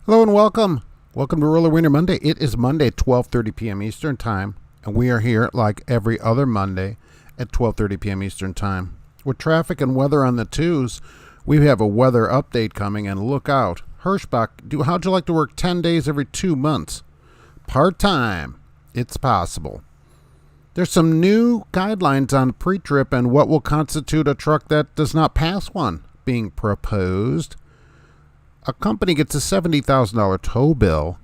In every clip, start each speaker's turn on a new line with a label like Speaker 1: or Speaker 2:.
Speaker 1: Hello and welcome. Welcome to Roller Wiener Monday. It is Monday at 12:30 p.m. Eastern Time, and we are here like every other Monday at 12:30 p.m. Eastern Time. With traffic and weather on the twos, we have a weather update coming, and look out. Hirschbach, how'd you like to work 10 days every 2 months? Part-time. It's possible. There's some new guidelines on pre-trip and what will constitute a truck that does not pass one being proposed. A company gets a $70,000 tow bill.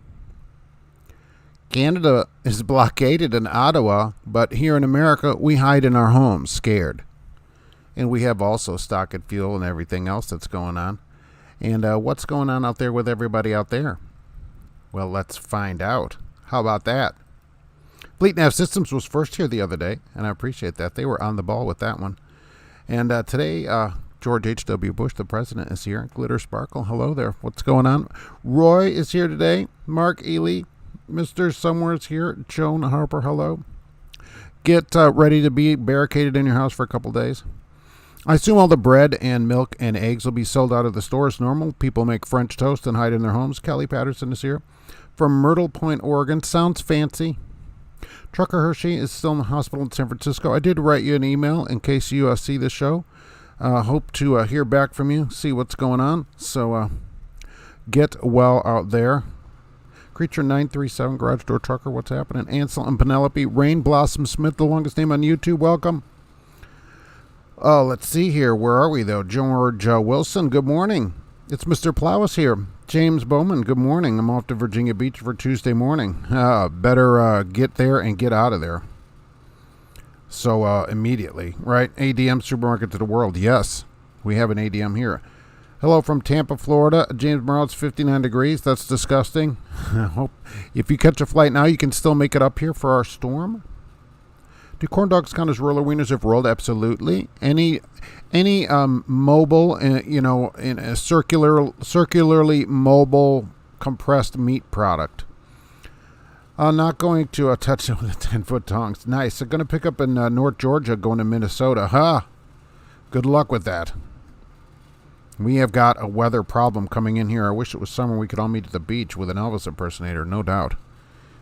Speaker 1: Canada is blockaded in Ottawa, but here in America, we hide in our homes, scared. And we have also stock and fuel and everything else that's going on. And what's going on out there with everybody out there? Well, let's find out. How about that? Fleet Nav Systems was first here the other day, and I appreciate that. They were on the ball with that one. And today, George H.W. Bush, the president, is here. Glitter Sparkle, hello there. What's going on? Roy is here today. Mark Ely, Mr. Somewhere is here. Joan Harper, hello. Get ready to be barricaded in your house for a couple days. I assume all the bread and milk and eggs will be sold out of the store as normal. People make French toast and hide in their homes. Kelly Patterson is here. From Myrtle Point, Oregon. Sounds fancy. Trucker Hershey is still in the hospital in San Francisco. I did write you an email in case you see the show. Hope to hear back from you, see what's going on. So get well out there. Creature 937, Garage Door Trucker, what's happening? Ansel and Penelope, Rain Blossom Smith, the longest name on YouTube, welcome. Oh, let's see here. Where are we, though? George Wilson, good morning. It's Mr. Plowis here. James Bowman, good morning. I'm off to Virginia Beach for Tuesday morning. Better get there and get out of there. So immediately, right? ADM Supermarket to the World. Yes, we have an ADM here. Hello from Tampa, Florida. James Morales, 59 degrees. That's disgusting. I hope if you catch a flight now, you can still make it up here for our storm. Do corn dogs count as roller wieners if rolled? Absolutely. Any mobile, in a circularly mobile compressed meat product. I'm not going to touch it with a 10-foot tongs. Nice. I'm going to pick up in North Georgia going to Minnesota. Good luck with that. We have got a weather problem coming in here. I wish it was summer. We could all meet at the beach with an Elvis impersonator, no doubt.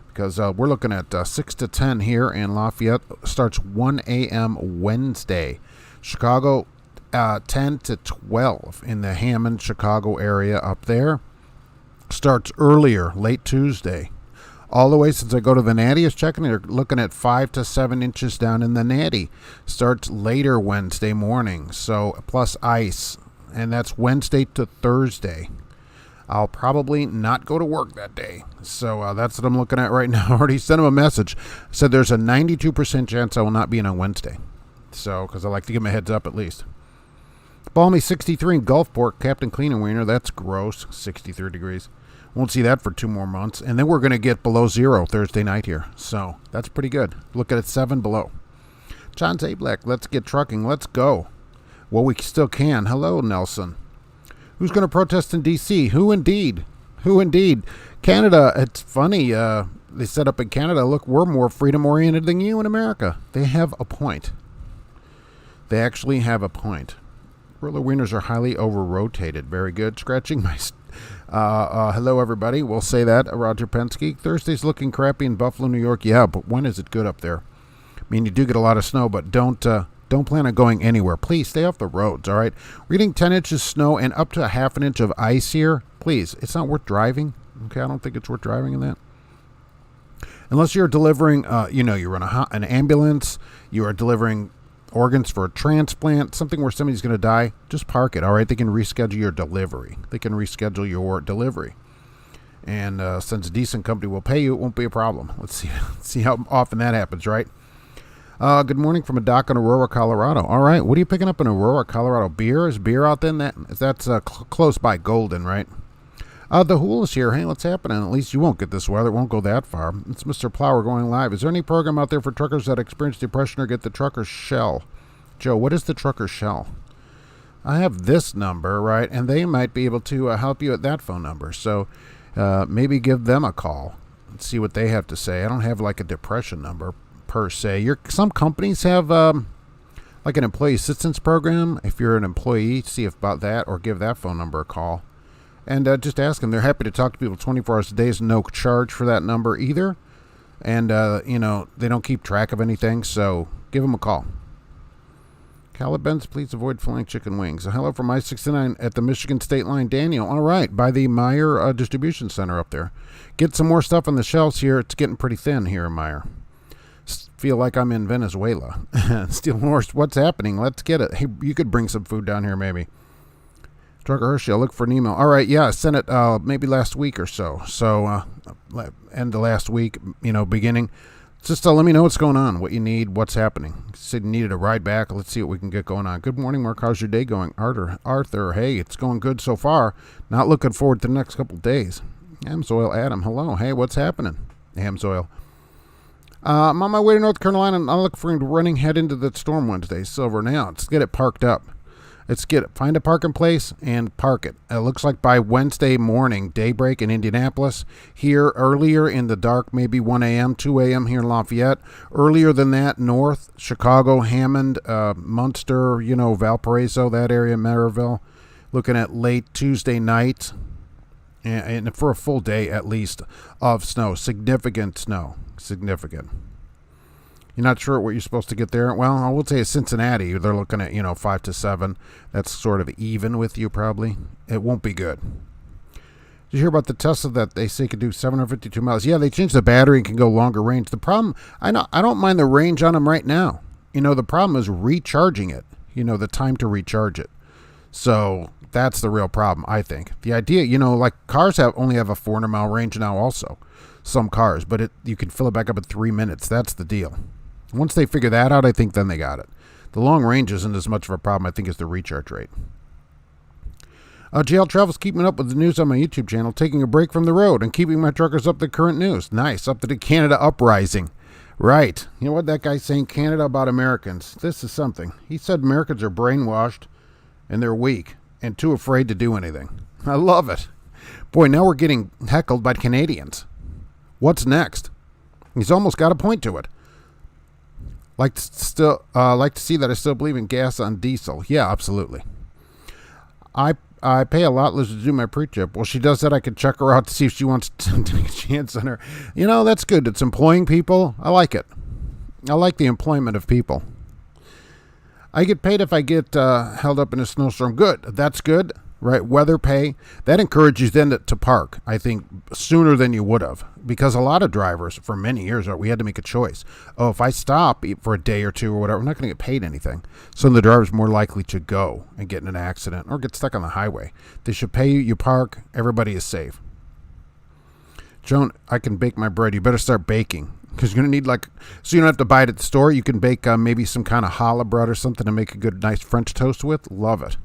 Speaker 1: Because we're looking at 6 to 10 here in Lafayette. Starts 1 a.m. Wednesday. Chicago, 10 to 12 in the Hammond, Chicago area up there. Starts earlier, late Tuesday. All the way since I go to the Natty is checking, they're looking at 5 to 7 inches down in the Natty. Starts later Wednesday morning, so plus ice. And that's Wednesday to Thursday. I'll probably not go to work that day. So that's what I'm looking at right now. I already sent him a message. Said there's a 92% chance I will not be in on Wednesday. So, because I like to give him a heads up at least. Balmy 63 in Gulfport, Captain Clean and Wiener. That's gross, 63 degrees. Won't see that for 2 more months. And then we're going to get below zero Thursday night here. So that's pretty good. Look at it, 7 below. John Zablak, let's get trucking. Let's go. Well, we still can. Hello, Nelson. Who's going to protest in D.C.? Who indeed? Who indeed? Canada, it's funny. They set up in Canada, look, we're more freedom-oriented than you in America. They have a point. They actually have a point. Roller wieners are highly over-rotated. Very good. Scratching my... hello, everybody. We'll say that. Roger Penske. Thursday's looking crappy in Buffalo, New York. Yeah, but when is it good up there? I mean, you do get a lot of snow, but don't plan on going anywhere. Please stay off the roads, all right? We're getting 10 inches snow and up to a half an inch of ice here. Please, it's not worth driving. Okay, I don't think it's worth driving in that. Unless you're delivering, you run an ambulance, you are delivering organs for a transplant, something where somebody's going to die, just park it, all right? They can reschedule your delivery. And since a decent company will pay you, it won't be a problem. Let's see how often that happens, right? Good morning from a dock in Aurora, Colorado. All right, what are you picking up in Aurora, Colorado? Beer? Is beer out then? That's close by Golden, right? The Hool is here. Hey, what's happening? At least you won't get this weather. It won't go that far. It's Mr. Plower going live. Is there any program out there for truckers that experience depression or get the trucker shell? Joe, what is the trucker shell? I have this number, right? And they might be able to help you at that phone number. So maybe give them a call and see what they have to say. I don't have like a depression number per se. Some companies have like an employee assistance program. If you're an employee, see if about that or give that phone number a call And just ask them. They're happy to talk to people 24 hours a day. There's no charge for that number either. And, they don't keep track of anything, so give them a call. Calibens, please avoid flying chicken wings. Hello from I-69 at the Michigan state line. Daniel, all right, by the Meyer distribution center up there. Get some more stuff on the shelves here. It's getting pretty thin here in Meyer. Feel like I'm in Venezuela. Steal more. What's happening? Let's get it. Hey, you could bring some food down here maybe. Trucker Hershey, I'll look for an email. All right, yeah, I sent it maybe last week or so. So end of last week, beginning. Just let me know what's going on, what you need, what's happening. Said you needed a ride back. Let's see what we can get going on. Good morning, Mark. How's your day going? Arthur, hey, it's going good so far. Not looking forward to the next couple of days. Amsoil Adam, hello. Hey, what's happening? Amsoil. I'm on my way to North Carolina, and I'm looking for running head into the storm Wednesday. Silver now. Let's get it parked up. Find a parking place and park it. It looks like by Wednesday morning, daybreak in Indianapolis. Here earlier in the dark, maybe 1 a.m., 2 a.m. here in Lafayette. Earlier than that, north, Chicago, Hammond, Munster, Valparaiso, that area, Maryville. Looking at late Tuesday night, and for a full day at least of snow. Significant snow. Significant. You're not sure what you're supposed to get there? Well, I will tell you, Cincinnati, they're looking at, 5 to 7. That's sort of even with you, probably. It won't be good. Did you hear about the Tesla that they say could do 752 miles? Yeah, they changed the battery and can go longer range. The problem, I don't mind the range on them right now. The problem is recharging it. The time to recharge it. So that's the real problem, I think. The idea, like cars only have a 400-mile range now also. Some cars, but you can fill it back up in 3 minutes. That's the deal. Once they figure that out, I think then they got it. The long range isn't as much of a problem, I think, as the recharge rate. JL Travel's keeping up with the news on my YouTube channel, taking a break from the road and keeping my truckers up to the current news. Nice. Up to the Canada uprising. Right. You know what that guy's saying? Canada about Americans. This is something. He said Americans are brainwashed and they're weak and too afraid to do anything. I love it. Boy, now we're getting heckled by Canadians. What's next? He's almost got a point to it. Like to see that I still believe in gas on diesel. Yeah, absolutely. I pay a lot less to do my pre-trip. Well, she does that. I could check her out to see if she wants to take a chance on her. That's good. It's employing people. I like it. I like the employment of people. I get paid if I get held up in a snowstorm. Good. That's good. Right, weather pay. That encourages them to park, I think, sooner than you would have. Because a lot of drivers, for many years, we had to make a choice. Oh, if I stop for a day or two or whatever, I'm not going to get paid anything. So the driver's more likely to go and get in an accident or get stuck on the highway. They should pay you, you park, everybody is safe. Joan, I can bake my bread. You better start baking. Because you're going to need so you don't have to buy it at the store. You can bake maybe some kind of challah bread or something to make a good, nice French toast with. Love it.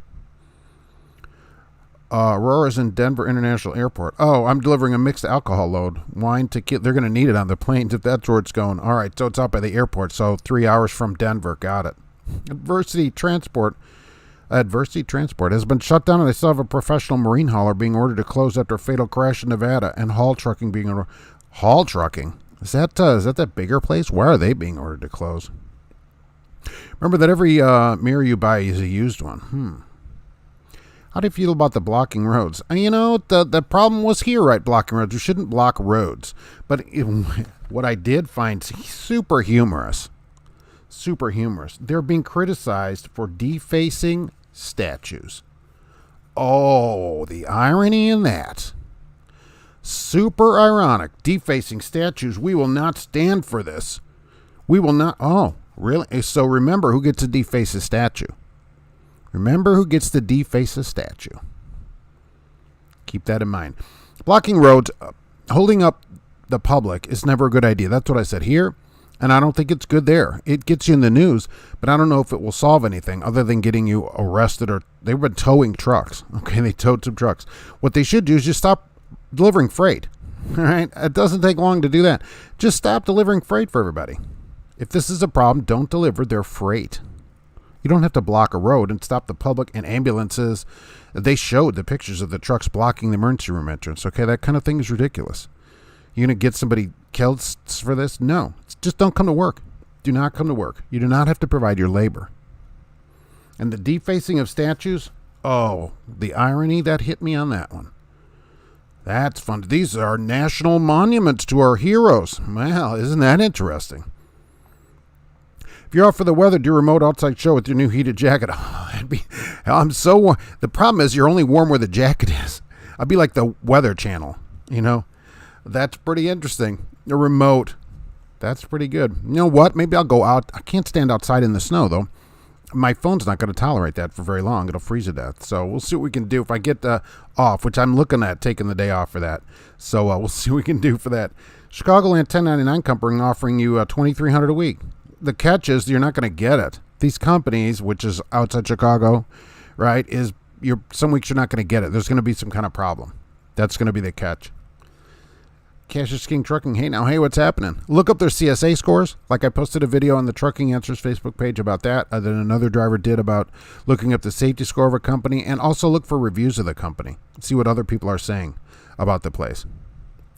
Speaker 1: Aurora's in Denver International Airport. Oh, I'm delivering a mixed alcohol load. Wine, tequila. They're going to need it on the planes if that's where it's going. All right, so it's out by the airport. So 3 hours from Denver. Got it. Adversity Transport has been shut down, and they still have a professional marine hauler being ordered to close after a fatal crash in Nevada, and Haul Trucking being Haul Trucking. Is that bigger place? Why are they being ordered to close? Remember that every mirror you buy is a used one. How do you feel about the blocking roads? The problem was here, right? Blocking roads. You shouldn't block roads. But what I did find super humorous. They're being criticized for defacing statues. Oh, the irony in that. Super ironic. Defacing statues. We will not stand for this. We will not. Oh, really? So remember who gets to deface a statue. Remember who gets to deface a statue. Keep that in mind. Blocking roads, holding up the public is never a good idea. That's what I said here, and I don't think it's good there. It gets you in the news, but I don't know if it will solve anything other than getting you arrested. Or they've been towing trucks. Okay, they towed some trucks. What they should do is just stop delivering freight. All right, it doesn't take long to do that. Just stop delivering freight for everybody. If this is a problem, don't deliver their freight. You don't have to block a road and stop the public and ambulances. They showed the pictures of the trucks blocking the emergency room entrance. Okay, that kind of thing is ridiculous. You're going to get somebody killed for this? No. Just don't come to work. Do not come to work. You do not have to provide your labor. And the defacing of statues, oh, the irony that hit me on that one. That's fun. These are national monuments to our heroes. Well, isn't that interesting? If you're out for the weather, do a remote outside show with your new heated jacket. Oh, I'm so warm. The problem is you're only warm where the jacket is. I'd be like the Weather Channel, you know. That's pretty interesting. A remote. That's pretty good. You know what? Maybe I'll go out. I can't stand outside in the snow, though. My phone's not going to tolerate that for very long. It'll freeze to death. So we'll see what we can do if I get off, which I'm looking at taking the day off for that. So we'll see what we can do for that. Chicagoland 1099 company offering you $2,300 a week. The catch is you're not going to get it. These companies, which is outside Chicago, right, some weeks you're not going to get it. There's going to be some kind of problem. That's going to be the catch. Cash is King Trucking. Hey, what's happening? Look up their CSA scores. Like I posted a video on the Trucking Answers Facebook page about that. Then another driver did about looking up the safety score of a company, and also look for reviews of the company. See what other people are saying about the place.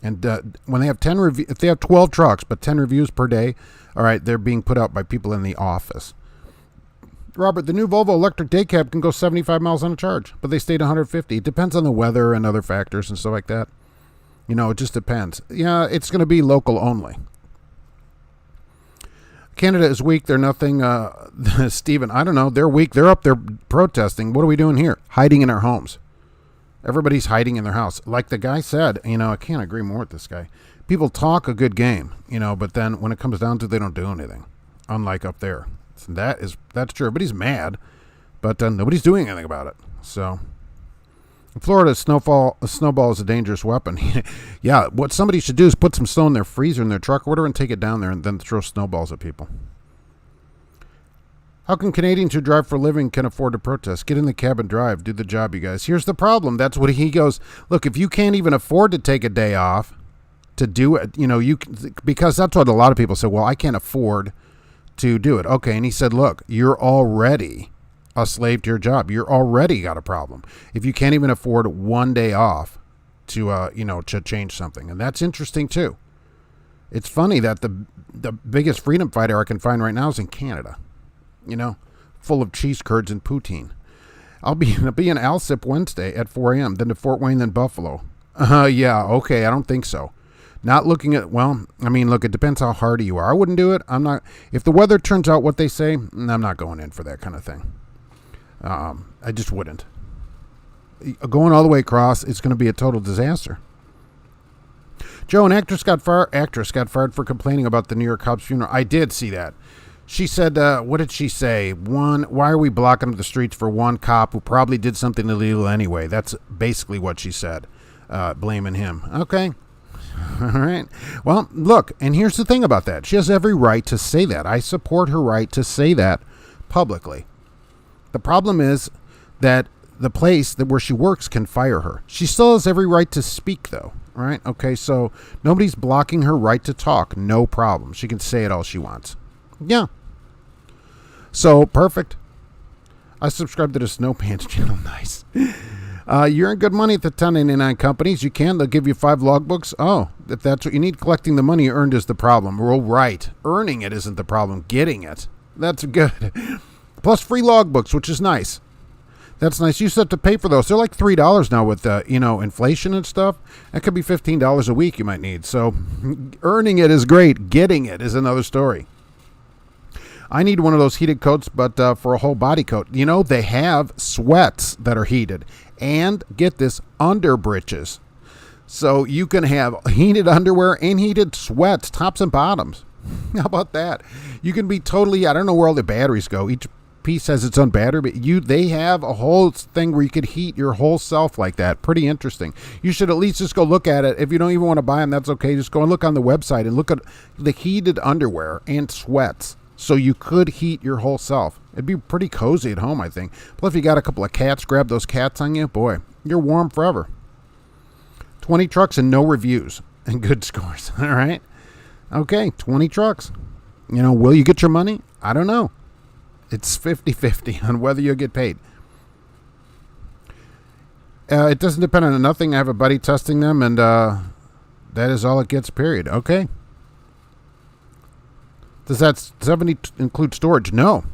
Speaker 1: And when they have if they have 12 trucks but 10 reviews per day, all right, they're being put out by people in the office. Robert, the new Volvo electric day cab can go 75 miles on a charge, but they stayed 150. It depends on the weather and other factors and stuff like that. You know, it just depends. Yeah, it's going to be local only. Canada is weak. They're nothing. Stephen, I don't know. They're weak. They're up there protesting. What are we doing here? Hiding in our homes. Everybody's hiding in their house. Like the guy said, you know, I can't agree more with this guy. People talk a good game, you know, but then when it comes down to it, they don't do anything. Unlike up there. So that's true. Everybody's mad, but nobody's doing anything about it. So... in Florida, a snowball is a dangerous weapon. Yeah, what somebody should do is put some snow in their freezer in their truck or whatever and take it down there and then throw snowballs at people. How can Canadians who drive for a living can afford to protest? Get in the cab and drive. Do the job, you guys. Here's the problem. That's what he goes, look, if you can't even afford to take a day off to do it, you know, because that's what a lot of people say, well, I can't afford to do it. Okay, and he said, look, you're already a slave to your job. You're already got a problem if you can't even afford one day off to to change something. And that's interesting too. It's funny that the biggest freedom fighter I can find right now is in Canada, you know, full of cheese curds and poutine. I'll be in Alsip Wednesday at 4 a.m., then to Fort Wayne, then Buffalo. Yeah, okay, I don't think so. Not looking at, well, I mean, look, it depends how hardy you are. I wouldn't do it. I'm not, if the weather turns out what they say, I'm not going in for that kind of thing. I just wouldn't. Going all the way across, it's going to be a total disaster. Joe, an actress got fired for complaining about the New York cop's funeral. I did see that. She said, what did she say? Why are we blocking up the streets for one cop who probably did something illegal anyway? That's basically what she said, blaming him. Okay. All right. Well, look, and here's the thing about that. She has every right to say that. I support her right to say that publicly. The problem is that the place where she works can fire her. She still has every right to speak, though. Right? Okay, so nobody's blocking her right to talk. No problem. She can say it all she wants. Yeah. So, perfect. I subscribe to the Snow Pants channel. Nice. You're in good money at the 1099 companies. You can. They'll give you 5 logbooks. Oh, if that's what you need, collecting the money you earned is the problem. Well, right. Earning it isn't the problem. Getting it. That's good. Plus free logbooks, which is nice. That's nice. You still have to pay for those. They're like $3 now with, inflation and stuff. That could be $15 a week you might need. So earning it is great. Getting it is another story. I need one of those heated coats, but for a whole body coat. You know, they have sweats that are heated. And, get this, under breeches. So you can have heated underwear and heated sweats, tops and bottoms. How about that? You can be totally, I don't know where all the batteries go. Each piece has its own battery, but they have a whole thing where you could heat your whole self like that. Pretty interesting. You should at least just go look at it. If you don't even want to buy them, that's okay. Just go and look on the website and look at the heated underwear and sweats. So you could heat your whole self. It'd be pretty cozy at home, I think. Plus, if you got a couple of cats, grab those cats on you. Boy, you're warm forever. 20 trucks and no reviews and good scores. All right. Okay, 20 trucks. You know, will you get your money? I don't know. It's 50-50 on whether you'll get paid. It doesn't depend on nothing. I have a buddy testing them, and that is all it gets, period. Okay. Does that 70 include storage? No.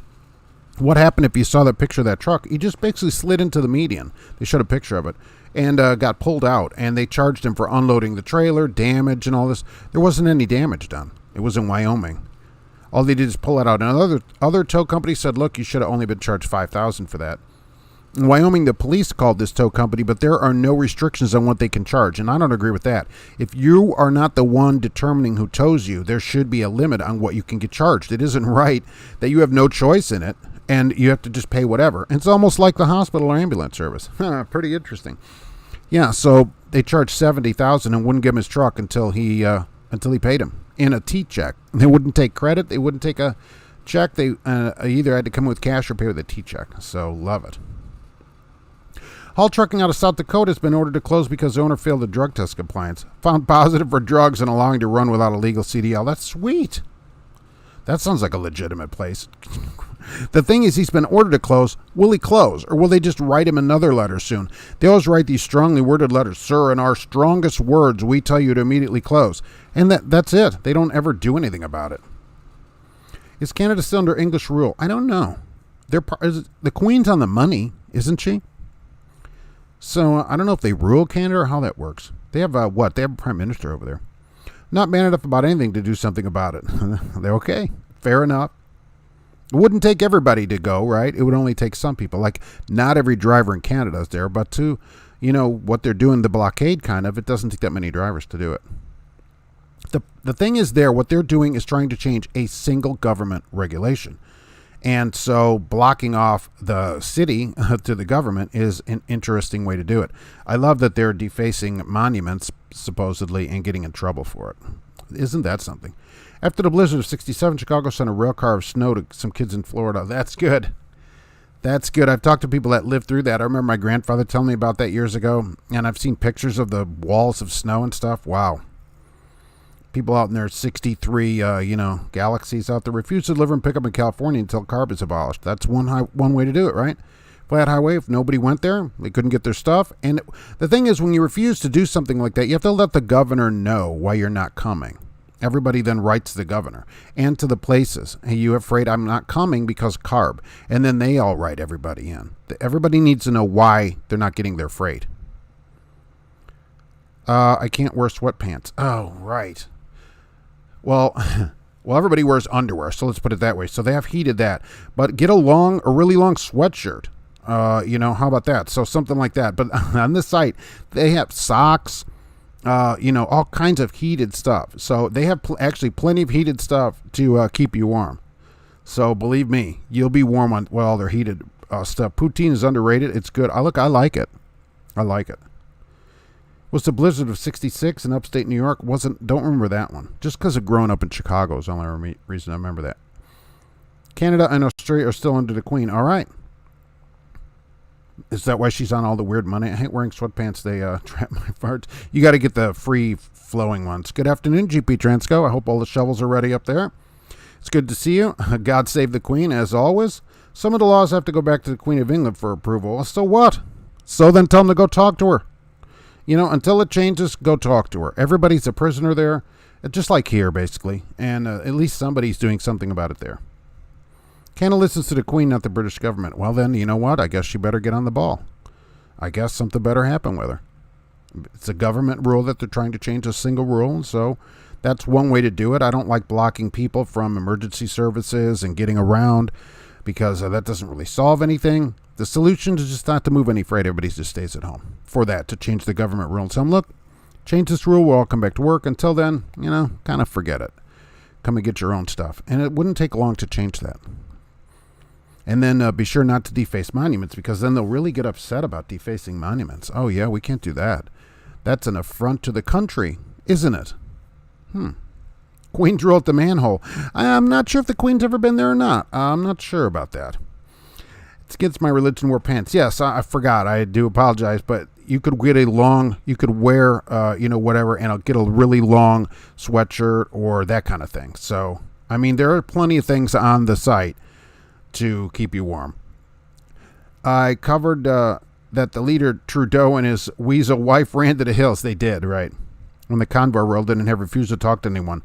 Speaker 1: What happened if you saw that picture of that truck? He just basically slid into the median. They showed a picture of it and got pulled out, and they charged him for unloading the trailer, damage, and all this. There wasn't any damage done. It was in Wyoming. All they did is pull it out. And other tow company said, look, you should have only been charged $5,000 for that. In Wyoming, the police called this tow company, but there are no restrictions on what they can charge, and I don't agree with that. If you are not the one determining who tows you, there should be a limit on what you can get charged. It isn't right that you have no choice in it, and you have to just pay whatever. It's almost like the hospital or ambulance service. Pretty interesting. Yeah, so they charged $70,000 and wouldn't give him his truck until he paid him in a T-check. They wouldn't take credit. They wouldn't take a check. They either had to come with cash or pay with a T-check. So love it. Haul Trucking out of South Dakota has been ordered to close because the owner failed the drug test compliance. Found positive for drugs and allowing to run without a legal CDL. That's sweet. That sounds like a legitimate place. The thing is, he's been ordered to close. Will he close? Or will they just write him another letter soon? They always write these strongly worded letters. Sir, in our strongest words, we tell you to immediately close. And that's it. They don't ever do anything about it. Is Canada still under English rule? I don't know. The Queen's on the money, isn't she? So I don't know if they rule Canada or how that works. They have what? They have a prime minister over there. Not man enough about anything to do something about it. They're okay. Fair enough. It wouldn't take everybody to go, right? It would only take some people. Like, not every driver in Canada is there, but to, what they're doing, the blockade kind of, it doesn't take that many drivers to do it. The thing is what they're doing is trying to change a single government regulation. And so blocking off the city to the government is an interesting way to do it. I love that they're defacing monuments, supposedly, and getting in trouble for it. Isn't that something? After the blizzard of 67, Chicago sent a rail car of snow to some kids in Florida. That's good. That's good. I've talked to people that lived through that. I remember my grandfather telling me about that years ago, and I've seen pictures of the walls of snow and stuff. Wow. People out in their 63, galaxies out there refuse to deliver and pick up in California until CARB is abolished. That's one way to do it, right? Flat highway, if nobody went there, they couldn't get their stuff. And the thing is, when you refuse to do something like that, you have to let the governor know why you're not coming. Everybody then writes the governor and to the places. Hey, you afraid I'm not coming because CARB? And then they all write everybody in. Everybody needs to know why they're not getting their freight. I can't wear sweatpants. Oh, right. Well, everybody wears underwear, so let's put it that way. So they have heated that. But get a really long sweatshirt. How about that? So something like that. But on this site, they have socks, all kinds of heated stuff. So they have actually plenty of heated stuff to keep you warm. So believe me, you'll be warm on all their heated stuff. Poutine is underrated. It's good. I like it. I like it. Was the blizzard of 66 in upstate New York? Don't remember that one. Just because of growing up in Chicago is the only reason I remember that. Canada and Australia are still under the Queen. All right. Is that why she's on all the weird money? I hate wearing sweatpants. They trap my farts. You got to get the free flowing ones. Good afternoon, GP Transco. I hope all the shovels are ready up there. It's good to see you. God save the Queen, as always. Some of the laws have to go back to the Queen of England for approval. So what? So then tell them to go talk to her. Until it changes, go talk to her. Everybody's a prisoner there, just like here, basically. And at least somebody's doing something about it there. Canada listens to the Queen, not the British government. Well, then, you know what? I guess she better get on the ball. I guess something better happen with her. It's a government rule that they're trying to change, a single rule, and so that's one way to do it. I don't like blocking people from emergency services and getting around because that doesn't really solve anything. The solution is just not to move any freight. Everybody just stays at home. For that, to change the government rule and tell them, look, change this rule, we'll all come back to work. Until then, kind of forget it. Come and get your own stuff. And it wouldn't take long to change that. And then be sure not to deface monuments, because then they'll really get upset about defacing monuments. Oh, yeah, we can't do that. That's an affront to the country, isn't it? Queen's rule at the manhole. I'm not sure if the Queen's ever been there or not. I'm not sure about that. It's against my religion to wear pants. Yes, I forgot. I do apologize, but you could wear, whatever, and I'll get a really long sweatshirt or that kind of thing. So, there are plenty of things on the site to keep you warm. I covered that the leader Trudeau and his weasel wife ran to the hills. They did, right? When the convoy rolled in and have refused to talk to anyone.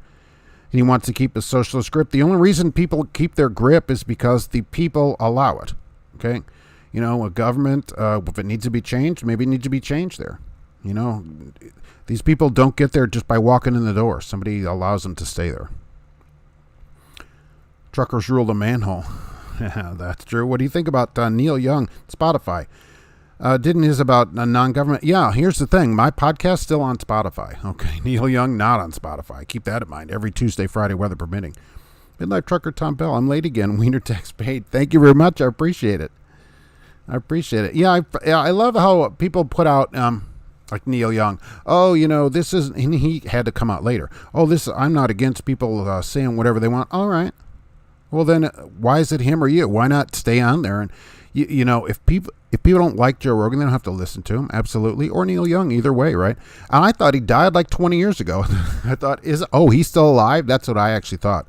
Speaker 1: And he wants to keep a socialist grip. The only reason people keep their grip is because the people allow it. Okay? You know, a government, if it needs to be changed, maybe it needs to be changed there. You know, these people don't get there just by walking in the door. Somebody allows them to stay there. Truckers rule the manhole. Yeah, that's true. What do you think about Neil Young, Spotify? Didn't his about non-government? Yeah, here's the thing. My podcast's still on Spotify. Okay, Neil Young, not on Spotify. Keep that in mind. Every Tuesday, Friday, weather permitting. Midlife Trucker Tom Bell. I'm late again. Wiener text paid. Thank you very much. I appreciate it. Yeah, I love how people put out, like Neil Young. Oh, you know, this is, and he had to come out later. Oh, I'm not against people saying whatever they want. All right. Well, then why is it him or you? Why not stay on there? And, you know, if people don't like Joe Rogan, they don't have to listen to him. Absolutely. Or Neil Young, either way, right? And I thought he died like 20 years ago. I thought, he's still alive? That's what I actually thought.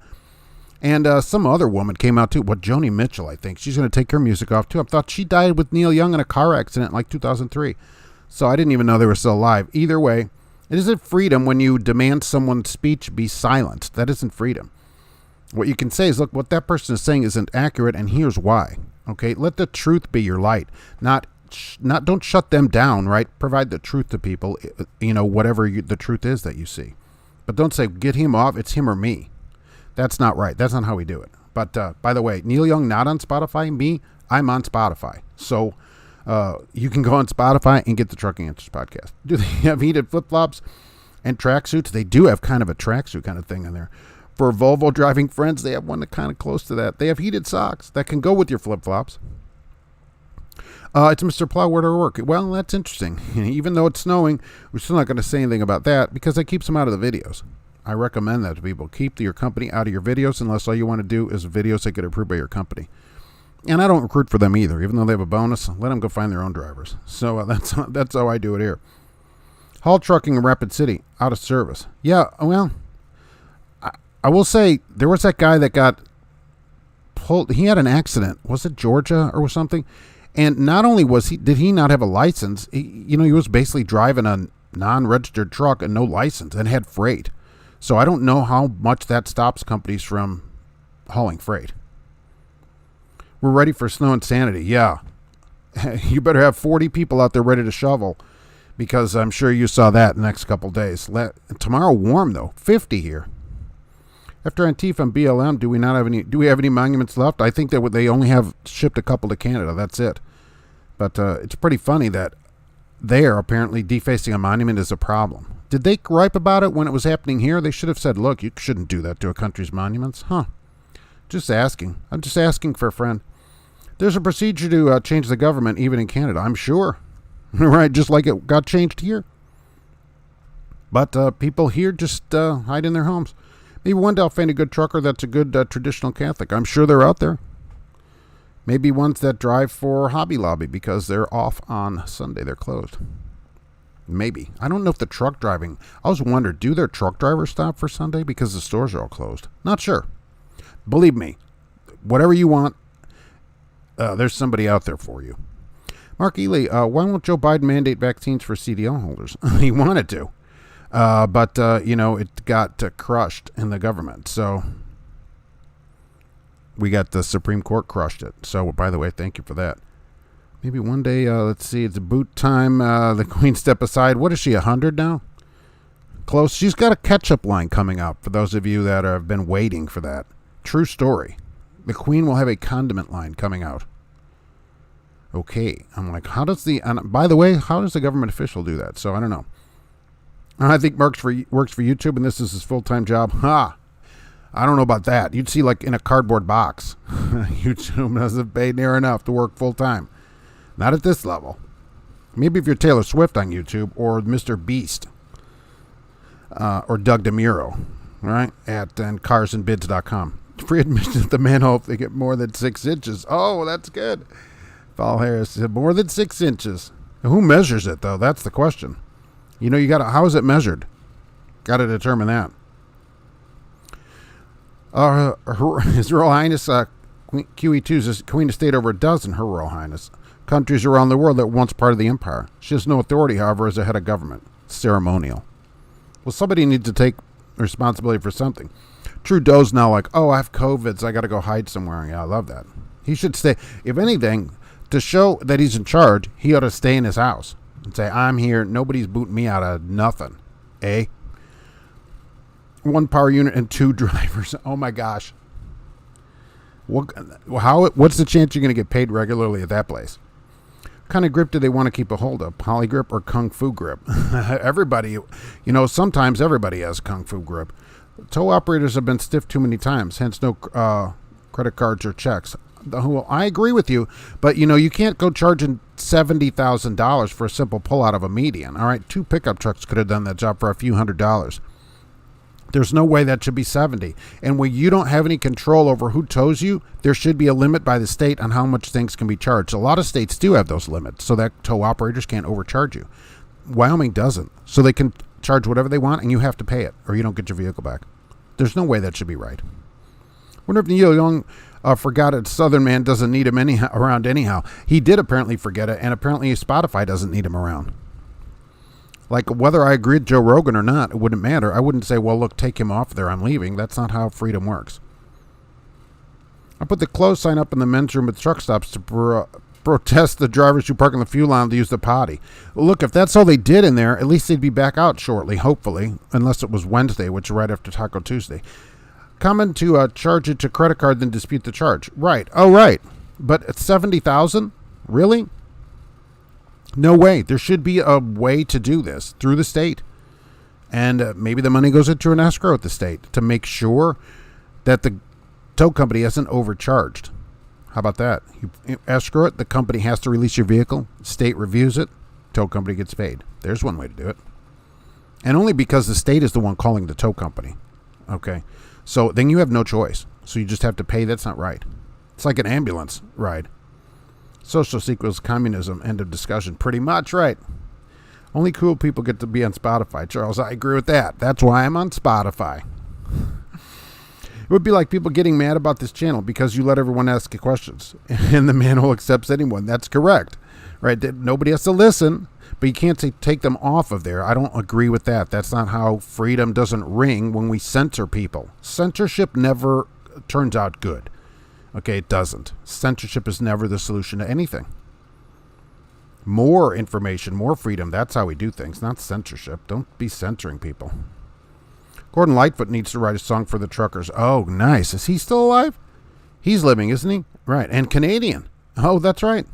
Speaker 1: And some other woman came out too. Joni Mitchell, I think. She's going to take her music off too. I thought she died with Neil Young in a car accident in like 2003. So I didn't even know they were still alive. Either way, it isn't freedom when you demand someone's speech be silenced. That isn't freedom. What you can say is, look, what that person is saying isn't accurate, and here's why. Okay, let the truth be your light. Don't shut them down, right? Provide the truth to people, you know, whatever the truth is that you see. But don't say, get him off, it's him or me. That's not right. That's not how we do it. But by the way, Neil Young not on Spotify. Me, I'm on Spotify. So you can go on Spotify and get the Trucking Answers podcast. Do they have heated flip-flops and tracksuits? They do have kind of a tracksuit kind of thing in there. For Volvo driving friends, they have one that kind of close to that. They have heated socks that can go with your flip-flops. It's Mr. Plow, where to work? Well, that's interesting. Even though it's snowing, we're still not going to say anything about that because that keeps them out of the videos. I recommend that to people. Keep your company out of your videos unless all you want to do is videos that get approved by your company. And I don't recruit for them either. Even though they have a bonus, let them go find their own drivers. So that's how I do it here. Haul Trucking in Rapid City, out of service. Yeah, well, I will say there was that guy that got pulled. He had an accident. Was it Georgia or something? And not only did he not have a license, he was basically driving a non-registered truck and no license and had freight. So I don't know how much that stops companies from hauling freight. We're ready for snow insanity. Yeah. You better have 40 people out there ready to shovel because I'm sure you saw that in the next couple days. Tomorrow warm though, 50 here. After Antifa and BLM, do we have any monuments left? I think that they only have shipped a couple to Canada. That's it. But it's pretty funny that there apparently defacing a monument is a problem. Did they gripe about it when it was happening here? They should have said, look, you shouldn't do that to a country's monuments. Huh. Just asking. I'm just asking for a friend. There's a procedure to change the government even in Canada, I'm sure. Right, just like it got changed here. But people here just hide in their homes. Maybe one day I'll find a good trucker that's a good traditional Catholic. I'm sure they're out there. Maybe ones that drive for Hobby Lobby because they're off on Sunday. They're closed. Maybe. I don't know if the truck driving... I was wondering, do their truck drivers stop for Sunday because the stores are all closed? Not sure. Believe me, whatever you want, there's somebody out there for you. Mark Ely, why won't Joe Biden mandate vaccines for CDL holders? He wanted to. But it got crushed in the government. So we got the Supreme Court crushed it. So, by the way, thank you for that. Maybe one day, let's see, it's boot time. The Queen step aside. What is she, 100 now? Close. She's got a catch-up line coming up for those of you that have been waiting for that. True story. The Queen will have a condiment line coming out. Okay. I'm like, by the way, how does the government official do that? So I don't know. I think works for YouTube, and this is his full-time job. I don't know about that. You'd see like in a cardboard box. YouTube doesn't pay near enough to work full-time. Not at this level. Maybe if you're Taylor Swift on YouTube or Mr. Beast or Doug DeMuro, right? At carsandbids.com. Free admission at the manhole if they get more than 6 inches. Oh, that's good. Paul Harris said more than 6 inches. Who measures it, though? That's the question. How is it measured? Got to determine that. His Royal Highness, QE2 is Queen of State over a dozen, Her Royal Highness, countries around the world that were once part of the empire. She has no authority, however, as a head of government. Ceremonial. Well, somebody needs to take responsibility for something. Trudeau's now like, oh, I have COVID, so I got to go hide somewhere. Yeah, I love that. He should stay. If anything, to show that he's in charge, he ought to stay in his house and say, I'm here. Nobody's booting me out of nothing. Eh? 1 power unit and 2 drivers. Oh, my gosh. What's the chance you're going to get paid regularly at that place? What kind of grip do they want to keep a hold of? Poly grip or Kung Fu grip? Everybody, sometimes everybody has Kung Fu grip. Tow operators have been stiffed too many times, hence no credit cards or checks. Well, I agree with you, but you can't go charging $70,000 for a simple pull out of a median. All right, 2 pickup trucks could have done that job for a few $100s. There's no way that should be 70. And when you don't have any control over who tows you, there should be a limit by the state on how much things can be charged. A lot of states do have those limits so that tow operators can't overcharge you. Wyoming doesn't. So they can charge whatever they want and you have to pay it or you don't get your vehicle back. There's no way that should be right. Wonder if Neil Young forgot it. Southern man doesn't need him around anyhow. He did apparently forget it, and apparently Spotify doesn't need him around. Like, whether I agree with Joe Rogan or not, it wouldn't matter. I wouldn't say, well, look, take him off there. I'm leaving. That's not how freedom works. I put the clothes sign up in the men's room at truck stops to protest the drivers who park in the fuel line to use the potty. Well, look, if that's all they did in there, at least they'd be back out shortly, hopefully, unless it was Wednesday, which is right after Taco Tuesday. Common to charge it to credit card, then dispute the charge. Right. Oh, right. But at $70,000? Really? No way. There should be a way to do this through the state. And maybe the money goes into an escrow at the state to make sure that the tow company hasn't overcharged. How about that? You escrow it. The company has to release your vehicle. State reviews it. Tow company gets paid. There's one way to do it. And only because the state is the one calling the tow company. Okay. So then you have no choice. So you just have to pay. That's not right. It's like an ambulance ride. Socialist equals communism. End of discussion. Pretty much, right? Only cool people get to be on Spotify. Charles, I agree with that. That's why I'm on Spotify. It would be like people getting mad about this channel because you let everyone ask you questions. And the manual accepts anyone. That's correct. Right? Nobody has to listen. But you can't take them off of there. I don't agree with that. That's not how freedom doesn't ring when we censor people. Censorship never turns out good. Okay, it doesn't. Censorship is never the solution to anything. More information, more freedom. That's how we do things, not censorship. Don't be censoring people. Gordon Lightfoot needs to write a song for the truckers. Oh, nice. Is he still alive? He's living, isn't he? Right. And Canadian. Oh, that's right.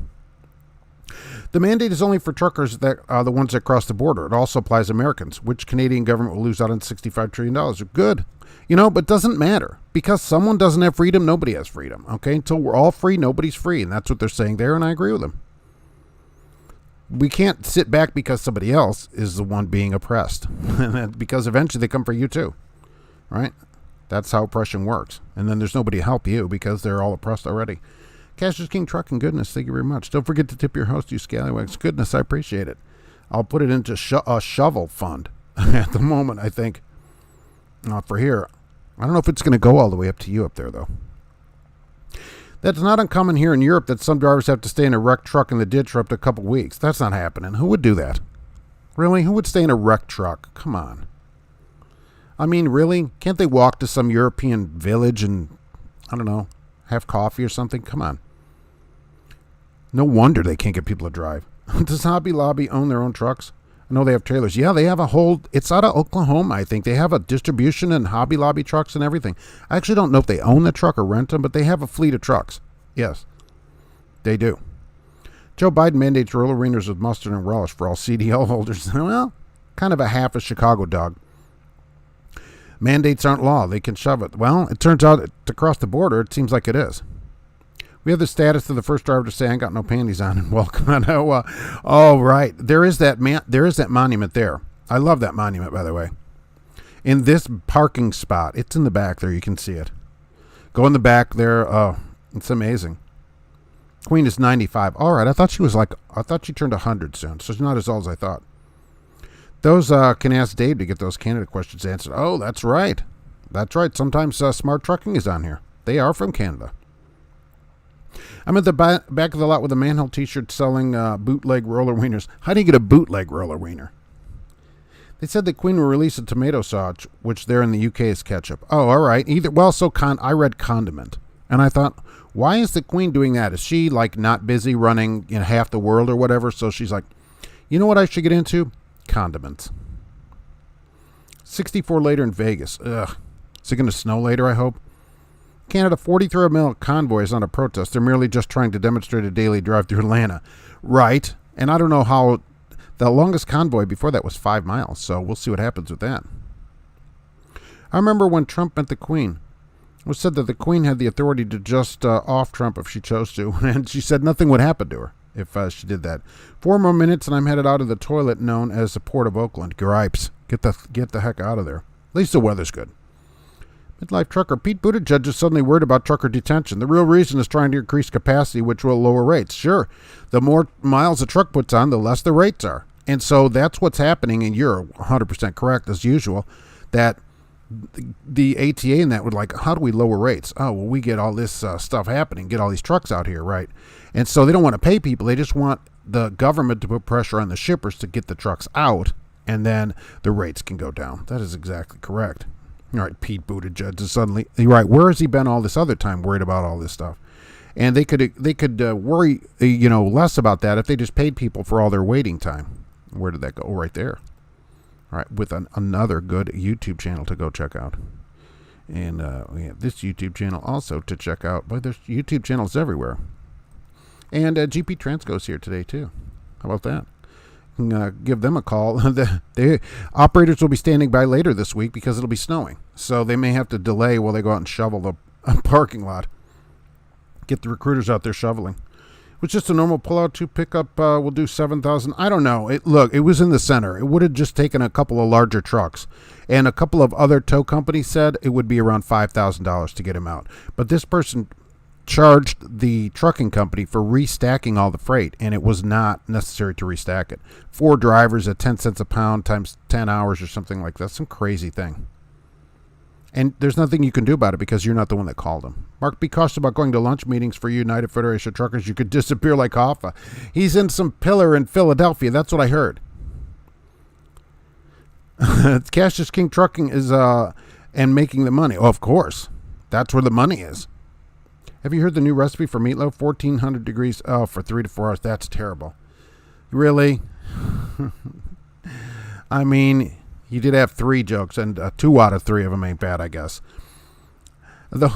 Speaker 1: The mandate is only for truckers that are the ones that cross the border. It also applies to Americans, which Canadian government will lose out on $65 trillion. Good. But doesn't matter. Because someone doesn't have freedom, nobody has freedom. Okay? Until we're all free, nobody's free. And that's what they're saying there, and I agree with them. We can't sit back because somebody else is the one being oppressed. Because eventually they come for you too. Right? That's how oppression works. And then there's nobody to help you because they're all oppressed already. Cash is King Trucking. Goodness, thank you very much. Don't forget to tip your host, you scallywags. Goodness, I appreciate it. I'll put it into a shovel fund at the moment, I think. For here. I don't know if it's going to go all the way up to you up there, though. That's not uncommon here in Europe that some drivers have to stay in a wrecked truck in the ditch for up to a couple weeks. That's not happening. Who would do that? Really? Who would stay in a wrecked truck? Come on. I mean, really? Can't they walk to some European village and, I don't know, have coffee or something? Come on. No wonder they can't get people to drive. Does Hobby Lobby own their own trucks? I know they have trailers. Yeah, they have a whole... It's out of Oklahoma, I think. They have a distribution and Hobby Lobby trucks and everything. I actually don't know if they own the truck or rent them, but they have a fleet of trucks. Yes, they do. Joe Biden mandates roller wieners with mustard and relish for all CDL holders. Well, kind of a half a Chicago dog. Mandates aren't law. They can shove it. Well, it turns out to cross the border, it seems like it is. We have the status of the first driver to say, I ain't got no panties on, and welcome. Oh, right. There is that monument there. I love that monument, by the way. In this parking spot, it's in the back there. You can see it. Go in the back there. It's amazing. Queen is 95. All right. I thought she turned 100 soon, so she's not as old as I thought. Those can ask Dave to get those Canada questions answered. Oh, that's right. That's right. Sometimes Smart Trucking is on here. They are from Canada. I'm at the back of the lot with a manhole t-shirt selling bootleg roller wieners. How do you get a bootleg roller wiener? They said the Queen will release a tomato sauce, which there in the UK is ketchup. Oh, all right. I read condiment. And I thought, why is the Queen doing that? Is she like not busy running half the world or whatever? So she's like, you know what I should get into? Condiments. 64 later in Vegas. Ugh. Is it going to snow later, I hope? Canada 43-mile convoy is not a protest. They're merely just trying to demonstrate a daily drive through Atlanta. Right. And I don't know how... The longest convoy before that was 5 miles, so we'll see what happens with that. I remember when Trump met the Queen. It was said that the Queen had the authority to just off Trump if she chose to, and she said nothing would happen to her if she did that. 4 more minutes, and I'm headed out of the toilet known as the Port of Oakland. Gripes. Get the heck out of there. At least the weather's good. Midlife trucker Pete Buttigieg is suddenly worried about trucker detention. The real reason is trying to increase capacity, which will lower rates. Sure, the more miles a truck puts on, the less the rates are. And so that's what's happening, and you're 100% correct, as usual, that the ATA and that would like, how do we lower rates? Oh, well, we get all this stuff happening, get all these trucks out here, right? And so they don't want to pay people. They just want the government to put pressure on the shippers to get the trucks out, and then the rates can go down. That is exactly correct. All right, Pete Buttigieg is suddenly, right, where has he been all this other time worried about all this stuff? And they could worry, less about that if they just paid people for all their waiting time. Where did that go? Right there. All right, with another good YouTube channel to go check out. And we have this YouTube channel also to check out. But there's YouTube channels everywhere. And GP Transco's here today, too. How about that? Give them a call. The operators will be standing by later this week because it'll be snowing. So they may have to delay while they go out and shovel the parking lot. Get the recruiters out there shoveling. It was just a normal pullout to pick up. We'll do 7,000. I don't know. It was in the center. It would have just taken a couple of larger trucks. And a couple of other tow companies said it would be around $5,000 to get him out. But this person charged the trucking company for restacking all the freight, and it was not necessary to restack it. 4 drivers at 10 cents a pound times 10 hours or something like that. Some crazy thing. And there's nothing you can do about it because you're not the one that called him. Mark, be cautious about going to lunch meetings for United Federation of Truckers. You could disappear like Hoffa. He's in some pillar in Philadelphia. That's what I heard. Cash is King Trucking is and making the money. Oh, of course. That's where the money is. Have you heard the new recipe for meatloaf? 1,400 degrees for 3 to 4 hours. That's terrible. Really? I mean, you did have 3 jokes, and 2 out of 3 of them ain't bad, I guess. Though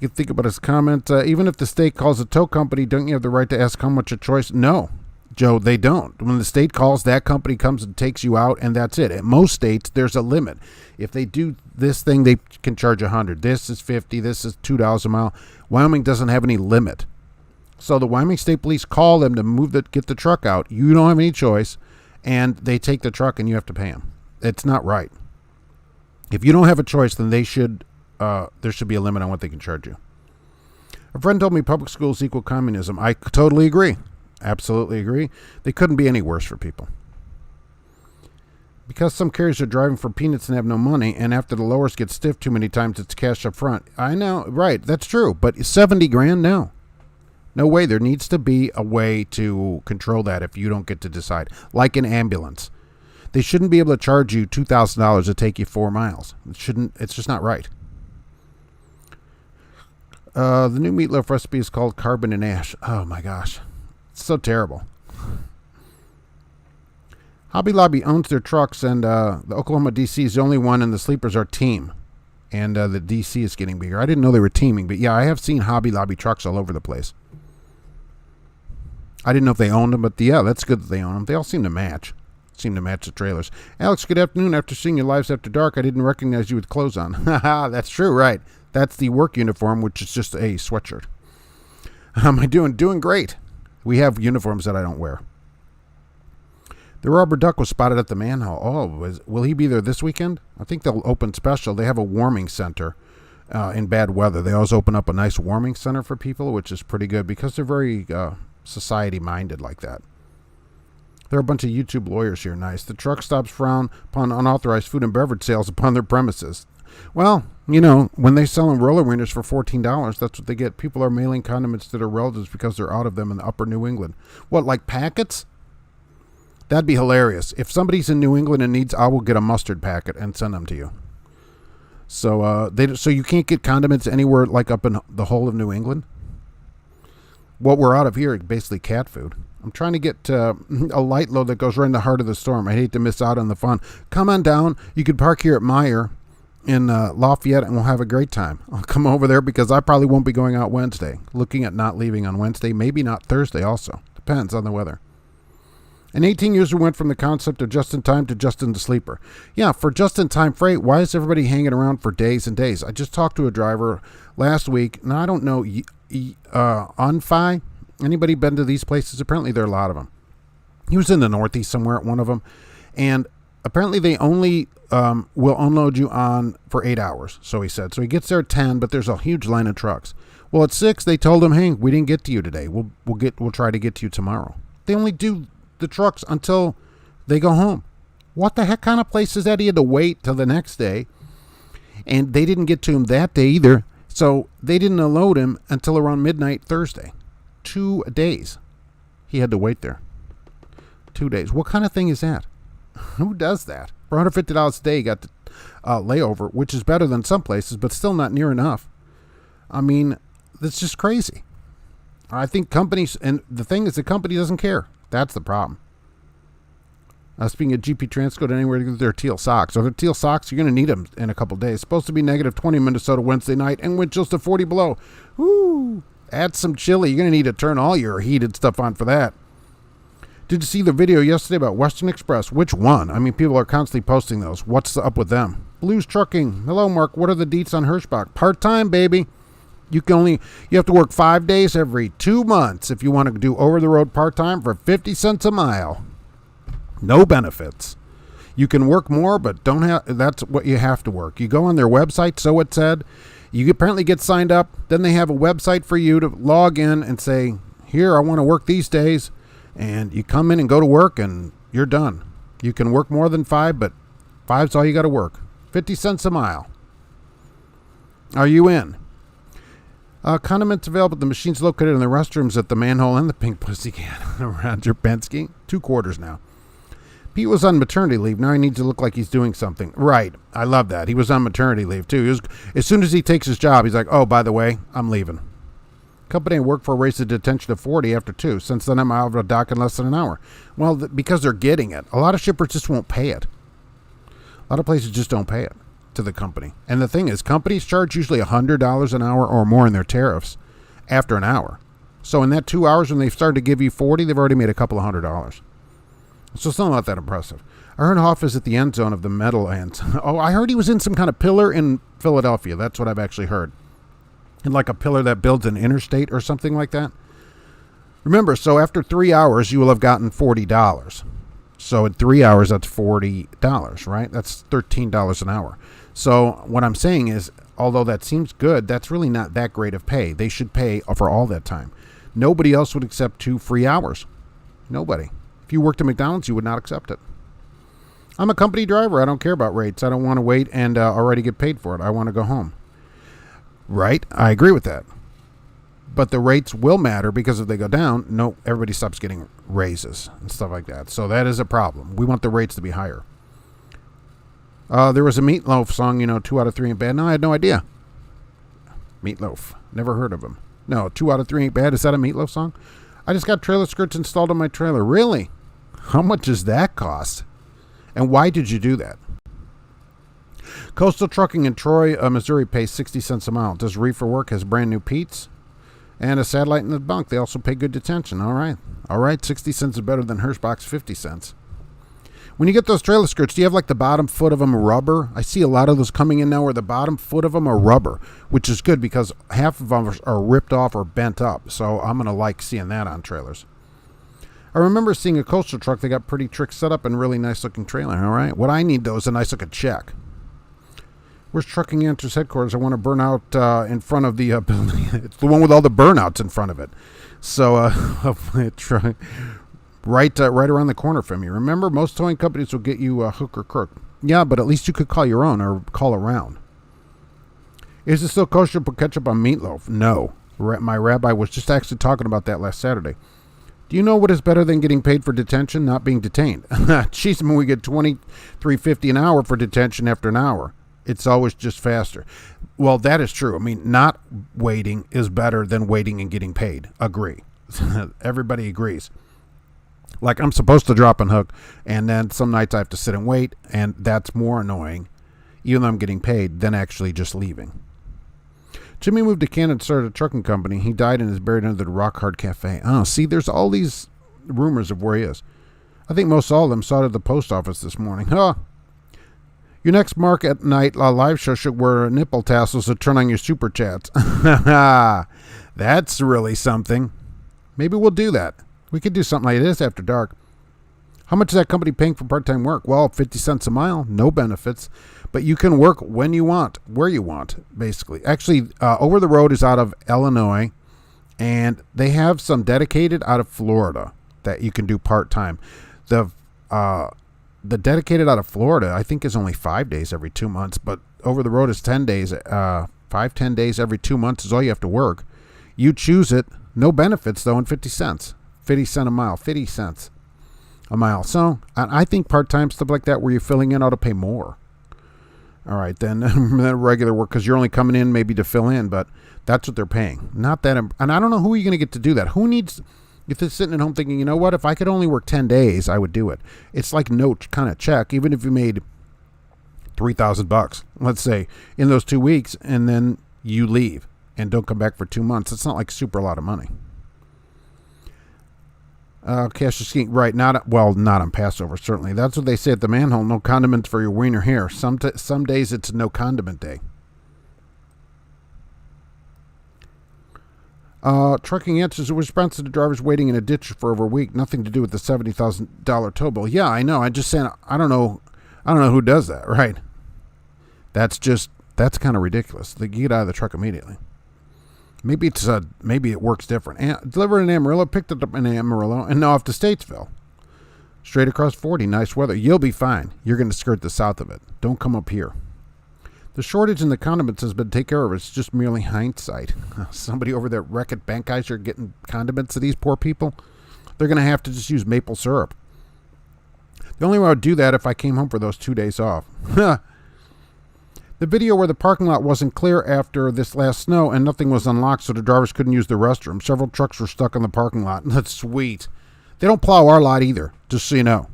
Speaker 1: you can think about his comment. Even if the state calls a tow company, don't you have the right to ask how much a choice? No, Joe, they don't. When the state calls, that company comes and takes you out, and that's it. In most states, there's a limit. If they do this thing, they can charge $100. This is $50. This is $2 a mile. Wyoming doesn't have any limit. So the Wyoming State Police call them to get the truck out. You don't have any choice, and they take the truck, and you have to pay them. It's not right. If you don't have a choice, then there should be a limit on what they can charge you. A friend told me public schools equal communism. I totally agree. Absolutely agree. They couldn't be any worse for people. Because some carriers are driving for peanuts and have no money, and after the lowers get stiff too many times, it's cash up front. I know, right, that's true. But $70,000, no. No way. There needs to be a way to control that if you don't get to decide. Like an ambulance. They shouldn't be able to charge you $2,000 to take you 4 miles. It's just not right. The new meatloaf recipe is called carbon and ash. Oh my gosh. It's so terrible. Hobby Lobby owns their trucks, and the Oklahoma DC is the only one, and the sleepers are team. And the DC is getting bigger. I didn't know they were teaming, but yeah, I have seen Hobby Lobby trucks all over the place. I didn't know if they owned them, but yeah, that's good that they own them. They all seem to match. Seem to match the trailers. Alex, good afternoon. After seeing your lives after dark, I didn't recognize you with clothes on. Haha, that's true, right? That's the work uniform, which is just a sweatshirt. How am I doing? Doing great. We have uniforms that I don't wear. The rubber duck was spotted at the manhole. Oh, will he be there this weekend? I think they'll open special. They have a warming center in bad weather. They always open up a nice warming center for people, which is pretty good because they're very society-minded like that. There are a bunch of YouTube lawyers here. Nice. The truck stops frown upon unauthorized food and beverage sales upon their premises. Well, when they sell them roller wieners for $14, that's what they get. People are mailing condiments to their relatives because they're out of them in the upper New England. What, like packets? That'd be hilarious. If somebody's in New England and needs, I will get a mustard packet and send them to you. So so you can't get condiments anywhere like up in the whole of New England? What we're out of here is basically cat food. I'm trying to get a light load that goes right in the heart of the storm. I hate to miss out on the fun. Come on down. You could park here at Meyer in Lafayette, and we'll have a great time. I'll come over there because I probably won't be going out Wednesday. Looking at not leaving on Wednesday, maybe not Thursday also. Depends on the weather. In 18 years, we went from the concept of just-in-time to just-in-the-sleeper. Yeah, for just-in-time freight, why is everybody hanging around for days and days? I just talked to a driver last week. Now, I don't know, Unfi? Anybody been to these places? Apparently, there are a lot of them. He was in the Northeast somewhere at one of them, and apparently they only will unload you on for 8 hours, so he said. So he gets there at 10, but there's a huge line of trucks. Well, at 6, they told him, hey, we didn't get to you today. We'll try to get to you tomorrow. They only do the trucks until they go home. What the heck kind of place is that? He had to wait till the next day, and they didn't get to him that day either, so they didn't unload him until around midnight Thursday. 2 days he had to wait there. 2 days. What kind of thing is that? Who does that? For $150 a day, you got the layover, which is better than some places, but still not near enough. I mean, that's just crazy. I think companies, and the thing is, the company doesn't care. That's the problem. Speaking of GP Transco, anywhere to get their teal socks. So their teal socks, you're going to need them in a couple days. It's supposed to be negative 20 in Minnesota Wednesday night and wind chills to 40 below. Woo! Add some chili. You're going to need to turn all your heated stuff on for that. Did you see the video yesterday about Western Express? Which one? I mean, people are constantly posting those. What's up with them? Blues Trucking. Hello, Mark. What are the deets on Hirschbach? Part-time, baby. You have to work 5 days every 2 months if you want to do over-the-road part-time for 50 cents a mile. No benefits. You can work more, but that's what you have to work. You go on their website, so it said. You apparently get signed up. Then they have a website for you to log in and say, here, I want to work these days. And you come in and go to work, and you're done. You can work more than 5, but 5's all you got to work. 50 cents a mile. Are you in? Condiments available at the machines located in the restrooms at the Manhole and the Pink Pussycat. Roger Penske. 2 quarters now. Pete was on maternity leave. Now he needs to look like he's doing something. Right. I love that. He was on maternity leave, too. As soon as he takes his job, he's like, oh, by the way, I'm leaving. Company I work for raised the detention to 40 after 2. Since then, I'm out of a dock in less than an hour. Well, because they're getting it. A lot of shippers just won't pay it. A lot of places just don't pay it to the company. And the thing is, companies charge usually $100 an hour or more in their tariffs after an hour. So in that 2 hours, when they've started to give you 40, they've already made a couple of $100. So it's not that impressive. I heard Hoff is at the end zone of the Meadowlands. Oh, I heard he was in some kind of pillar in Philadelphia. That's what I've actually heard. And like a pillar that builds an interstate or something like that. Remember, so after 3 hours, you will have gotten $40. So in 3 hours, that's $40, right? That's $13 an hour. So what I'm saying is, although that seems good, that's really not that great of pay. They should pay for all that time. Nobody else would accept 2 free hours. Nobody. If you worked at McDonald's, you would not accept it. I'm a company driver. I don't care about rates. I don't want to wait and already get paid for it. I want to go home. Right? I agree with that. But the rates will matter because if they go down, everybody stops getting raises and stuff like that. So that is a problem. We want the rates to be higher. There was a Meatloaf song, 2 out of 3 ain't bad. No, I had no idea. Meatloaf. Never heard of him. No, 2 out of 3 ain't bad. Is that a Meatloaf song? I just got trailer skirts installed on my trailer. Really? How much does that cost? And why did you do that? Coastal Trucking in Troy, Missouri pays 60 cents a mile. Does reefer work, has brand new Pete's and a satellite in the bunk. They also pay good detention. All right. 60 cents is better than Hirschbach's 50 cents. When you get those trailer skirts, do you have like the bottom foot of them rubber? I see a lot of those coming in now where the bottom foot of them are rubber, which is good because half of them are ripped off or bent up. So I'm going to like seeing that on trailers. I remember seeing a coastal truck. They got pretty trick set up and really nice looking trailer. All right. What I need though is a nice looking check. Where's Trucking Answers headquarters? I want to burn out in front of the building. It's the one with all the burnouts in front of it. So right around the corner from you. Remember, most towing companies will get you a hook or crook. Yeah, but at least you could call your own or call around. Is it still kosher to put ketchup on meatloaf? No. My rabbi was just actually talking about that last Saturday. Do you know what is better than getting paid for detention? Not being detained. Jeez, I mean, we get $23.50 an hour for detention after an hour. It's always just faster. Well, that is true. I mean, not waiting is better than waiting and getting paid. Agree. Everybody agrees. Like, I'm supposed to drop and hook, and then some nights I have to sit and wait, and that's more annoying, even though I'm getting paid, than actually just leaving. Jimmy moved to Canada and started a trucking company. He died and is buried under the Rock Hard Cafe. Oh, see, there's all these rumors of where he is. I think most all of them saw it at the post office this morning. Huh. Your next Mark at Night live show should wear nipple tassels to turn on your super chats. That's really something. Maybe we'll do that. We could do something like this after dark. How much is that company paying for part-time work? Well, 50 cents a mile, no benefits. But you can work when you want, where you want, basically. Actually, Over the Road is out of Illinois, and they have some dedicated out of Florida that you can do part-time. The dedicated out of Florida, I think, is only 5 days every 2 months, but Over the Road is 10 days. 10 days every 2 months is all you have to work. You choose it. No benefits, though, and 50 cents. 50 cents a mile. 50 cents a mile. So I think part-time stuff like that where you're filling in ought to pay more. All right, then regular work, because you're only coming in maybe to fill in, but that's what they're paying. Not that, and I don't know who you're going to get to do that. Who needs, if they're sitting at home thinking, you know what, if I could only work 10 days, I would do it. It's like no kind of check, even if you made $3,000, let's say, in those 2 weeks, and then you leave and don't come back for 2 months. It's not like super a lot of money. Cash is skiing, right? Not on Passover, certainly. That's what they say at the manhole. No condiments for your wiener here. Some days it's no condiment day. Trucking answers a response to the drivers waiting in a ditch for over a week. Nothing to do with the $70,000 tow bill. Yeah, I know. I just saying. I don't know who does that. Right? That's kind of ridiculous. They get out of the truck immediately. Maybe it works different. Delivered in Amarillo, picked it up in Amarillo, and now off to Statesville. Straight across 40, nice weather. You'll be fine. You're going to skirt the south of it. Don't come up here. The shortage in the condiments has been taken care of. It's just merely hindsight. Somebody over there, Reckitt Benckiser, getting condiments to these poor people. They're going to have to just use maple syrup. The only way I would do that if I came home for those 2 days off. The video where the parking lot wasn't clear after this last snow and nothing was unlocked so the drivers couldn't use the restroom. Several trucks were stuck in the parking lot. That's sweet. They don't plow our lot either, just so you know,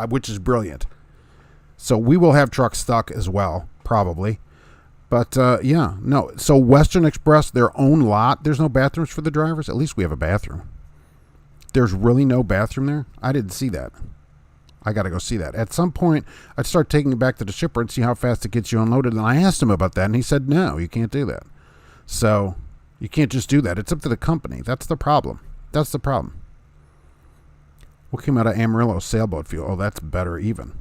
Speaker 1: which is brilliant. So we will have trucks stuck as well, probably. But, yeah, no. So Western Express, their own lot, there's no bathrooms for the drivers? At least we have a bathroom. There's really no bathroom there? I didn't see that. I got to go see that. At some point, I'd start taking it back to the shipper and see how fast it gets you unloaded. And I asked him about that, and he said, no, you can't do that. So you can't just do that. It's up to the company. That's the problem. What came out of Amarillo? Sailboat fuel. Oh, that's better even.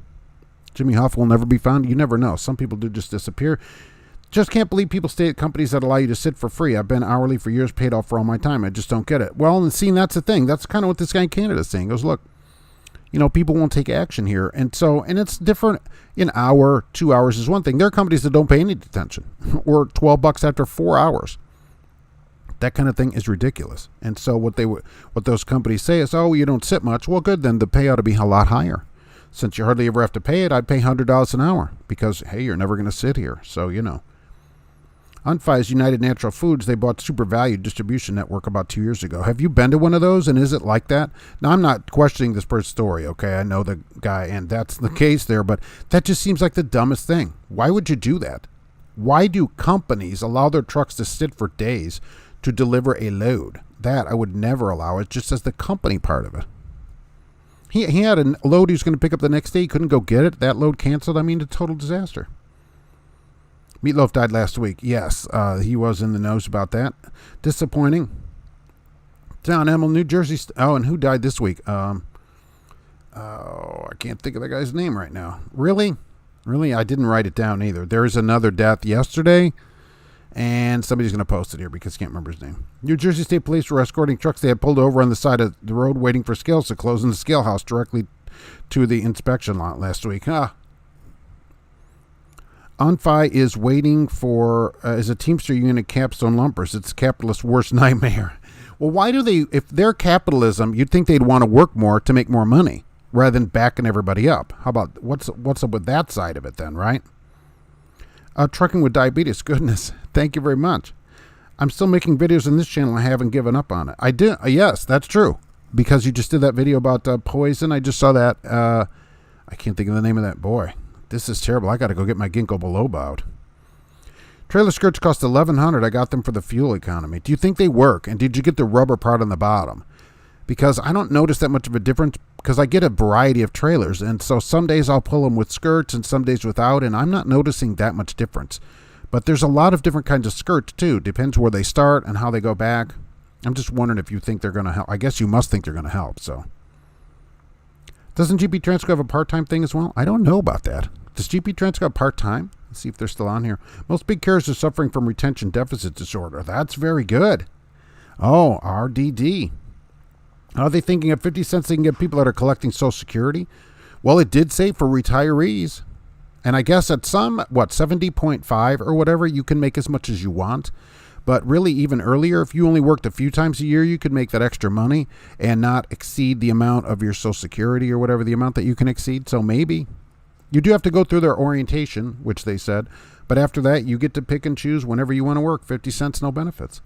Speaker 1: Jimmy Hoff will never be found. You never know. Some people do just disappear. Just can't believe people stay at companies that allow you to sit for free. I've been hourly for years, paid off for all my time. I just don't get it. Well, and see, that's the thing. That's kind of what this guy in Canada is saying. He goes, look, people won't take action here. And it's different. An hour, 2 hours is one thing. There are companies that don't pay any detention or $12 after 4 hours. That kind of thing is ridiculous. And so what those companies say is, oh, you don't sit much. Well, good. Then the pay ought to be a lot higher. Since you hardly ever have to pay it, I'd pay $100 an hour because, hey, you're never going to sit here. So, Unfi's United Natural Foods, they bought Super Value Distribution Network about 2 years ago. Have you been to one of those, and is it like that? Now, I'm not questioning this person's story, okay? I know the guy, and that's the case there, but that just seems like the dumbest thing. Why would you do that? Why do companies allow their trucks to sit for days to deliver a load? That I would never allow. It just as the company part of it. He had a load he was going to pick up the next day. He couldn't go get it. That load canceled. I mean, a total disaster. Meatloaf died last week. Yes, he was in the nose about that. Disappointing. Down Emil, New Jersey. And who died this week? I can't think of the guy's name right now. Really? I didn't write it down either. There is another death yesterday, and somebody's going to post it here because I can't remember his name. New Jersey State Police were escorting trucks they had pulled over on the side of the road waiting for scales to close in the scale house directly to the inspection lot last week. Unfi is waiting for is a Teamster union at Capstone Lumpers. It's capitalist's worst nightmare. Well, why do they, if they're capitalism, you'd think they'd want to work more to make more money rather than backing everybody up. How about, what's up with that side of it then, right? Trucking with diabetes, goodness, thank you very much. I'm still making videos on this channel. I haven't given up on it. I did, yes, that's true. Because you just did that video about poison. I just saw that. I can't think of the name of that. Boy, this is terrible. I got to go get my ginkgo biloba out. Trailer skirts cost $1,100. I got them for the fuel economy. Do you think they work? And did you get the rubber part on the bottom? Because I don't notice that much of a difference because I get a variety of trailers. And so some days I'll pull them with skirts and some days without. And I'm not noticing that much difference. But there's a lot of different kinds of skirts too. Depends where they start and how they go back. I'm just wondering if you think they're going to help. I guess you must think they're going to help. So, doesn't GP Transco have a part-time thing as well? I don't know about that. Does GP Transco have part-time? Let's see if they're still on here. Most big carriers are suffering from retention deficit disorder. That's very good. Oh, RDD. Are they thinking at 50 cents they can get people that are collecting Social Security? Well, it did say for retirees. And I guess at some, 70.5 or whatever, you can make as much as you want. But really, even earlier, if you only worked a few times a year, you could make that extra money and not exceed the amount of your Social Security or whatever the amount that you can exceed. So maybe. You do have to go through their orientation, which they said. But after that, you get to pick and choose whenever you want to work. 50 cents, no benefits.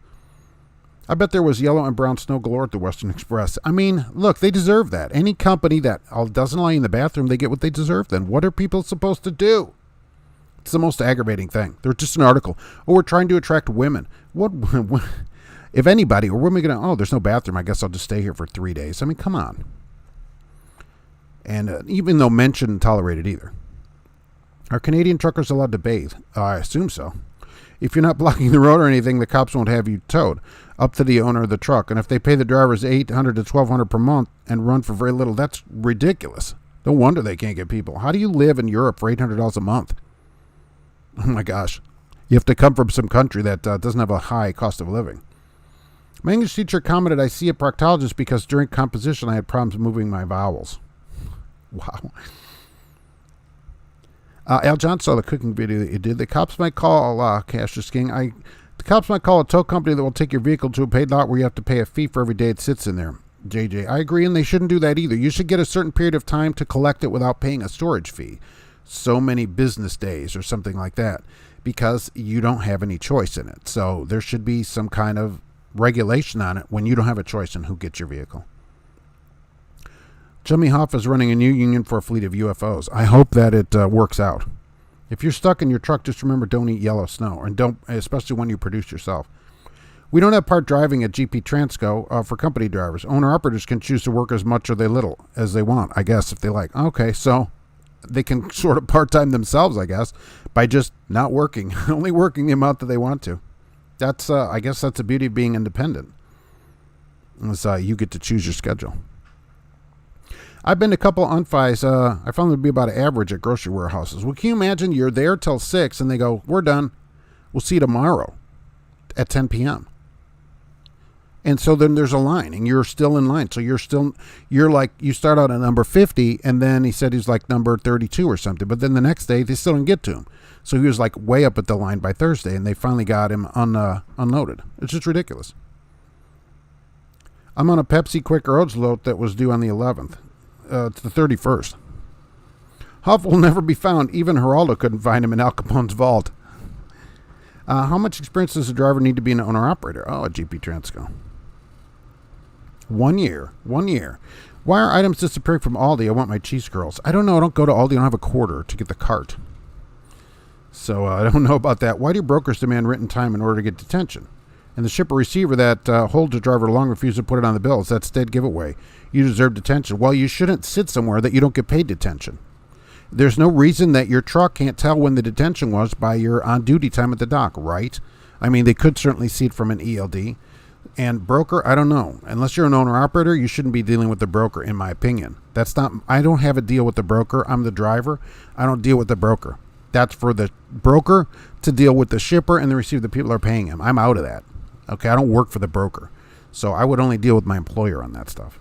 Speaker 1: I bet there was yellow and brown snow galore at the Western Express. I mean, look, they deserve that. Any company that doesn't allow you in the bathroom, they get what they deserve then. What are people supposed to do? It's the most aggravating thing. There's just an article. Oh, we're trying to attract women. What if anybody, or women going to, oh, there's no bathroom. I guess I'll just stay here for 3 days. I mean, come on. And even though men shouldn't tolerate it either. Are Canadian truckers allowed to bathe? I assume so. If you're not blocking the road or anything, the cops won't have you towed. Up to the owner of the truck. And if they pay the drivers $800 to $1,200 per month and run for very little, that's ridiculous. No wonder they can't get people. How do you live in Europe for $800 a month? Oh my gosh. You have to come from some country that doesn't have a high cost of living. My English teacher commented, I see a proctologist because during composition I had problems moving my vowels. Wow. Al John saw the cooking video that you did. The cops might call Cassius King. The cops might call a tow company that will take your vehicle to a paid lot where you have to pay a fee for every day it sits in there. JJ, I agree, and they shouldn't do that either. You should get a certain period of time to collect it without paying a storage fee. So many business days or something like that, because you don't have any choice in it. So there should be some kind of regulation on it when you don't have a choice in who gets your vehicle. Jimmy Hoff is running a new union for a fleet of UFOs. I hope that it works out. If you're stuck in your truck, just remember, don't eat yellow snow, and don't, especially when you produce yourself. We don't have part driving at GP Transco for company drivers. Owner-operators can choose to work as much or little as they want, I guess, if they like. Okay, so they can sort of part-time themselves, I guess, by just not working, only working the amount that they want to. That's, I guess that's the beauty of being independent. Is, you get to choose your schedule. I've been to a couple unfis. I found them to be about average at grocery warehouses. Well, can you imagine you're there till 6 and they go, we're done. We'll see you tomorrow at 10 p.m. And so then there's a line and you're still in line. So you're like, you start out at number 50 and then he said he's like number 32 or something. But then the next day they still didn't get to him. So he was like way up at the line by Thursday and they finally got him unloaded. It's just ridiculous. I'm on a Pepsi Quick Roads load that was due on the 11th. It's the 31st. Huff will never be found. Even Geraldo couldn't find him in Al Capone's vault. How much experience does a driver need to be an owner-operator? Oh, at GP Transco. 1 year. 1 year. Why are items disappearing from Aldi? I want my cheese curls. I don't know. I don't go to Aldi. I don't have a quarter to get the cart. So I don't know about that. Why do brokers demand written time in order to get detention? And the shipper receiver that holds a driver long refuses to put it on the bills. That's dead giveaway. You deserve detention. Well, you shouldn't sit somewhere that you don't get paid detention. There's no reason that your truck can't tell when the detention was by your on-duty time at the dock, right? I mean, they could certainly see it from an ELD. And broker, I don't know. Unless you're an owner-operator, you shouldn't be dealing with the broker, in my opinion. That's not. I don't have a deal with the broker. I'm the driver. I don't deal with the broker. That's for the broker to deal with the shipper and the receiver, the people that are paying him. I'm out of that. Okay, I don't work for the broker. So I would only deal with my employer on that stuff.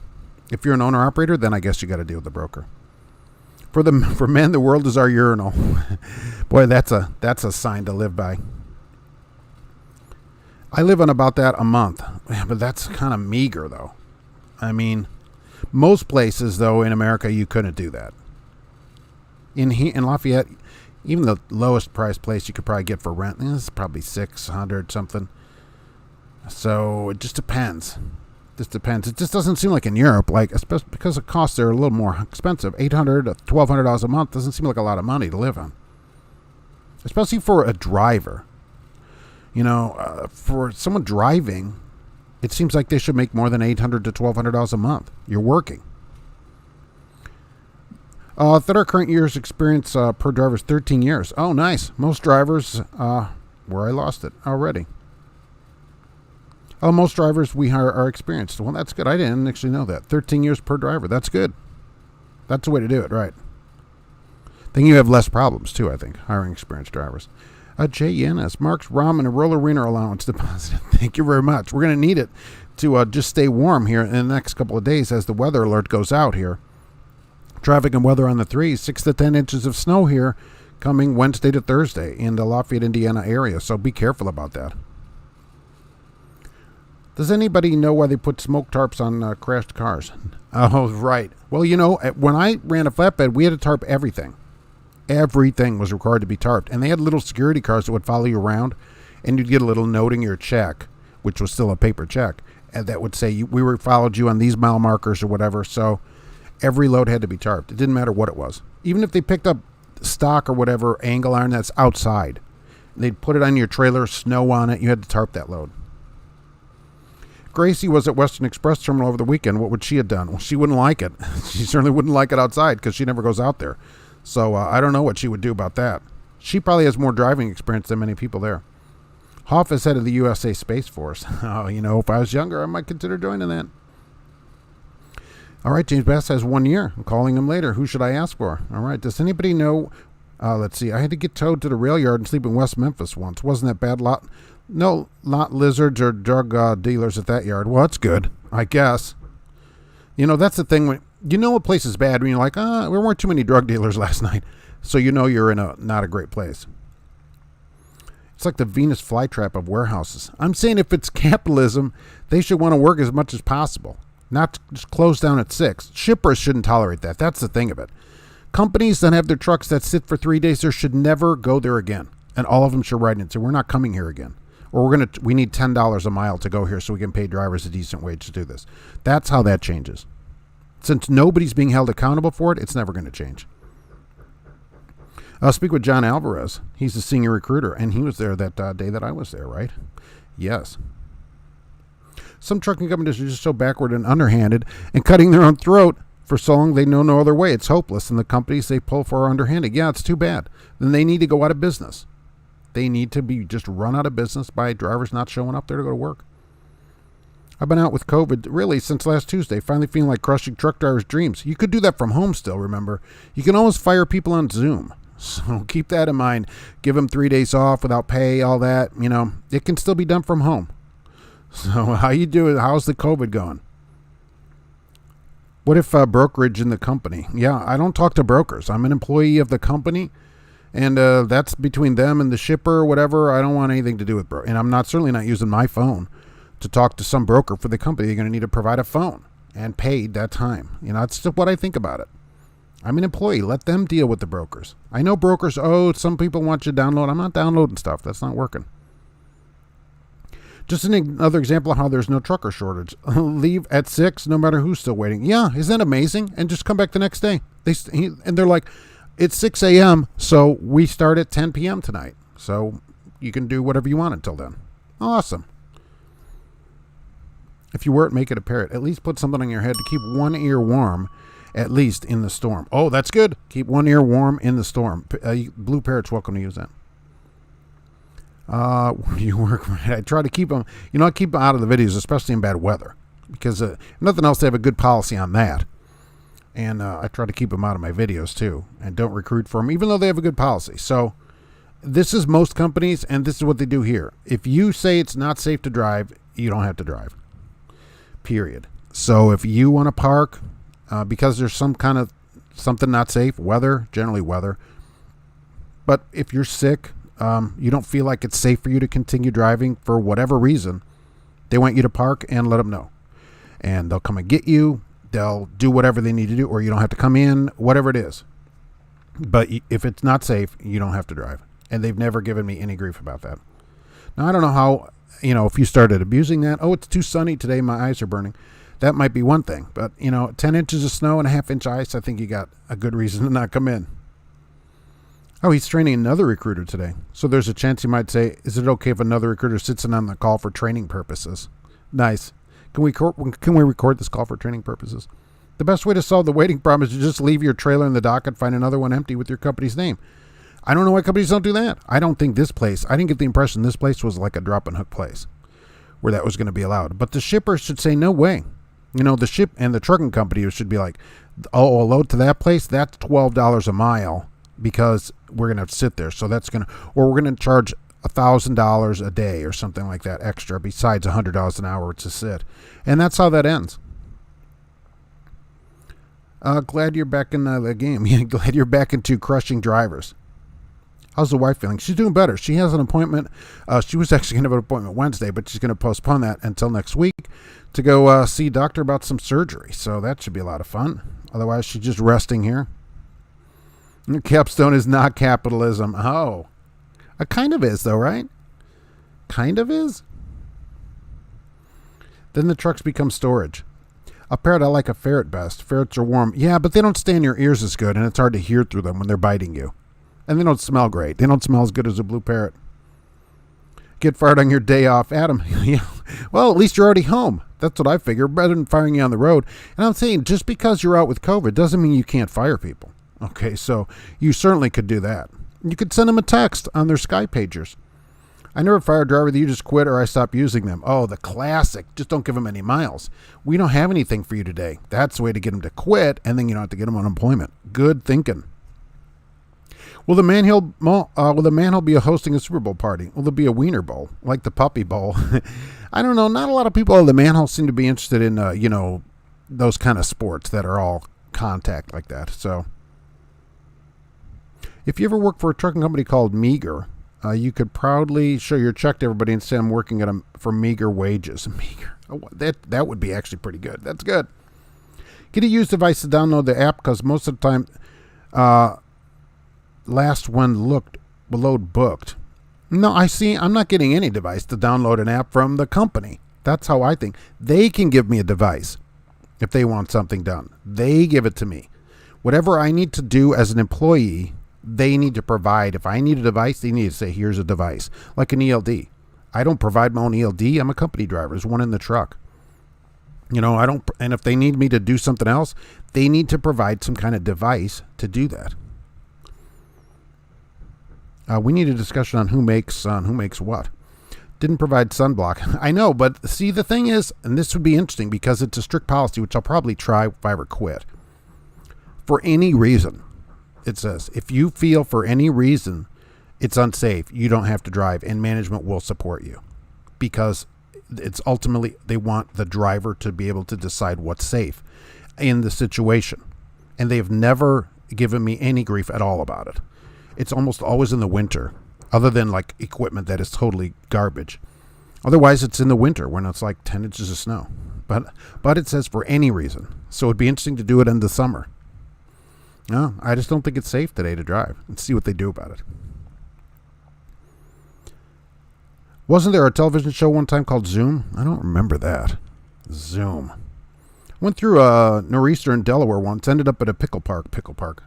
Speaker 1: If you're an owner-operator, then I guess you got to deal with the broker. For men, the world is our urinal. Boy, that's a sign to live by. I live on about that a month. but that's kind of meager, though. I mean, most places, though, in America, you couldn't do that. In Lafayette, even the lowest price place you could probably get for rent is probably $600 something. So it just depends. It just doesn't seem like in Europe, like, especially because the costs are a little more expensive. $800 to $1,200 a month doesn't seem like a lot of money to live on, especially for a driver. For someone driving, it seems like they should make more than $800 to $1,200 a month. You're working. That our current year's experience per driver is 13 years. Oh, nice. Most drivers, where I lost it already. Oh, most drivers we hire are experienced. Well, that's good. I didn't actually know that. 13 years per driver. That's good. That's the way to do it, right? Then you have less problems, too, I think, hiring experienced drivers. JNS, Mark's Ramen and Roller Wiener allowance deposit. Thank you very much. We're going to need it to just stay warm here in the next couple of days as the weather alert goes out here. Traffic and weather on the 3, 6 to 10 inches of snow here coming Wednesday to Thursday in the Lafayette, Indiana area, so be careful about that. Does anybody know why they put smoke tarps on crashed cars? Oh, right. Well, when I ran a flatbed, we had to tarp everything. Everything was required to be tarped. And they had little security cars that would follow you around, and you'd get a little note in your check, which was still a paper check, and that would say we followed you on these mile markers or whatever. So every load had to be tarped. It didn't matter what it was. Even if they picked up stock or whatever angle iron that's outside, they'd put it on your trailer, snow on it, you had to tarp that load. Gracie was at Western Express Terminal over the weekend. What would she have done? Well, she wouldn't like it. She certainly wouldn't like it outside because she never goes out there. So I don't know what she would do about that. She probably has more driving experience than many people there. Hoff is head of the USA Space Force. Oh, if I was younger, I might consider joining that. All right, James Bass has 1 year. I'm calling him later. Who should I ask for? All right, does anybody know? Let's see. I had to get towed to the rail yard and sleep in West Memphis once. Wasn't that bad? No lizards or drug dealers at that yard. Well, that's good, I guess. That's the thing. When a place is bad when you're like, there weren't too many drug dealers last night. So you're in not a great place. It's like the Venus flytrap of warehouses. I'm saying if it's capitalism, they should want to work as much as possible. Not just close down at 6. Shippers shouldn't tolerate that. That's the thing of it. Companies that have their trucks that sit for 3 days there should never go there again. And all of them should write in and say, we're not coming here again. Or we need $10 a mile to go here so we can pay drivers a decent wage to do this. That's how that changes. Since nobody's being held accountable for it, it's never going to change. I'll speak with John Alvarez. He's the senior recruiter, and he was there that day that I was there, right? Yes. Some trucking companies are just so backward and underhanded and cutting their own throat for so long they know no other way. It's hopeless, and the companies they pull for are underhanded. Yeah, it's too bad. Then they need to go out of business. They need to be just run out of business by drivers not showing up there to go to work. I've been out with COVID really since last Tuesday, finally feeling like crushing truck drivers' dreams. You could do that from home still, remember. You can always fire people on Zoom. So keep that in mind. Give them 3 days off without pay, all that. It can still be done from home. So how you doing? How's the COVID going? What if brokerage in the company? Yeah, I don't talk to brokers. I'm an employee of the company. And that's between them and the shipper or whatever. I don't want anything to do with broker. And I'm certainly not using my phone to talk to some broker for the company. You're going to need to provide a phone and paid that time. That's just what I think about it. I'm an employee. Let them deal with the brokers. I know brokers, some people want you to download. I'm not downloading stuff. That's not working. Just another example of how there's no trucker shortage. Leave at 6, no matter who's still waiting. Yeah, isn't that amazing? And just come back the next day. And they're like, it's 6 a.m., so we start at 10 p.m. tonight. So you can do whatever you want until then. Awesome. If you wear it, make it a parrot. At least put something on your head to keep one ear warm, at least in the storm. Oh, that's good. Keep one ear warm in the storm. Blue parrots, welcome to use that. You work. I try to keep them. I keep them out of the videos, especially in bad weather, because if nothing else, they have a good policy on that. And I try to keep them out of my videos too, and don't recruit for them, even though they have a good policy. So this is most companies, and this is what they do here. If you say it's not safe to drive, you don't have to drive. Period. So if you want to park because there's some kind of something not safe, generally weather. But if you're sick, you don't feel like it's safe for you to continue driving for whatever reason, They want you to park and let them know. And they'll come and get you. They'll do whatever they need to do, or you don't have to come in, whatever it is. But if it's not safe, you don't have to drive. And they've never given me any grief about that. Now, I don't know how, if you started abusing that, oh, it's too sunny today, my eyes are burning. That might be one thing. But, 10 inches of snow and a half-inch ice, I think you got a good reason to not come in. Oh, he's training another recruiter today. So there's a chance he might say, is it okay if another recruiter sits in on the call for training purposes? Nice. Can we record this call for training purposes? The best way to solve the waiting problem is to just leave your trailer in the dock and find another one empty with your company's name. I don't know why companies don't do that. I don't think I didn't get the impression this place was like a drop and hook place where that was going to be allowed. But the shipper should say, no way. The ship and the trucking company should be like, oh, a load to that place, that's $12 a mile because we're going to have to sit there. So or we're going to charge $1,000 a day or something like that extra besides $100 an hour to sit. And that's how that ends. Glad you're back in the game. Yeah, glad you're back into crushing drivers. How's the wife feeling? She's doing better. She has an appointment. She was actually going to have an appointment Wednesday, but she's going to postpone that until next week to go see a doctor about some surgery. So that should be a lot of fun. Otherwise, she's just resting here. Capstone is not capitalism. Oh. It kind of is, though, right? Kind of is. Then the trucks become storage. A parrot, I like a ferret best. Ferrets are warm. Yeah, but they don't stay in your ears as good, and it's hard to hear through them when they're biting you. And they don't smell great. They don't smell as good as a blue parrot. Get fired on your day off. Adam, yeah. Well, at least you're already home. That's what I figure, rather than firing you on the road. And I'm saying, just because you're out with COVID doesn't mean you can't fire people. Okay, so you certainly could do that. You could send them a text on their Sky pagers. I never fire a driver that you just quit or I stop using them. Oh, the classic. Just don't give them any miles. We don't have anything for you today. That's the way to get them to quit, and then you don't have to get them unemployment. Good thinking. Will the Manhill be hosting a Super Bowl party? Will there be a Wiener Bowl, like the Puppy Bowl? I don't know. Not a lot of people at the Manhill seem to be interested in, those kind of sports that are all contact like that. So if you ever work for a trucking company called Meager, you could proudly show your check to everybody and say I'm working at them for meager wages. Meager. Oh, that would be actually pretty good. That's good. Get a used device to download the app because most of the time, last one load booked. No, I'm not getting any device to download an app from the company. That's how I think. They can give me a device if they want something done. They give it to me. Whatever I need to do as an employee, they need to provide. If I need a device, they need to say, here's a device, like an ELD. I don't provide my own ELD. I'm a company driver. There's one in the truck. And if they need me to do something else, they need to provide some kind of device to do that. We need a discussion on who makes what. Didn't provide sunblock. I know, but see, the thing is, and this would be interesting because it's a strict policy, which I'll probably try if I ever quit. For any reason, it says, if you feel for any reason it's unsafe, you don't have to drive, and management will support you. Because it's ultimately, they want the driver to be able to decide what's safe in the situation. And they've never given me any grief at all about it. It's almost always in the winter, other than like equipment that is totally garbage. Otherwise, it's in the winter when it's like 10 inches of snow. But it says for any reason. So it'd be interesting to do it in the summer. No, I just don't think it's safe today to drive. And see what they do about it. Wasn't there a television show one time called Zoom? I don't remember that. Zoom. Went through Nor'easter in Delaware once. Ended up at a pickle park.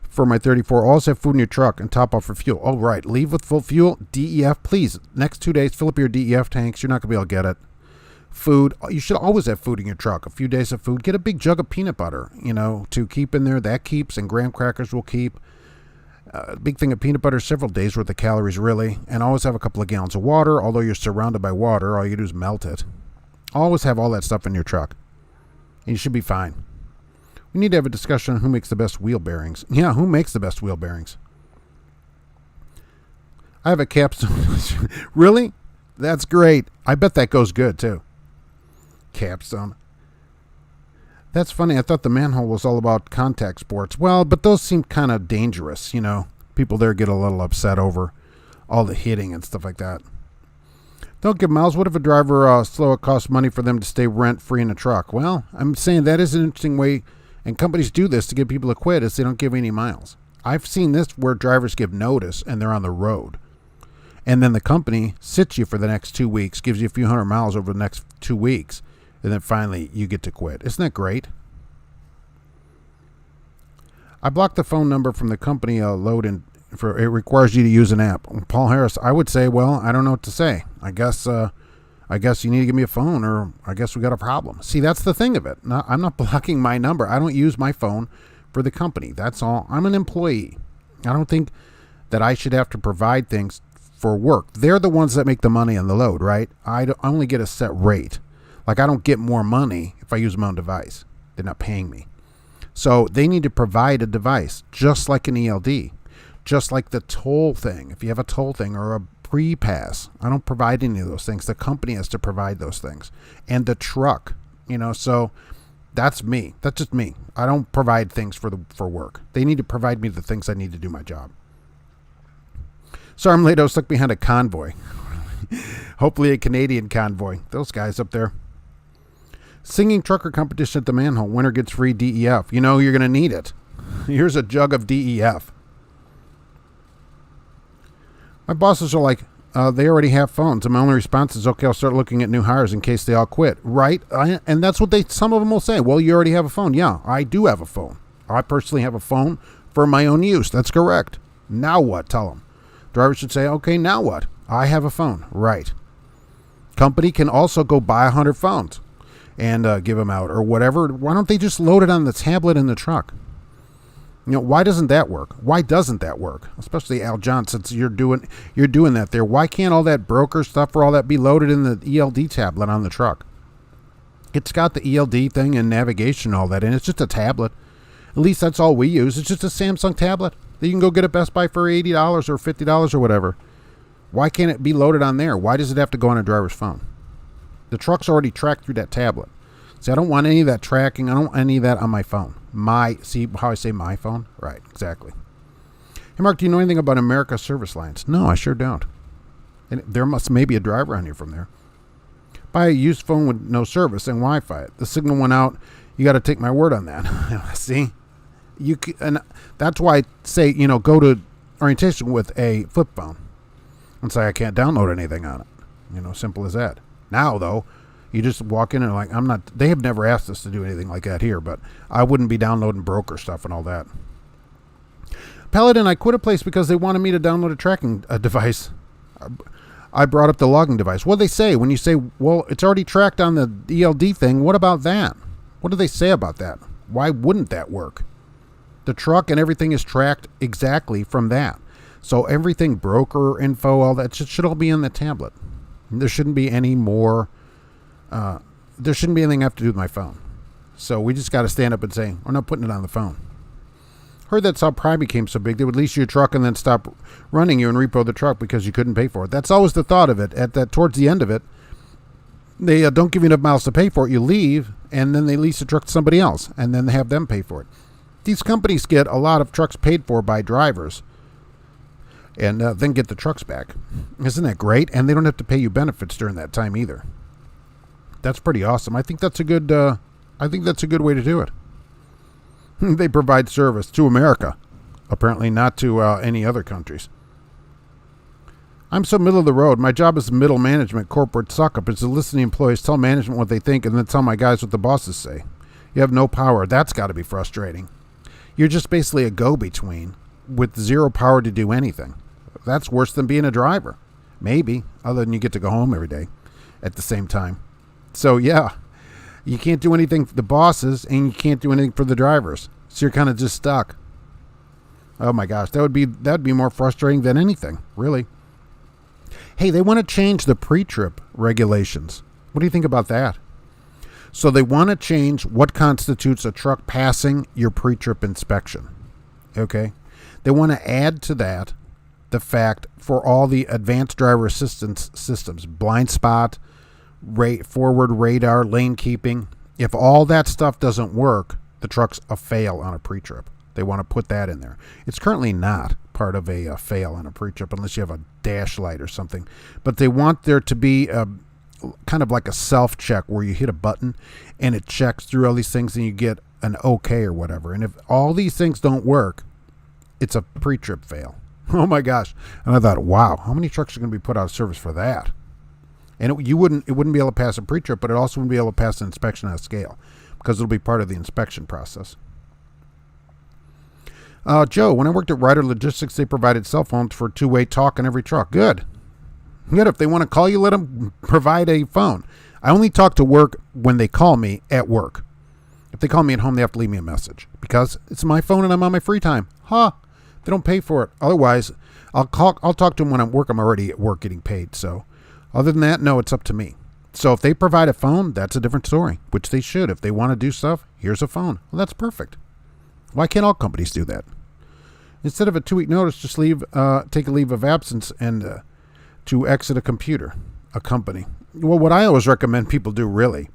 Speaker 1: For my 34, always have food in your truck and top off for fuel. Oh, right. Leave with full fuel. DEF, please. Next 2 days, fill up your DEF tanks. You're not going to be able to get it. Food. You should always have food in your truck. A few days of food. Get a big jug of peanut butter, to keep in there. That keeps, and graham crackers will keep. Big thing of peanut butter, several days worth of calories, really. And always have a couple of gallons of water. Although you're surrounded by water, all you do is melt it. Always have all that stuff in your truck. And you should be fine. We need to have a discussion on who makes the best wheel bearings. Yeah, who makes the best wheel bearings? I have a capstone. Really? That's great. I bet that goes good, too. Capstone. That's funny. I thought the manhole was all about contact sports. Well, but those seem kind of dangerous, People there get a little upset over all the hitting and stuff like that. Don't give miles. What if a driver slow? It costs money for them to stay rent-free in a truck. Well, I'm saying that is an interesting way, and companies do this to get people to quit, is they don't give any miles. I've seen this where drivers give notice and they're on the road. And then the company sits you for the next 2 weeks, gives you a few hundred miles over the next 2 weeks, and then finally you get to quit. Isn't that great? I blocked the phone number from the company load in. It requires you to use an app. Paul Harris, I would say, well, I don't know what to say. I guess you need to give me a phone, or I guess we got a problem. See, that's the thing of it. No, I'm not blocking my number. I don't use my phone for the company. That's all. I'm an employee. I don't think that I should have to provide things for work. They're the ones that make the money on the load, right? I only get a set rate. Like, I don't get more money if I use my own device. They're not paying me. So they need to provide a device, just like an ELD. Just like the toll thing. If you have a toll thing or a pre-pass, I don't provide any of those things. The company has to provide those things. And the truck, so that's me. That's just me. I don't provide things for work. They need to provide me the things I need to do my job. Sorry I'm late. I was stuck behind a convoy. Hopefully a Canadian convoy. Those guys up there. Singing trucker competition at the manhole. Winner gets free DEF. You're going to need it. Here's a jug of DEF. My bosses are like, they already have phones. And my only response is, okay, I'll start looking at new hires in case they all quit. Right? And that's what some of them will say. Well, you already have a phone. Yeah, I do have a phone. I personally have a phone for my own use. That's correct. Now what? Tell them. Drivers should say, okay, now what? I have a phone. Right. Company can also go buy 100 phones and give them out or whatever. Why don't they just load it on the tablet in the truck? Why doesn't that work? Why doesn't that work? Especially Al John, since you're doing that there. Why can't all that broker stuff or all that be loaded in the ELD tablet on the truck? It's got the ELD thing and navigation and all that, and it's just a tablet. At least that's all we use. It's just a Samsung tablet that you can go get at Best Buy for $80 or $50 or whatever. Why can't it be loaded on there? Why does it have to go on a driver's phone? The truck's already tracked through that tablet. See, I don't want any of that tracking. I don't want any of that on my phone. See how I say my phone? Right, exactly. Hey, Mark, do you know anything about America Service Lines? No, I sure don't. And there maybe a driver on here from there. Buy a used phone with no service and Wi-Fi. The signal went out. You got to take my word on that. See? And that's why I say, go to orientation with a flip phone and say I can't download anything on it. Simple as that. Now, though, you just walk in and they have never asked us to do anything like that here, but I wouldn't be downloading broker stuff and all that. Paladin, I quit a place because they wanted me to download a tracking device. I brought up the logging device. What do they say when you say, well, it's already tracked on the ELD thing? What about that? What do they say about that? Why wouldn't that work? The truck and everything is tracked exactly from that. So everything, broker info, all that should all be in the tablet. There shouldn't be any more. There shouldn't be anything I have to do with my phone. So we just got to stand up and say, we're not putting it on the phone. Heard that's how Prime became so big. They would lease you a truck and then stop running you and repo the truck because you couldn't pay for it. That's always the thought of it. Towards the end of it, they don't give you enough miles to pay for it. You leave, and then they lease the truck to somebody else, and then they have them pay for it. These companies get a lot of trucks paid for by drivers and then get the trucks back. Isn't that great? And they don't have to pay you benefits during that time either. That's pretty awesome. I think that's a good way to do it. They provide service to America, apparently not to any other countries. I'm so middle of the road. My job is middle management, corporate suck-up, is to listen to employees, tell management what they think, and then tell my guys what the bosses say. You have no power. That's got to be frustrating. You're just basically a go-between with zero power to do anything. That's worse than being a driver. Maybe, other than you get to go home every day at the same time. So, yeah, you can't do anything for the bosses, and you can't do anything for the drivers. So you're kind of just stuck. Oh, my gosh, that'd be more frustrating than anything, really. Hey, they want to change the pre-trip regulations. What do you think about that? So they want to change what constitutes a truck passing your pre-trip inspection. Okay? They want to add to that the fact for all the advanced driver assistance systems, blind spot, forward radar, lane keeping, if all that stuff doesn't work, the truck's a fail on a pre-trip. They want to put that in there. It's currently not part of a fail on a pre-trip unless you have a dash light or something. But they want there to be kind of like a self-check where you hit a button and it checks through all these things and you get an okay or whatever. And if all these things don't work, it's a pre-trip fail. Oh my gosh. And I thought, wow, how many trucks are going to be put out of service for that? And it wouldn't be able to pass a pre-trip, but it also wouldn't be able to pass an inspection on a scale because it'll be part of the inspection process. Joe, when I worked at Ryder Logistics, they provided cell phones for two-way talk in every truck. Good. If they want to call you, let them provide a phone. I only talk to work when they call me at work. If they call me at home, they have to leave me a message because it's my phone and I'm on my free time. They don't pay for it. Otherwise, I'll talk to them when I'm at work. I'm already at work getting paid. So other than that, no, it's up to me. So if they provide a phone, that's a different story, which they should. If they want to do stuff, here's a phone. Well, that's perfect. Why can't all companies do that? Instead of a 2-week notice, just take a leave of absence and to exit a company. Well, what I always recommend people do really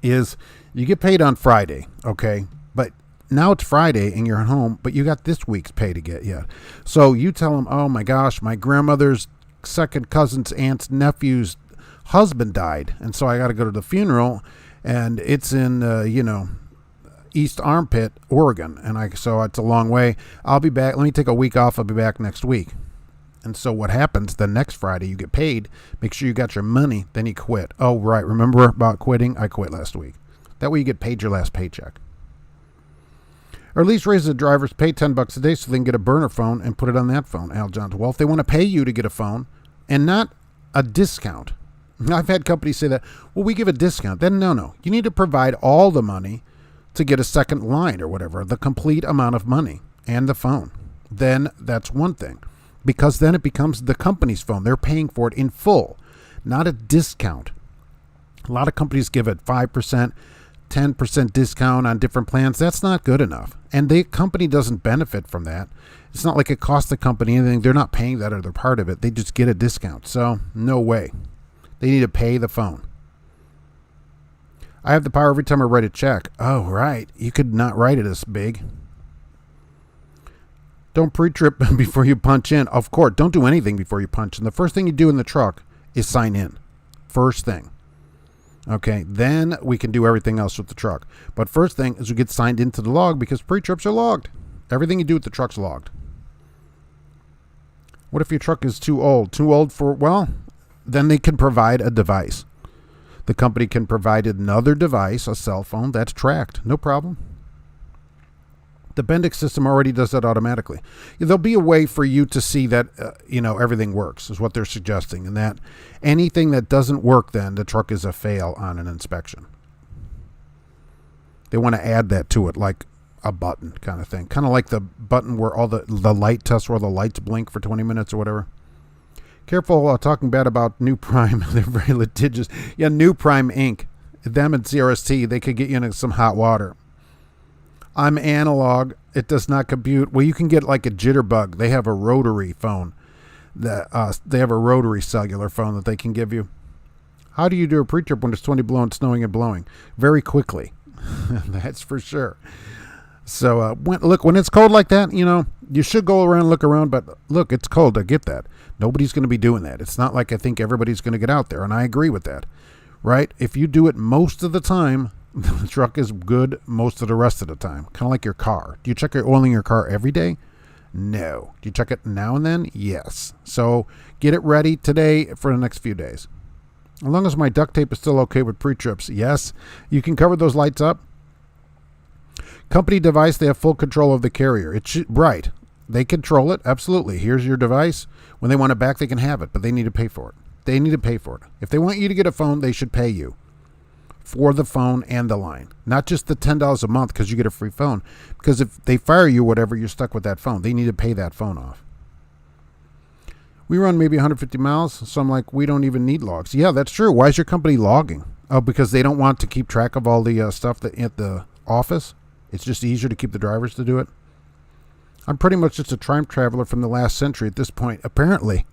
Speaker 1: is you get paid on Friday, okay? But now it's Friday and you're at home, but you got this week's pay to get yet. So you tell them, oh my gosh, my grandmother's second cousin's aunt's nephew's husband died, and so I got to go to the funeral, and it's in, East Armpit, Oregon, so it's a long way. I'll be back. Let me take a week off. I'll be back next week. And so what happens, the next Friday you get paid, make sure you got your money, then you quit. Oh, right. Remember about quitting? I quit last week. That way you get paid your last paycheck. Or at least raise the drivers, pay $10 a day so they can get a burner phone and put it on that phone. Al Johnson. Well, if they want to pay you to get a phone and not a discount. I've had companies say that, well, we give a discount. Then no. You need to provide all the money to get a second line or whatever, the complete amount of money and the phone. Then that's one thing. Because then it becomes the company's phone. They're paying for it in full, not a discount. A lot of companies give it 5%, 10% discount on different plans. That's not good enough. And the company doesn't benefit from that. It's not like it costs the company anything. They're not paying that or they're part of it. They just get a discount. So no way. They need to pay the phone. I have the power every time I write a check. Oh, right. You could not write it this big. Don't pre-trip before you punch in. Of course, don't do anything before you punch in. The first thing you do in the truck is sign in. First thing. Okay, then we can do everything else with the truck. But first thing is we get signed into the log because pre-trips are logged. Everything you do with the truck's logged. What if your truck is too old? Too old for, well, then they can provide a device. The company can provide another device, a cell phone, that's tracked. No problem. The Bendix system already does that automatically. There'll be a way for you to see that, everything works, is what they're suggesting. And that anything that doesn't work, then the truck is a fail on an inspection. They want to add that to it, like a button kind of thing. Kind of like the button where all the light tests where the lights blink for 20 minutes or whatever. Careful talking bad about New Prime. They're very litigious. Yeah, New Prime Inc. Them and CRST, they could get you into some hot water. I'm analog. It does not compute. Well, you can get like a jitterbug. They have a rotary phone. They have a rotary cellular phone that they can give you. How do you do a pre-trip when it's 20 below and snowing and blowing? Very quickly. That's for sure. So when it's cold like that, you should go around and look around. But look, it's cold. I get that. Nobody's going to be doing that. It's not like I think everybody's going to get out there. And I agree with that. Right? If you do it most of the time, the truck is good most of the rest of the time. Kind of like your car. Do you check your oil in your car every day? No. Do you check it now and then? Yes. So get it ready today for the next few days. As long as my duct tape is still okay with pre-trips, yes. You can cover those lights up. Company device, they have full control of the carrier. Right. They control it. Absolutely. Here's your device. When they want it back, they can have it, but they need to pay for it. They need to pay for it. If they want you to get a phone, they should pay you for the phone and the line. Not just the $10 a month because you get a free phone. Because if they fire you, whatever, you're stuck with that phone. They need to pay that phone off. We run maybe 150 miles, so I'm like, we don't even need logs. Yeah, that's true. Why is your company logging? Oh, because they don't want to keep track of all the stuff at the office. It's just easier to keep the drivers to do it. I'm pretty much just a time traveler from the last century at this point, apparently.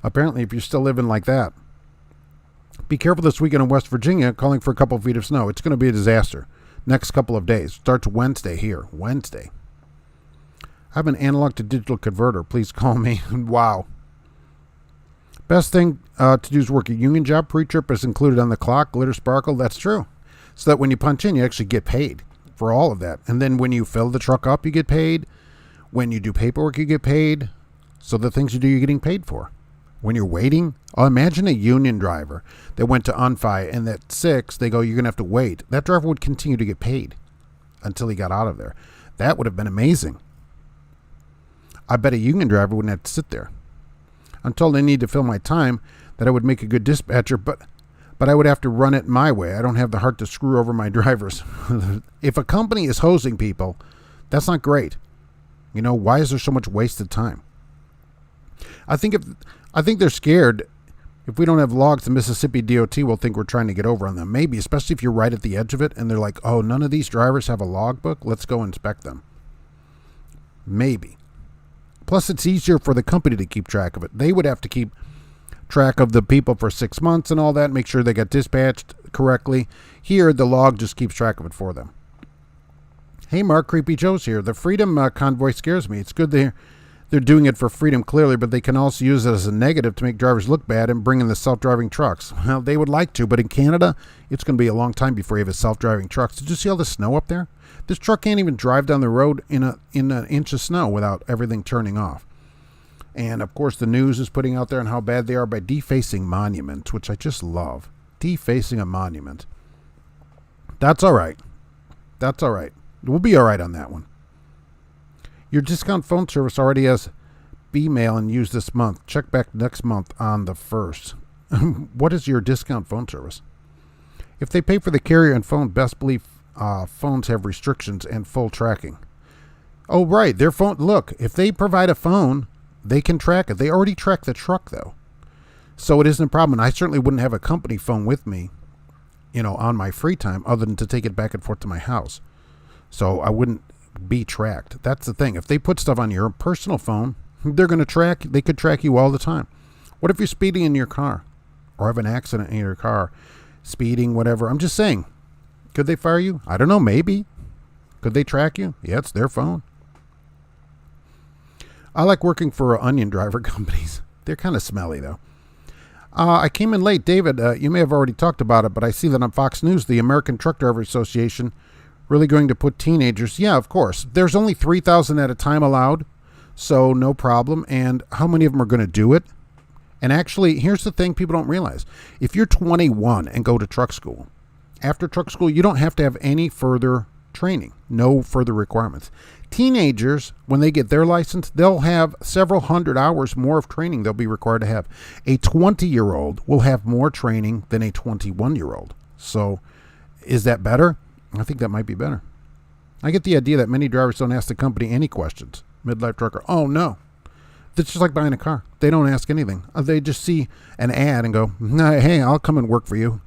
Speaker 1: Apparently, if you're still living like that. Be careful this weekend in West Virginia, calling for a couple of feet of snow. It's going to be a disaster. next couple of days. Starts Wednesday here. Wednesday. I have an analog to digital converter. Please call me. Wow. Best thing to do is work a union job. Pre-trip is included on the clock. Glitter sparkle. That's true. So that when you punch in, you actually get paid for all of that. And then when you fill the truck up, you get paid. When you do paperwork, you get paid. So the things you do, you're getting paid for. When you're waiting, imagine a union driver that went to Unfi and at 6, they go, you're going to have to wait. That driver would continue to get paid until he got out of there. That would have been amazing. I bet a union driver wouldn't have to sit there. I'm told I need to fill my time, that I would make a good dispatcher, but I would have to run it my way. I don't have the heart to screw over my drivers. If a company is hosing people, that's not great. You know, why is there so much wasted time? I think they're scared. If we don't have logs, the Mississippi DOT will think we're trying to get over on them. Maybe, especially if you're right at the edge of it and they're like, oh, none of these drivers have a logbook. Let's go inspect them. Maybe. Plus, it's easier for the company to keep track of it. They would have to keep track of the people for 6 months and all that, make sure they got dispatched correctly. Here, the log just keeps track of it for them. Hey, Mark, Creepy Joe's here. The Freedom Convoy scares me. It's good they're doing it for freedom, clearly, but they can also use it as a negative to make drivers look bad and bring in the self-driving trucks. Well, they would like to, but in Canada, it's going to be a long time before you have a self-driving trucks. Did you see all the snow up there? This truck can't even drive down the road in an inch of snow without everything turning off. And, of course, the news is putting out there on how bad they are by defacing monuments, which I just love. Defacing a monument. That's all right. That's all right. We'll be all right on that one. Your discount phone service already has B-mail and used this month. Check back next month on the 1st. What is your discount phone service? If they pay for the carrier and phone, best believe phones have restrictions and full tracking. Oh, right. Their phone. Look, if they provide a phone, they can track it. They already track the truck, though. So it isn't a problem. And I certainly wouldn't have a company phone with me, on my free time other than to take it back and forth to my house. So I wouldn't be tracked. That's the thing. If they put stuff on your personal phone, they could track you all the time. What if you're speeding in your car or have an accident in your car, speeding, whatever? I'm just saying, could they fire you? I don't know. Maybe. Could they track you? Yeah, it's their phone. I like working for onion driver companies. They're kind of smelly, though. I came in late. David, you may have already talked about it, but I see that on Fox News, the American Truck Driver Association really going to put teenagers. Yeah, of course. There's only 3,000 at a time allowed, so no problem. And how many of them are going to do it? And actually, here's the thing people don't realize. If you're 21 and go to truck school, after truck school, you don't have to have any further training, no further requirements. Teenagers, when they get their license, they'll have several hundred hours more of training they'll be required to have. A 20-year-old will have more training than a 21-year-old. So is that better? I think that might be better. I get the idea that many drivers don't ask the company any questions. Midlife trucker, oh no. It's just like buying a car. They don't ask anything. They just see an ad and go, nah, hey, I'll come and work for you.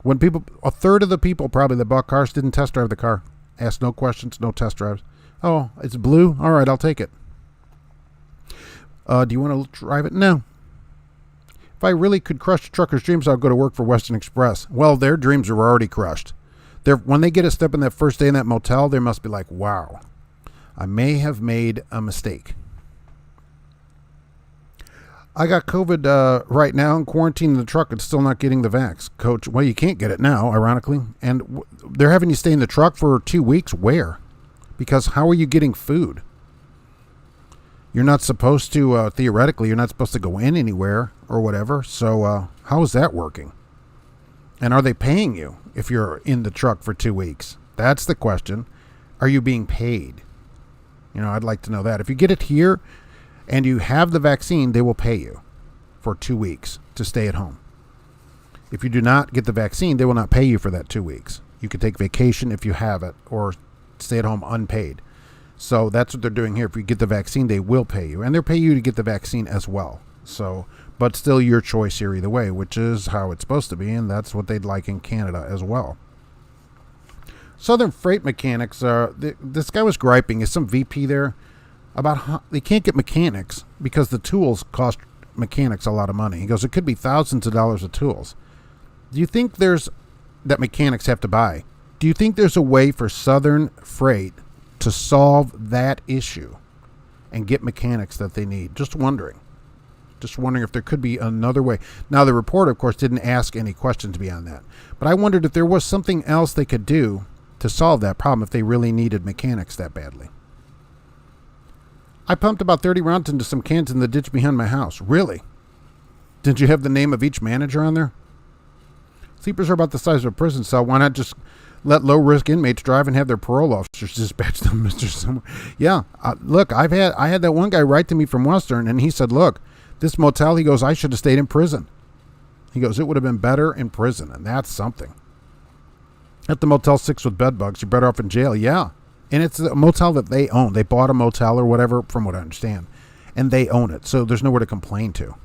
Speaker 1: When a third of the people probably that bought cars didn't test drive the car. Asked no questions, no test drives. Oh, it's blue? All right, I'll take it. Do you want to drive it? No. If I really could crush a trucker's dreams, I'll go to work for Western Express. Well, their dreams are already crushed. When they get a step in that first day in that motel, they must be like, wow, I may have made a mistake. I got COVID right now and quarantined in the truck and still not getting the vax. Coach, well, you can't get it now, ironically. And they're having you stay in the truck for 2 weeks. Where? Because how are you getting food? You're not supposed to, theoretically, you're not supposed to go in anywhere or whatever. So how is that working? And are they paying you if you're in the truck for 2 weeks? That's the question. Are you being paid? I'd like to know that. If you get it here and you have the vaccine, they will pay you for 2 weeks to stay at home. If you do not get the vaccine, they will not pay you for that 2 weeks. You can take vacation if you have it or stay at home unpaid. So that's what they're doing here. If you get the vaccine, they will pay you. And they'll pay you to get the vaccine as well. So, but still your choice here either way, which is how it's supposed to be. And that's what they'd like in Canada as well. Southern Freight Mechanics, this guy was griping. Is some VP there about how they can't get mechanics because the tools cost mechanics a lot of money. He goes, it could be thousands of dollars of tools. Do you think that mechanics have to buy Do you think there's a way for Southern Freight to solve that issue and get mechanics that they need? Just wondering. Just wondering if there could be another way. Now, the report, of course, didn't ask any questions beyond that. But I wondered if there was something else they could do to solve that problem if they really needed mechanics that badly. I pumped about 30 rounds into some cans in the ditch behind my house. Really? Did you have the name of each manager on there? Sleepers are about the size of a prison cell. Why not just let low-risk inmates drive and have their parole officers dispatch them, Mr. Somewhere? Yeah, look, I had that one guy write to me from Western, and he said, look, this motel, he goes, I should have stayed in prison. He goes, it would have been better in prison, and that's something. At the Motel 6 with bed bugs, you're better off in jail. Yeah, and it's a motel that they own. They bought a motel or whatever, from what I understand, and they own it, so there's nowhere to complain to.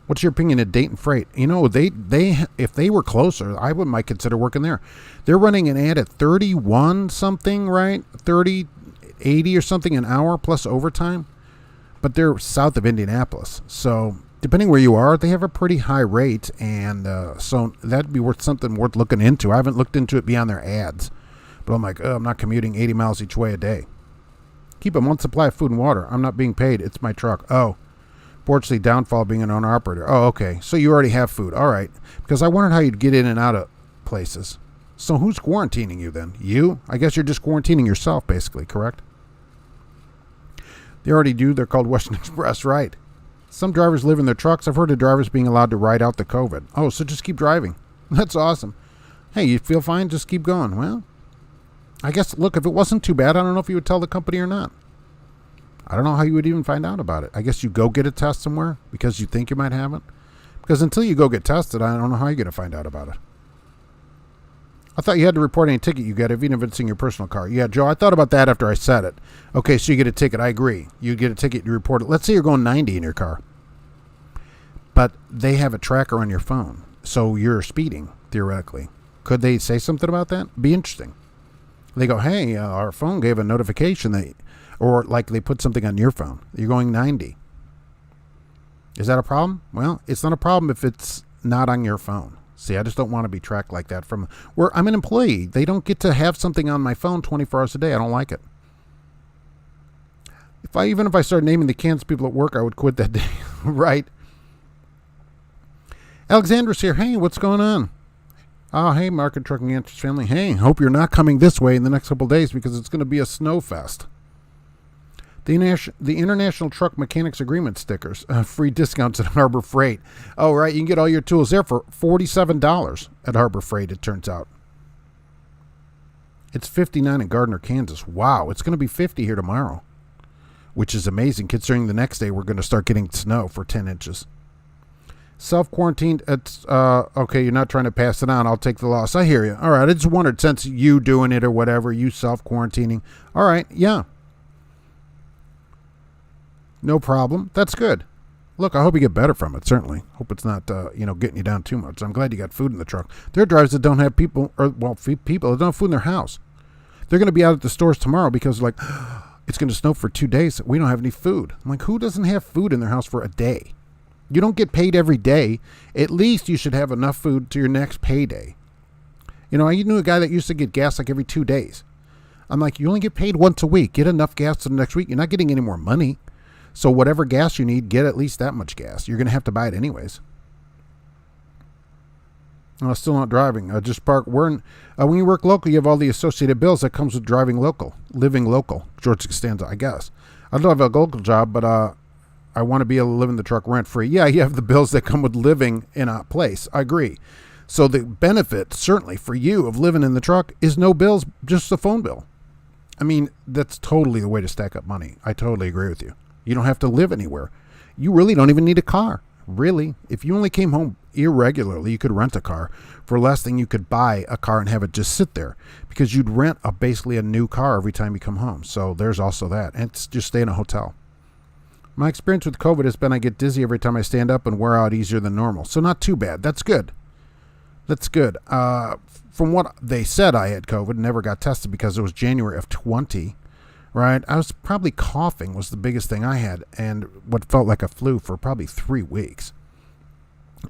Speaker 1: What's your opinion of Dayton Freight? You know, they if they were closer, I might consider working there. They're running an ad at 31 something, right? 30.80 or something an hour plus overtime. But they're south of Indianapolis. So depending where you are, they have a pretty high rate, and so that'd be something worth looking into. I haven't looked into it beyond their ads. But I'm like, I'm not commuting 80 miles each way a day. Keep a month's supply of food and water. I'm not being paid. It's my truck. Oh. Fortunately, downfall being an owner-operator. Oh, okay. So you already have food. All right. Because I wondered how you'd get in and out of places. So who's quarantining you then? You? I guess you're just quarantining yourself, basically, correct? They already do. They're called Western Express, right? Some drivers live in their trucks. I've heard of drivers being allowed to ride out the COVID. Oh, so just keep driving. That's awesome. Hey, you feel fine? Just keep going. Well, I guess, look, if it wasn't too bad, I don't know if you would tell the company or not. I don't know how you would even find out about it. I guess you go get a test somewhere because you think you might have it. Because until you go get tested, I don't know how you're going to find out about it. I thought you had to report any ticket you get, even if it's in your personal car. Yeah, Joe, I thought about that after I said it. Okay, so you get a ticket. I agree. You get a ticket, you report it. Let's say you're going 90 in your car. But they have a tracker on your phone. So you're speeding, theoretically. Could they say something about that? Be interesting. They go, hey, our phone gave a notification that... Or like they put something on your phone. You're going 90. Is that a problem? Well, it's not a problem if it's not on your phone. See, I just don't want to be tracked like that from where I'm an employee. They don't get to have something on my phone 24 hours a day. I don't like it. Even if I started naming the Kansas people at work, I would quit that day. Right? Alexandra's here. Hey, what's going on? Oh, hey, Market Trucking Answers family. Hey, hope you're not coming this way in the next couple of days because it's going to be a snow fest. The International Truck Mechanics Agreement stickers, free discounts at Harbor Freight. Oh, right, you can get all your tools there for $47 at Harbor Freight, it turns out. It's 59 in Gardner, Kansas. Wow, it's going to be 50 here tomorrow, which is amazing considering the next day we're going to start getting snow for 10 inches. Self-quarantined, it's, okay, you're not trying to pass it on. I'll take the loss. I hear you. All right, I just wondered, since you doing it or whatever, you self-quarantining. All right, yeah. No problem. That's good. Look, I hope you get better from it, certainly. Hope it's not, getting you down too much. I'm glad you got food in the truck. There are drivers that don't have people that don't have food in their house. They're going to be out at the stores tomorrow because, like, it's going to snow for 2 days. We don't have any food. I'm like, who doesn't have food in their house for a day? You don't get paid every day. At least you should have enough food to your next payday. You know, I knew a guy that used to get gas like every 2 days. I'm like, you only get paid once a week. Get enough gas to the next week. You're not getting any more money. So whatever gas you need, get at least that much gas. You're going to have to buy it anyways. I'm still not driving. Just park. When you work local, you have all the associated bills that comes with driving local, living local. George Costanza, I guess. I don't have a local job, but I want to be able to live in the truck rent-free. Yeah, you have the bills that come with living in a place. I agree. So the benefit, certainly for you, of living in the truck is no bills, just the phone bill. I mean, that's totally the way to stack up money. I totally agree with you. You don't have to live anywhere. You really don't even need a car. Really. If you only came home irregularly, you could rent a car for less than you could buy a car and have it just sit there because you'd rent basically a new car every time you come home. So there's also that. And it's just stay in a hotel. My experience with COVID has been I get dizzy every time I stand up and wear out easier than normal. So not too bad. That's good. That's good. From what they said, I had COVID, never got tested because it was January of 20. Right, I was probably coughing was the biggest thing I had, and what felt like a flu for probably 3 weeks,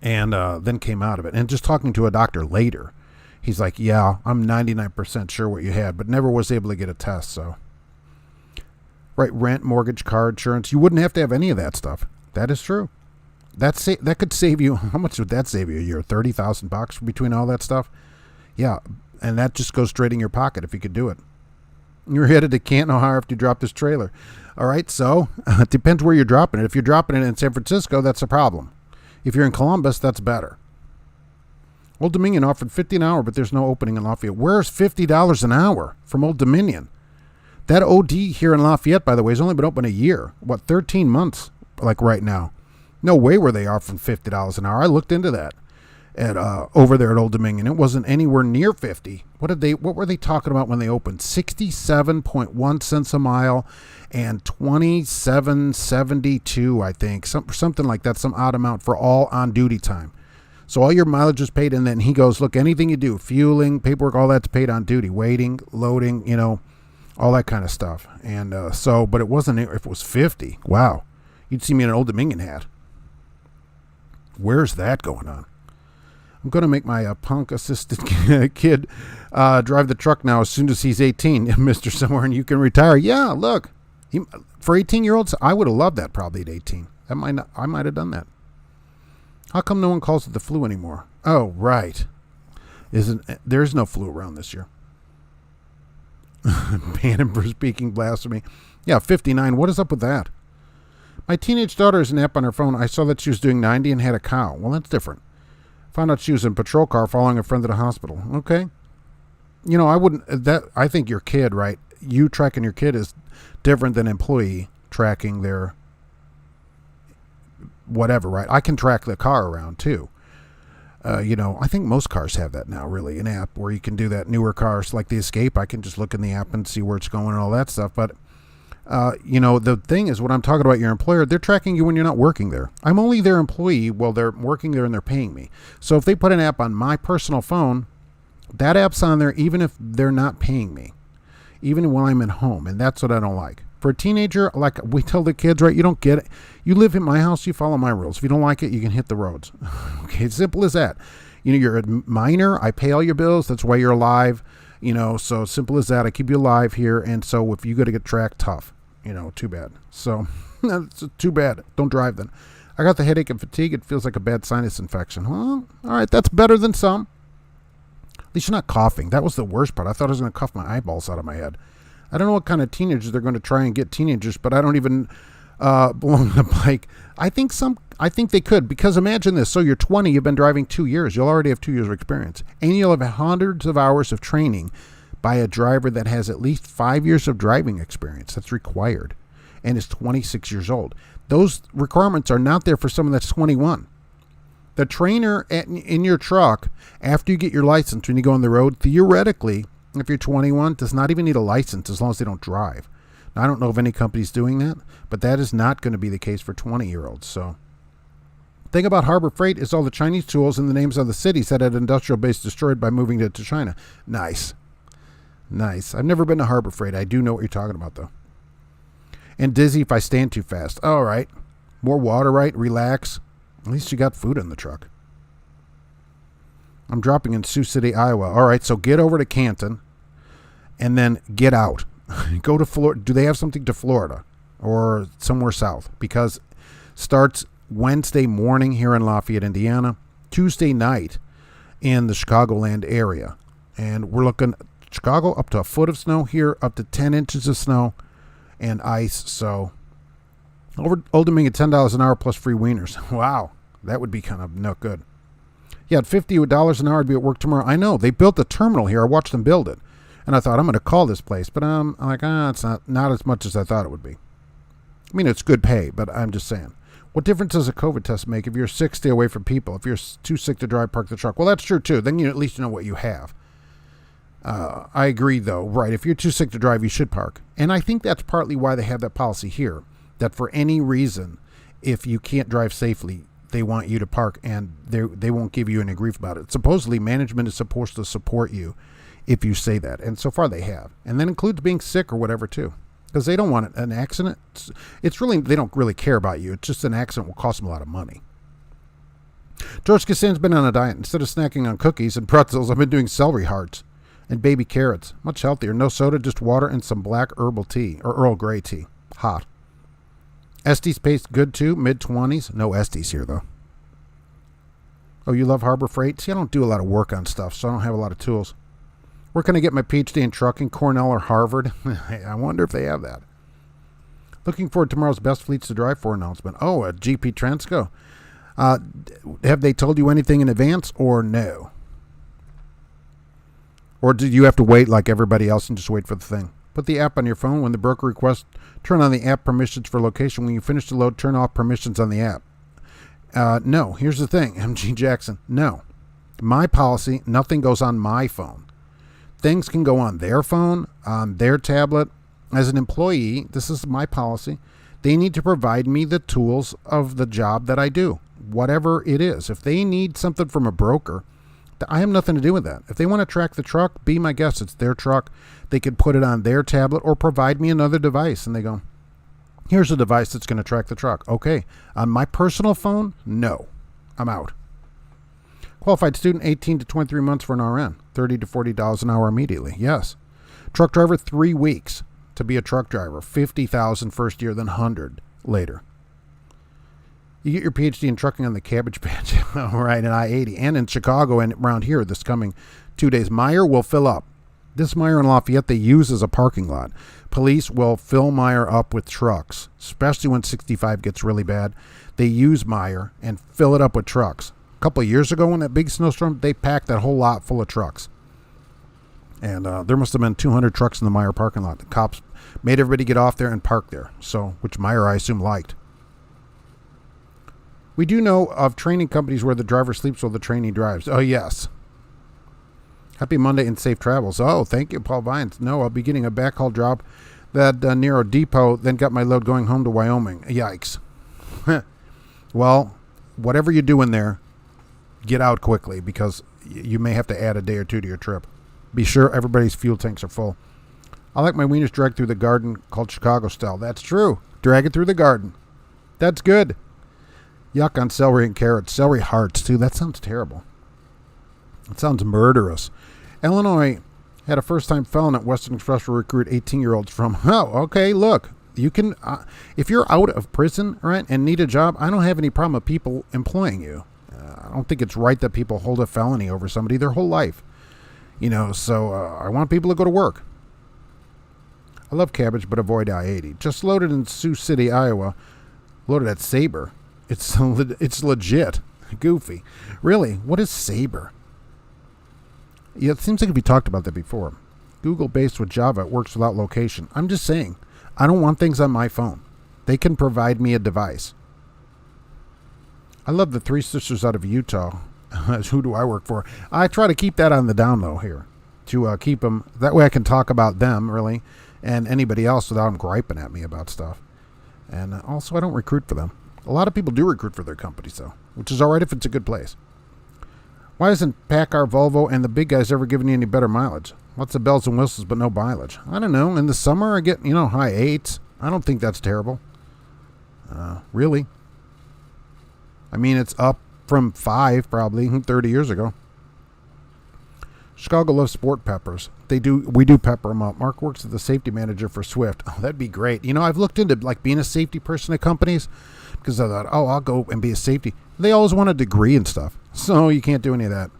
Speaker 1: and then came out of it. And just talking to a doctor later, He's like, yeah, I'm 99% sure what you had, but never was able to get a test. So, right, rent, mortgage, car insurance. You wouldn't have to have any of that stuff. That is true. That could save you. How much would that save you a year? $30,000 between all that stuff. Yeah, and that just goes straight in your pocket if you could do it. You're headed to Canton, Ohio after you drop this trailer. All right, so it depends where you're dropping it. If you're dropping it in San Francisco, that's a problem. If you're in Columbus, that's better. Old Dominion offered $50 an hour, but there's no opening in Lafayette. Where's $50 an hour from Old Dominion? That OD here in Lafayette, by the way, has only been open a year. 13 months, like right now. No way were they offering $50 an hour. I looked into that at over there at Old Dominion. It wasn't anywhere near 50. What were they talking about when they opened? 67.1 cents a mile and 27.72, I think. Something like that, some odd amount for all on duty time. So all your mileage is paid, and then he goes, look, anything you do, fueling, paperwork, all that's paid on duty, waiting, loading, all that kind of stuff. And but it wasn't, if it was 50, wow, you'd see me in an Old Dominion hat. Where's that going on? I'm going to make my punk assisted kid drive the truck now as soon as he's 18, Mr. Somewhere, and you can retire. Yeah, look, for 18-year-olds, I would have loved that probably at 18. I might have done that. How come no one calls it the flu anymore? Oh, right. There's no flu around this year. Banning for speaking blasphemy. Yeah, 59. What is up with that? My teenage daughter has an app on her phone. I saw that she was doing 90 and had a cow. Well, that's different. Found out she was in a patrol car following a friend to the hospital. Okay. I wouldn't. I think your kid, right? You tracking your kid is different than employee tracking their whatever, right? I can track the car around too. I think most cars have that now, really, an app where you can do that. Newer cars like the Escape, I can just look in the app and see where it's going and all that stuff. But, the thing is, what I'm talking about, your employer, they're tracking you when you're not working there. I'm only their employee while they're working there and they're paying me. So if they put an app on my personal phone, that app's on there even if they're not paying me, even when I'm at home. And that's what I don't like. For a teenager, like we tell the kids, right, you don't get it. You live in my house, you follow my rules. If you don't like it, you can hit the roads. Okay, simple as that. You're a minor. I pay all your bills. That's why you're alive. So simple as that. I keep you alive here. And so if you got to get tracked, tough. Too bad. So that's too bad. Don't drive then. I got the headache and fatigue. It feels like a bad sinus infection. Well, all right, that's better than some. At least you're not coughing. That was the worst part. I thought I was going to cough my eyeballs out of my head. I don't know what kind of teenagers they're going to try and get teenagers, but I don't even belong to the bike. I think they could, because imagine this. So you're 20, you've been driving 2 years. You'll already have 2 years of experience. And you'll have hundreds of hours of training by a driver that has at least 5 years of driving experience. That's required. And is 26 years old. Those requirements are not there for someone that's 21. The trainer in your truck, after you get your license, when you go on the road, theoretically, if you're 21, does not even need a license as long as they don't drive. Now, I don't know of any companies doing that, but that is not going to be the case for 20-year-olds. So, the thing about Harbor Freight is all the Chinese tools and the names of the cities that had industrial base destroyed by moving it to China. Nice. I've never been to Harbor Freight. I do know what you're talking about, though. And dizzy if I stand too fast. All right. More water, right? Relax. At least you got food in the truck. I'm dropping in Sioux City, Iowa. All right, so get over to Canton and then get out. Go to Florida. Do they have something to Florida or somewhere south? Because starts Wednesday morning here in Lafayette, Indiana, Tuesday night in the Chicagoland area. And we're looking Chicago up to a foot of snow here, up to 10 inches of snow and ice. So over Old Dominion, $10 an hour plus free wieners. Wow, that would be kind of not good. Yeah, at $50 an hour, I'd be at work tomorrow. I know. They built the terminal here. I watched them build it. And I thought, I'm going to call this place. But I'm like, it's not as much as I thought it would be. I mean, it's good pay, but I'm just saying. What difference does a COVID test make if you're sick, stay away from people? If you're too sick to drive, park the truck. Well, that's true, too. Then you at least know what you have. I agree, though. Right, if you're too sick to drive, you should park. And I think that's partly why they have that policy here, that for any reason, if you can't drive safely, they want you to park, and they won't give you any grief about it. Supposedly, management is supposed to support you if you say that, and so far they have. And that includes being sick or whatever, too, because they don't want an accident. It's really, they don't really care about you. It's just an accident will cost them a lot of money. George Kassan's been on a diet. Instead of snacking on cookies and pretzels, I've been doing celery hearts and baby carrots. Much healthier. No soda, just water and some black herbal tea or Earl Grey tea. Hot. Estes pays good too. Mid-20s. No Estes here, though. Oh, you love Harbor Freight? See, I don't do a lot of work on stuff, so I don't have a lot of tools. Where can I get my PhD in trucking? Cornell or Harvard? I wonder if they have that. Looking forward to tomorrow's best fleets to drive for announcement. Oh, a GP Transco. Have they told you anything in advance or no? Or did you have to wait like everybody else and just wait for the thing? Put the app on your phone. When the broker requests, turn on the app permissions for location. When you finish the load, turn off permissions on the app. No. Here's the thing. MG Jackson. No. My policy, nothing goes on my phone. Things can go on their phone, on their tablet. As an employee, this is my policy. They need to provide me the tools of the job that I do, whatever it is. If they need something from a broker, I have nothing to do with that. If they want to track the truck, be my guest. It's their truck. They could put it on their tablet or provide me another device. And they go, here's a device that's going to track the truck. Okay. On my personal phone, no. I'm out. Qualified student, 18 to 23 months for an RN. $30 to $40 an hour immediately. Yes. Truck driver, 3 weeks to be a truck driver. $50,000 first year, then $100 later. You get your PhD in trucking on the Cabbage Patch, right, in I-80, and in Chicago and around here this coming 2 days. Meyer will fill up. This Meyer in Lafayette they use as a parking lot. Police will fill Meyer up with trucks, especially when 65 gets really bad. They use Meyer and fill it up with trucks. A couple of years ago when that big snowstorm, they packed that whole lot full of trucks. And there must have been 200 trucks in the Meyer parking lot. The cops made everybody get off there and park there, so which Meyer, I assume, liked. We do know of training companies where the driver sleeps while the trainee drives. Oh, yes. Happy Monday and safe travels. Oh, thank you, Paul Vines. No, I'll be getting a backhaul job that near a depot, then got my load going home to Wyoming. Yikes. Well, whatever you're doing there, get out quickly because you may have to add a day or two to your trip. Be sure everybody's fuel tanks are full. I like my wieners dragged through the garden called Chicago style. That's true. Drag it through the garden. That's good. Yuck on celery and carrots. Celery hearts, too. That sounds terrible. It sounds murderous. Illinois had a first-time felon at Western Express will recruit 18-year-olds from. Oh, okay, look. You can, if you're out of prison, right, and need a job, I don't have any problem with people employing you. I don't think it's right that people hold a felony over somebody their whole life. So I want people to go to work. I love cabbage, but avoid I-80. Just loaded in Sioux City, Iowa. Loaded at Sabre. It's legit. Goofy. Really? What is Sabre? Yeah, it seems like we talked about that before. Google based with Java, it works without location. I'm just saying, I don't want things on my phone. They can provide me a device. I love the Three Sisters out of Utah. Who do I work for? I try to keep that on the down low here. To keep them, that way I can talk about them, really, and anybody else without them griping at me about stuff. And also, I don't recruit for them. A lot of people do recruit for their companies, though, which is all right if it's a good place. Why isn't Packard, Volvo, and the big guys ever giving you any better mileage? Lots of bells and whistles, but no mileage. I don't know. In the summer, I get, high 8s. I don't think that's terrible. Really. I mean, it's up from 5, probably, 30 years ago. Chicago loves sport peppers. We do pepper them up. Mark works as the safety manager for Swift. Oh, that'd be great. I've looked into being a safety person at companies because I thought, I'll go and be a safety. They always want a degree and stuff, so you can't do any of that.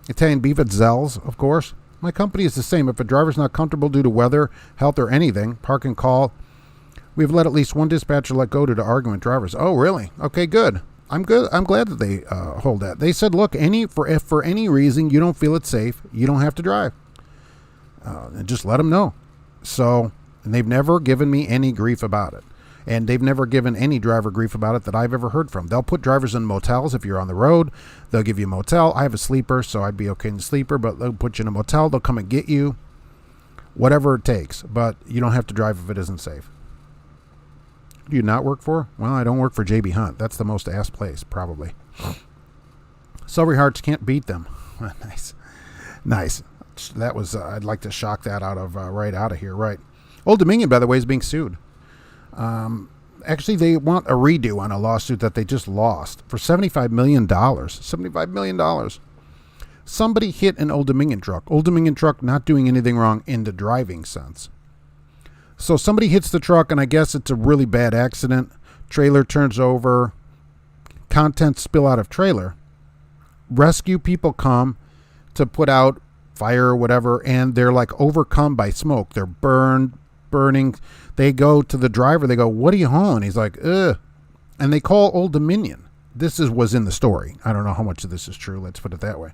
Speaker 1: Italian beef at Zell's, of course. My company is the same. If a driver's not comfortable due to weather, health, or anything, park and call. We've let at least one dispatcher let go due to argument drivers. Oh, really? Okay, good. I'm good. I'm glad that they hold that. They said, look, if for any reason you don't feel it's safe, you don't have to drive. And just let them know. So, and they've never given me any grief about it. And they've never given any driver grief about it that I've ever heard from. They'll put drivers in motels if you're on the road. They'll give you a motel. I have a sleeper, so I'd be okay in the sleeper, but they'll put you in a motel. They'll come and get you. Whatever it takes. But you don't have to drive if it isn't safe. Do you not work for? Well, I don't work for JB Hunt. That's the most asked place, probably. Celery hearts can't beat them. Nice. That was, I'd like to shock that out of right out of here, right? Old Dominion, by the way, is being sued. Actually, they want a redo on a lawsuit that they just lost for $75 million. $75 million. Somebody hit an Old Dominion truck. Old Dominion truck not doing anything wrong in the driving sense. So somebody hits the truck, and I guess it's a really bad accident. Trailer turns over. Contents spill out of trailer. Rescue people come to put out fire or whatever, and they're like overcome by smoke. They're burning. They go to the driver. They go, "What are you hauling?" He's like, "Ugh." And they call Old Dominion. Was in the story. I don't know how much of this is true. Let's put it that way.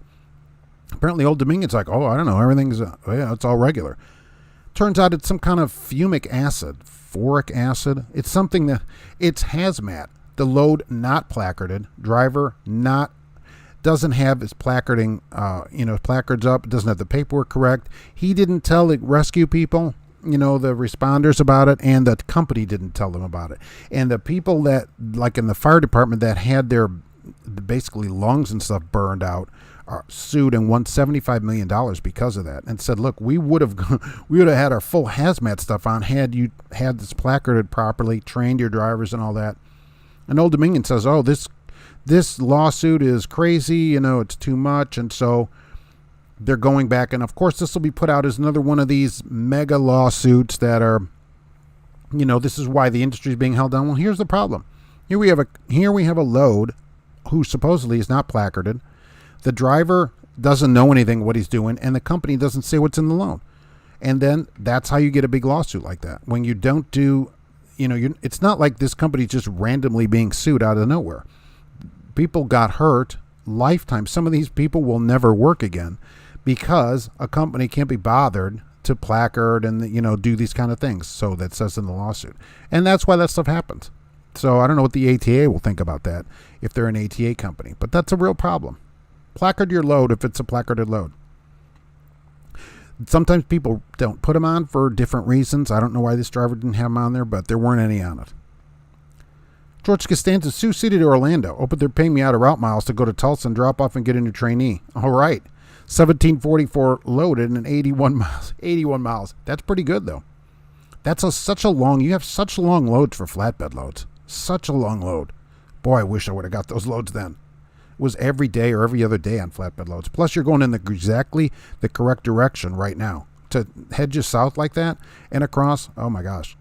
Speaker 1: Apparently Old Dominion's like, "Oh, I don't know. Everything's, it's all regular." Turns out it's some kind of furic acid. It's something that, it's hazmat. The load not placarded. Driver doesn't have his placarding, placards up. Doesn't have the paperwork correct. He didn't tell the rescue people, the responders about it, and the company didn't tell them about it. And the people that, like in the fire department, that had their basically lungs and stuff burned out, are sued and won $75 million because of that, and said, "Look, we would have had our full hazmat stuff on had you had this placarded properly, trained your drivers and all that." And Old Dominion says, "Oh, this lawsuit is crazy. It's too much," and so they're going back. And of course, this will be put out as another one of these mega lawsuits that are, this is why the industry is being held down. Well, here's the problem. Here we have a load who supposedly is not placarded. The driver doesn't know anything what he's doing, and the company doesn't say what's in the loan. And then that's how you get a big lawsuit like that. When you don't do, it's not like this company just randomly being sued out of nowhere. People got hurt, lifetime. Some of these people will never work again because a company can't be bothered to placard and, do these kind of things. So that says in the lawsuit. And that's why that stuff happens. So I don't know what the ATA will think about that if they're an ATA company, but that's a real problem. Placard your load if it's a placarded load. Sometimes people don't put them on for different reasons. I don't know why this driver didn't have them on there, but there weren't any on it. George Costanza, Sioux City to Orlando. Oh, but they're paying me out of route miles to go to Tulsa and drop off and get a new trainee. All right. 1744 loaded and 81 miles. 81 miles. That's pretty good, though. You have such long loads for flatbed loads. Such a long load. Boy, I wish I would have got those loads then. It was every day or every other day on flatbed loads. Plus, you're going in exactly the correct direction right now. To head just south like that and across, oh my gosh.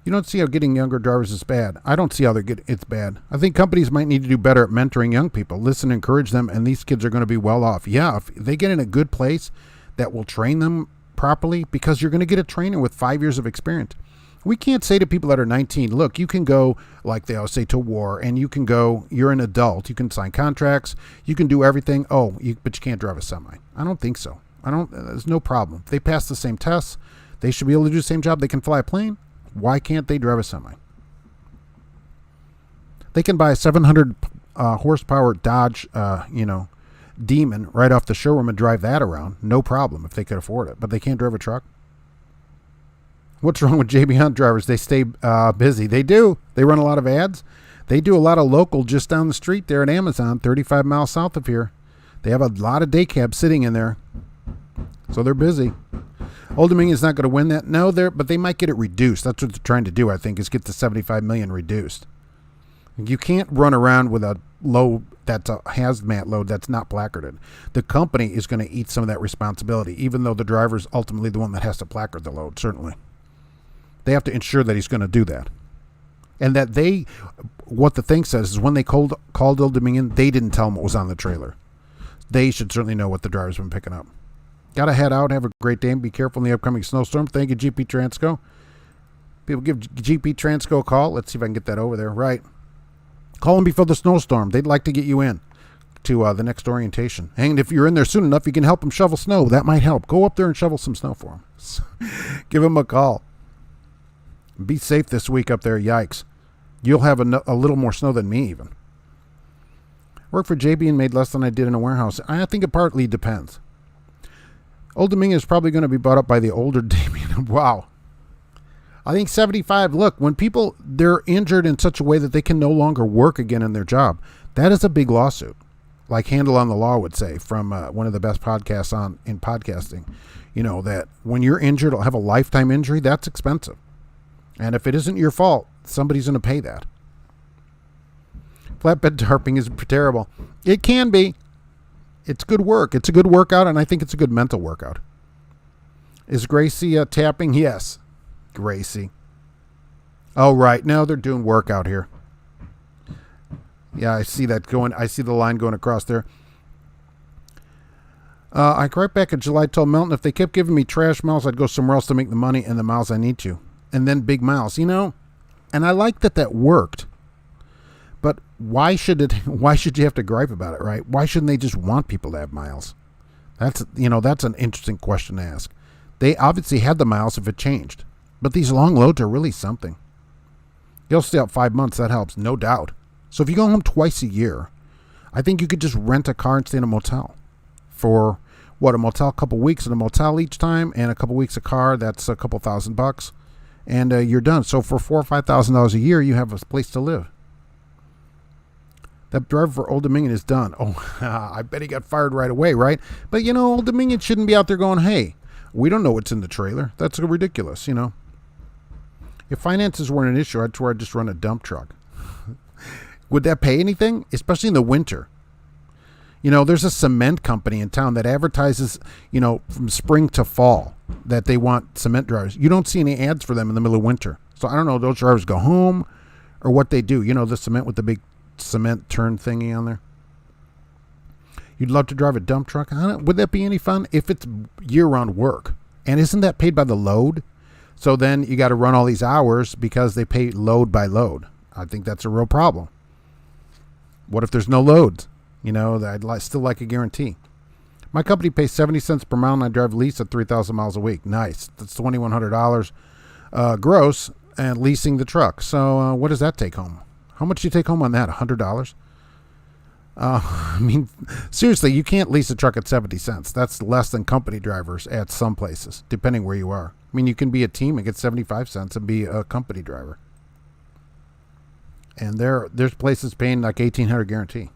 Speaker 1: You don't see how getting younger drivers is bad. I don't see how it's bad. I think companies might need to do better at mentoring young people. Listen, encourage them, and these kids are going to be well off. Yeah, if they get in a good place that will train them properly, because you're going to get a trainer with 5 years of experience. We can't say to people that are 19, look, you can go, like they always say, to war, and you can go, you're an adult, you can sign contracts, you can do everything. But you can't drive a semi. I don't think so. There's no problem. If they pass the same tests, they should be able to do the same job. They can fly a plane. Why can't they drive a semi? They can buy a 700 horsepower Dodge, Demon right off the showroom and drive that around. No problem if they could afford it. But they can't drive a truck. What's wrong with JB Hunt drivers? They stay busy. They do. They run a lot of ads. They do a lot of local just down the street there at Amazon, 35 miles south of here. They have a lot of day cabs sitting in there. So they're busy. Old Dominion's not going to win that. No, but they might get it reduced. That's what they're trying to do, I think, is get the $75 million reduced. You can't run around with a load that's a hazmat load that's not placarded. The company is going to eat some of that responsibility, even though the driver's ultimately the one that has to placard the load, certainly. They have to ensure that he's going to do that. And that what the thing says is when they called Old Dominion, they didn't tell them what was on the trailer. They should certainly know what the driver's been picking up. Got to head out. Have a great day and be careful in the upcoming snowstorm. Thank you, GP Transco. People give GP Transco a call. Let's see if I can get that over there. Right. Call them before the snowstorm. They'd like to get you in to the next orientation. And if you're in there soon enough, you can help them shovel snow. That might help. Go up there and shovel some snow for them. Give them a call. Be safe this week up there. Yikes. You'll have a little more snow than me even. Worked for JB and made less than I did in a warehouse. I think it partly depends. Old Dominion is probably going to be bought up by the older Damien. Wow. I think 75. Look, when people, they're injured in such a way that they can no longer work again in their job, that is a big lawsuit. Like Handle on the Law would say from one of the best podcasts in podcasting. That when you're injured or have a lifetime injury, that's expensive. And if it isn't your fault, somebody's going to pay that. Flatbed tarping is terrible. It can be. It's good work. It's a good workout, and I think it's a good mental workout. Is Gracie tapping? Yes. Gracie. Oh, right. No, they're doing work out here. Yeah, I see that going. I see the line going across there. I right back in July told Melton if they kept giving me trash miles, I'd go somewhere else to make the money and the miles I need to. And then big miles, you know. And I like that worked. But why should you have to gripe about it, right? Why shouldn't they just want people to have miles? That's an interesting question to ask. They obviously had the miles if it changed. But these long loads are really something. You'll stay out 5 months, that helps, no doubt. So if you go home twice a year, I think you could just rent a car and stay in a motel. For a motel, a couple weeks in a motel each time, and a couple weeks a car, that's a couple $1,000, and you're done. So for $4,000 or $5,000 a year, you have a place to live. That driver for Old Dominion is done. Oh, I bet he got fired right away, right? But, Old Dominion shouldn't be out there going, hey, we don't know what's in the trailer. That's ridiculous, If finances weren't an issue, I'd swear I'd just run a dump truck. Would that pay anything? Especially in the winter. There's a cement company in town that advertises, from spring to fall that they want cement drivers. You don't see any ads for them in the middle of winter. So I don't know, those drivers go home or what they do. The cement with the big cement turn thingy on there. You'd love to drive a dump truck? Would that be any fun? If it's year-round work. And isn't that paid by the load? So then you got to run all these hours because they pay load by load. I think that's a real problem. What if there's no loads? I'd still like a guarantee. My company pays 70 cents per mile and I drive lease at 3,000 miles a week. Nice. That's $2,100 gross and leasing the truck. So what does that take home? How much do you take home on that? $100? Seriously, you can't lease a truck at 70 cents. That's less than company drivers at some places, depending where you are. You can be a team and get 75 cents and be a company driver. And there's places paying like $1,800 guarantee.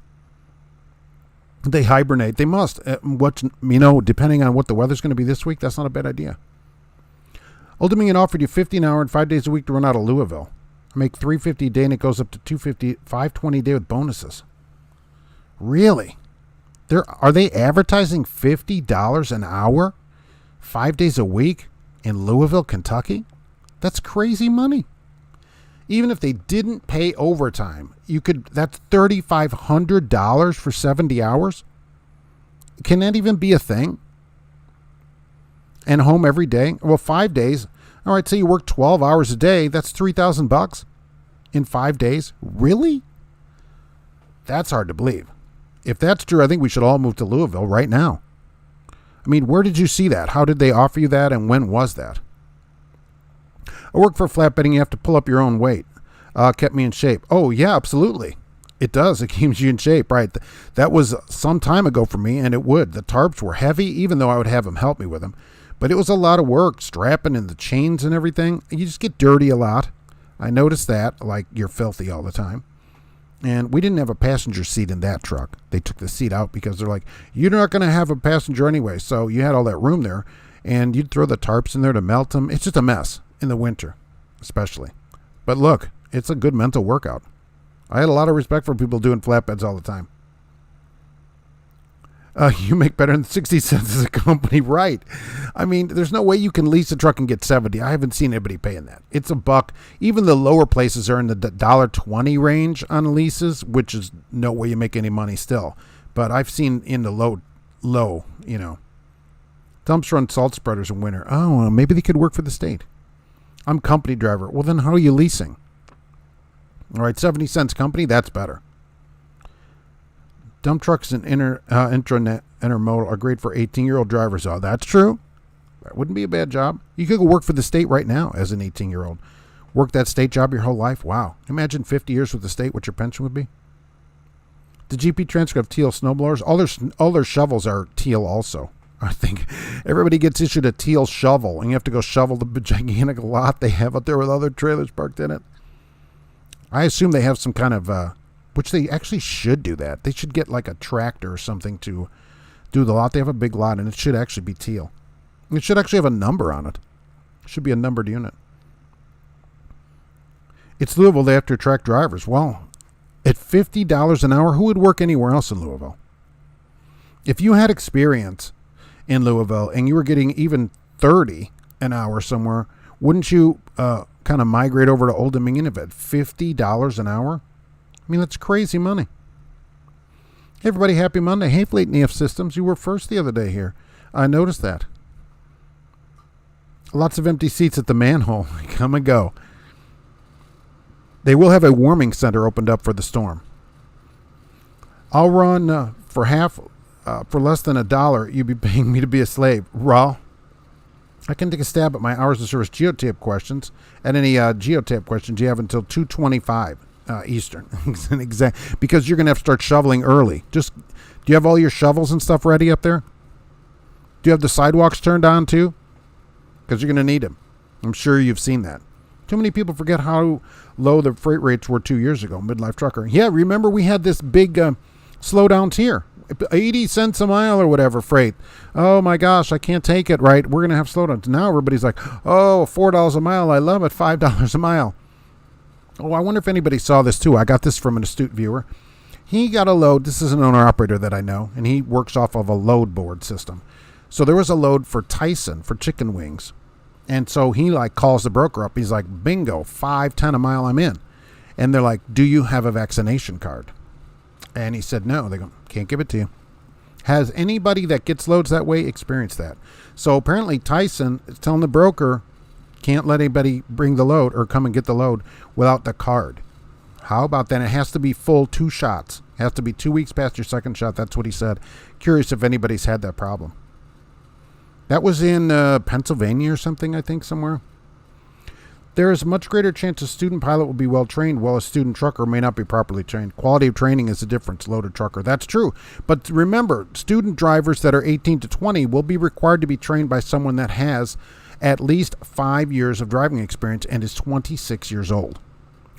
Speaker 1: They hibernate. They must. Depending on what the weather's going to be this week, that's not a bad idea. Old Dominion offered you $50 an hour and 5 days a week to run out of Louisville. I make $350 a day and it goes up to $250, $520 a day with bonuses. Really? Are they advertising $50 an hour, 5 days a week in Louisville, Kentucky? That's crazy money. Even if they didn't pay overtime, that's $3,500 for 70 hours. Can that even be a thing? And home every day? Well, 5 days. All right, so you work 12 hours a day. That's $3,000 in 5 days. Really? That's hard to believe. If that's true, I think we should all move to Louisville right now. Where did you see that? How did they offer you that, and when was that? I work for flatbedding. You have to pull up your own weight. Kept me in shape. Oh, yeah, absolutely. It does. It keeps you in shape, right? That was some time ago for me, and it would. The tarps were heavy, even though I would have them help me with them. But it was a lot of work, strapping in the chains and everything. You just get dirty a lot. I noticed that, like you're filthy all the time. And we didn't have a passenger seat in that truck. They took the seat out because they're like, you're not going to have a passenger anyway. So you had all that room there, and you'd throw the tarps in there to melt them. It's just a mess. In the winter, especially. But look, it's a good mental workout. I had a lot of respect for people doing flatbeds all the time. You make better than 60 cents as a company, right? There's no way you can lease a truck and get 70. I haven't seen anybody paying that. It's $1. Even the lower places are in the $1.20 range on leases, which is no way you make any money still. But I've seen in the low, Dumps run salt spreaders in winter. Oh, well, maybe they could work for the state. I'm company driver. Well, then how are you leasing? All right, 70 cents company, that's better. Dump trucks and intermodal are great for 18-year-old drivers. Oh, that's true. That wouldn't be a bad job. You could go work for the state right now as an 18-year-old. Work that state job your whole life. Wow. Imagine 50 years with the state, what your pension would be. The GP Transco have teal snowblowers. All their shovels are teal also. I think everybody gets issued a teal shovel, and you have to go shovel the gigantic lot they have out there with other trailers parked in it. I assume they have some kind of, which they actually should do that. They should get like a tractor or something to do the lot. They have a big lot, and it should actually be teal. It should actually have a number on it. It should be a numbered unit. It's Louisville. They have to attract drivers. Well, at $50 an hour, who would work anywhere else in Louisville? If you had experience in Louisville and you were getting even 30 an hour somewhere, wouldn't you kind of migrate over to Old Dominion if at $50 an hour? I mean, that's crazy money. Hey, everybody, happy Monday. Hey, Fleet Nav Systems, you were first the other day here. I noticed that. Lots of empty seats at the manhole. Come and go. They will have a warming center opened up for the storm. I'll run for less than $1. You'd be paying me to be a slave. Raw. I can take a stab at my hours of service Geotab questions. And any Geotab questions you have until 2:25 Eastern. Because you're going to have to start shoveling early. Do you have all your shovels and stuff ready up there? Do you have the sidewalks turned on too? Because you're going to need them. I'm sure you've seen that. Too many people forget how low the freight rates were 2 years ago, midlife trucker. Yeah, remember we had this big slowdowns here. 80 cents a mile or whatever freight. Oh my gosh, I can't take it, right? We're going to have slowdowns. Now everybody's like, oh, $4 a mile. I love it. $5 a mile. Oh, I wonder if anybody saw this too. I got this from an astute viewer. He got a load. This is an owner-operator that I know, and he works off of a load board system. So there was a load for Tyson for chicken wings. And so he calls the broker up. He's like, bingo, $5.10 a mile, I'm in. And they're like, do you have a vaccination card? And he said, no. They go, can't give it to you. Has anybody that gets loads that way experienced that? So apparently Tyson is telling the broker, can't let anybody bring the load or come and get the load without the card. How about that? It has to be full 2 shots. It has to be 2 weeks past your second shot. That's what he said. Curious if anybody's had that problem. That was in Pennsylvania or something, I think, somewhere. There is a much greater chance a student pilot will be well trained, while a student trucker may not be properly trained. Quality of training is the difference, loaded trucker. That's true. But remember, student drivers that are 18 to 20 will be required to be trained by someone that has at least 5 years of driving experience and is 26 years old.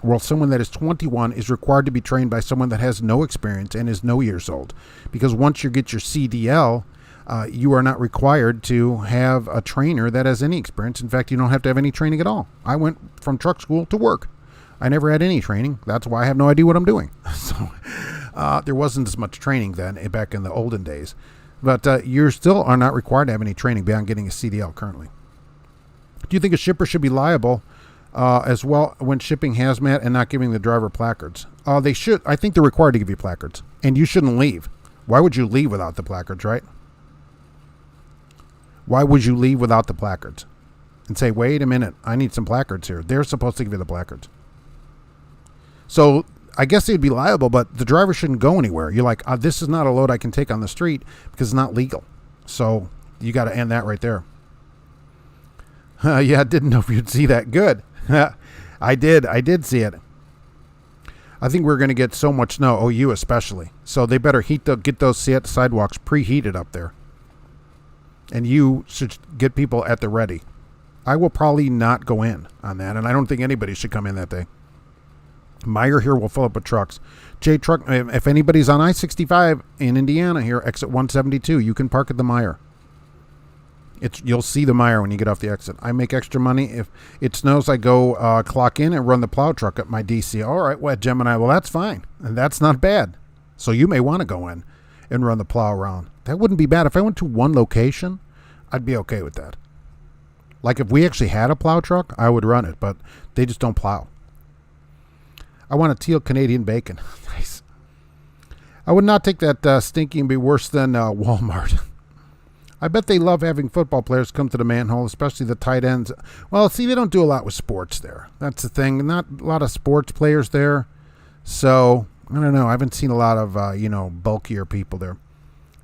Speaker 1: While someone that is 21 is required to be trained by someone that has no experience and is no years old. Because once you get your CDL, you are not required to have a trainer that has any experience. In fact, you don't have to have any training at all. I went from truck school to work. I never had any training. That's why I have no idea what I'm doing. So there wasn't as much training then back in the olden days. But you still are not required to have any training beyond getting a CDL currently. Do you think a shipper should be liable as well when shipping hazmat and not giving the driver placards? They should. I think they're required to give you placards. And you shouldn't leave. Why would you leave without the placards, right? Why would you leave without the placards? And say, wait a minute, I need some placards here. They're supposed to give you the placards. So I guess they'd be liable, but the driver shouldn't go anywhere. You're like, this is not a load I can take on the street because it's not legal. So you got to end that right there. Yeah, I didn't know if you'd see that. Good. I did see it. I think we're going to get so much snow, OU especially. So they better get those sidewalks preheated up there. And you should get people at the ready. I will probably not go in on that, and I don't think anybody should come in that day. Meyer here will fill up with trucks. J Truck, if anybody's on I-65 in Indiana here, exit 172, you can park at the Meyer. You'll see the Meyer when you get off the exit. I make extra money. If it snows, I go clock in and run the plow truck at my DC. All right, well, Gemini, well, that's fine. And that's not bad. So you may want to go in and run the plow around. That wouldn't be bad. If I went to one location, I'd be okay with that. Like if we actually had a plow truck, I would run it, but they just don't plow. I want a teal Canadian bacon. Nice. I would not take that stinky and be worse than Walmart. I bet they love having football players come to the manhole, especially the tight ends. Well, see, they don't do a lot with sports there. That's the thing. Not a lot of sports players there. So, I don't know. I haven't seen a lot of, bulkier people there.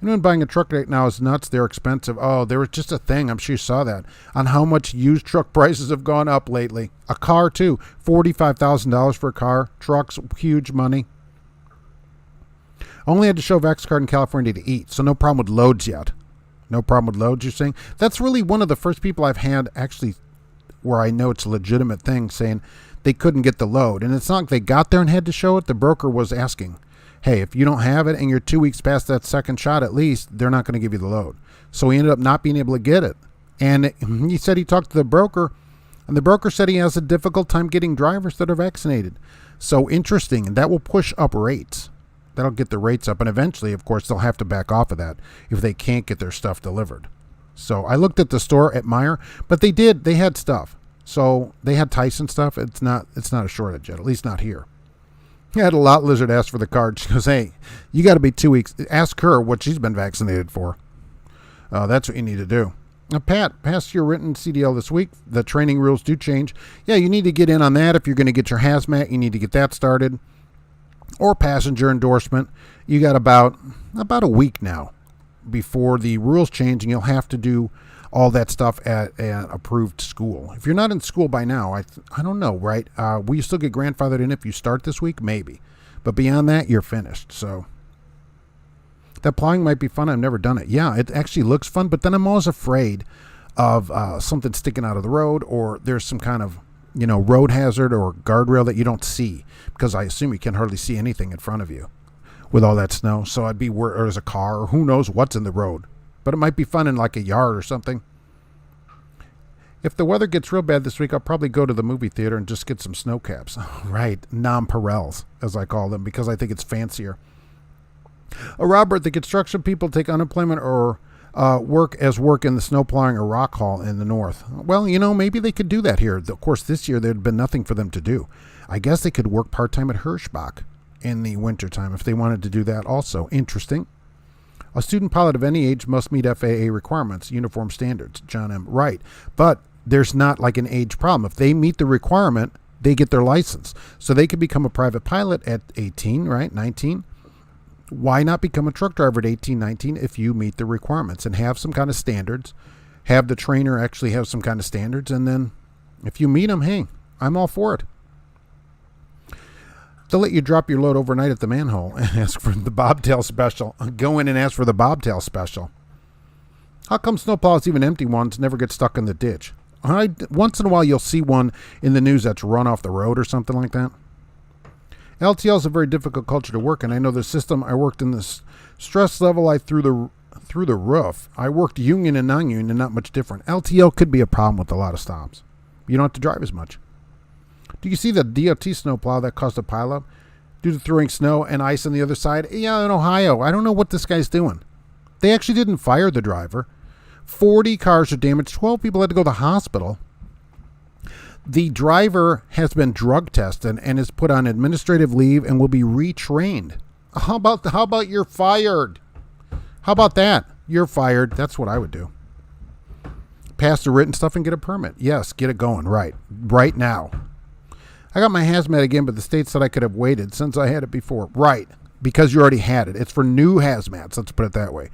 Speaker 1: Anyone buying a truck right now is nuts. They're expensive. Oh, there was just a thing. I'm sure you saw that. On how much used truck prices have gone up lately. A car, too. $45,000 for a car. Trucks, huge money. Only had to show Vax card in California to eat, so no problem with loads yet. No problem with loads, you're saying? That's really one of the first people I've had actually where I know it's a legitimate thing saying they couldn't get the load. And it's not like they got there and had to show it. The broker was asking, hey, if you don't have it and you're 2 weeks past that second shot at least, they're not going to give you the load. So he ended up not being able to get it. And he said he talked to the broker, And the broker said he has a difficult time getting drivers that are vaccinated. So interesting, and that will push up rates. That'll get the rates up, and eventually, of course, they'll have to back off of that if they can't get their stuff delivered. So I looked at the store at Meijer, but they had stuff. So they had Tyson stuff. It's not a shortage yet, at least not here. I had a lot lizard ask for the card. She goes, hey, you got to be 2 weeks. Ask her what she's been vaccinated for. That's what you need to do. Now, Pat, pass your written CDL this week. The training rules do change. Yeah, you need to get in on that. If you're going to get your hazmat, you need to get that started. Or passenger endorsement. You got about a week now before the rules change, and you'll have to do all that stuff at an approved school. If you're not in school by now, I don't know, right? Will you still get grandfathered in if you start this week? Maybe. But beyond that, you're finished. So that plowing might be fun. I've never done it. Yeah, it actually looks fun, but then I'm always afraid of something sticking out of the road, or there's some kind of road hazard or guardrail that you don't see, because I assume you can hardly see anything in front of you with all that snow. So I'd be worried, or there's a car, or who knows what's in the road. But it might be fun in like a yard or something. If the weather gets real bad this week, I'll probably go to the movie theater and just get some snow caps. Right, nonpareils, as I call them, because I think it's fancier. Robert, the construction people take unemployment or work in the snow plowing or rock haul in the north. Well, maybe they could do that here. Of course, this year there'd been nothing for them to do. I guess they could work part-time at Hirschbach in the wintertime if they wanted to do that also. Interesting. A student pilot of any age must meet FAA requirements, uniform standards. John M. Right. But there's not like an age problem. If they meet the requirement, they get their license. So they could become a private pilot at 18, right? 19. Why not become a truck driver at 18, 19 if you meet the requirements and have some kind of standards? Have the trainer actually have some kind of standards, and then if you meet them, hey, I'm all for it. They'll let you drop your load overnight at the manhole and ask for the bobtail special. Go in and ask for the bobtail special. How come snowplows, even empty ones, never get stuck in the ditch? Once in a while you'll see one in the news that's run off the road or something like that. LTL is a very difficult culture to work in. I know the system I worked in, this stress level I through the roof. I worked union and non-union, and not much different. LTL could be a problem with a lot of stops. You don't have to drive as much. Do you see the DOT snowplow that caused a pileup due to throwing snow and ice on the other side? Yeah, in Ohio. I don't know what this guy's doing. They actually didn't fire the driver. 40 cars are damaged. 12 people had to go to the hospital. The driver has been drug tested and is put on administrative leave and will be retrained. How about you're fired? How about that? You're fired. That's what I would do. Pass the written stuff and get a permit. Yes, get it going right now. I got my hazmat again, but the state said I could have waited since I had it before. Right, because you already had it. It's for new hazmats, let's put it that way.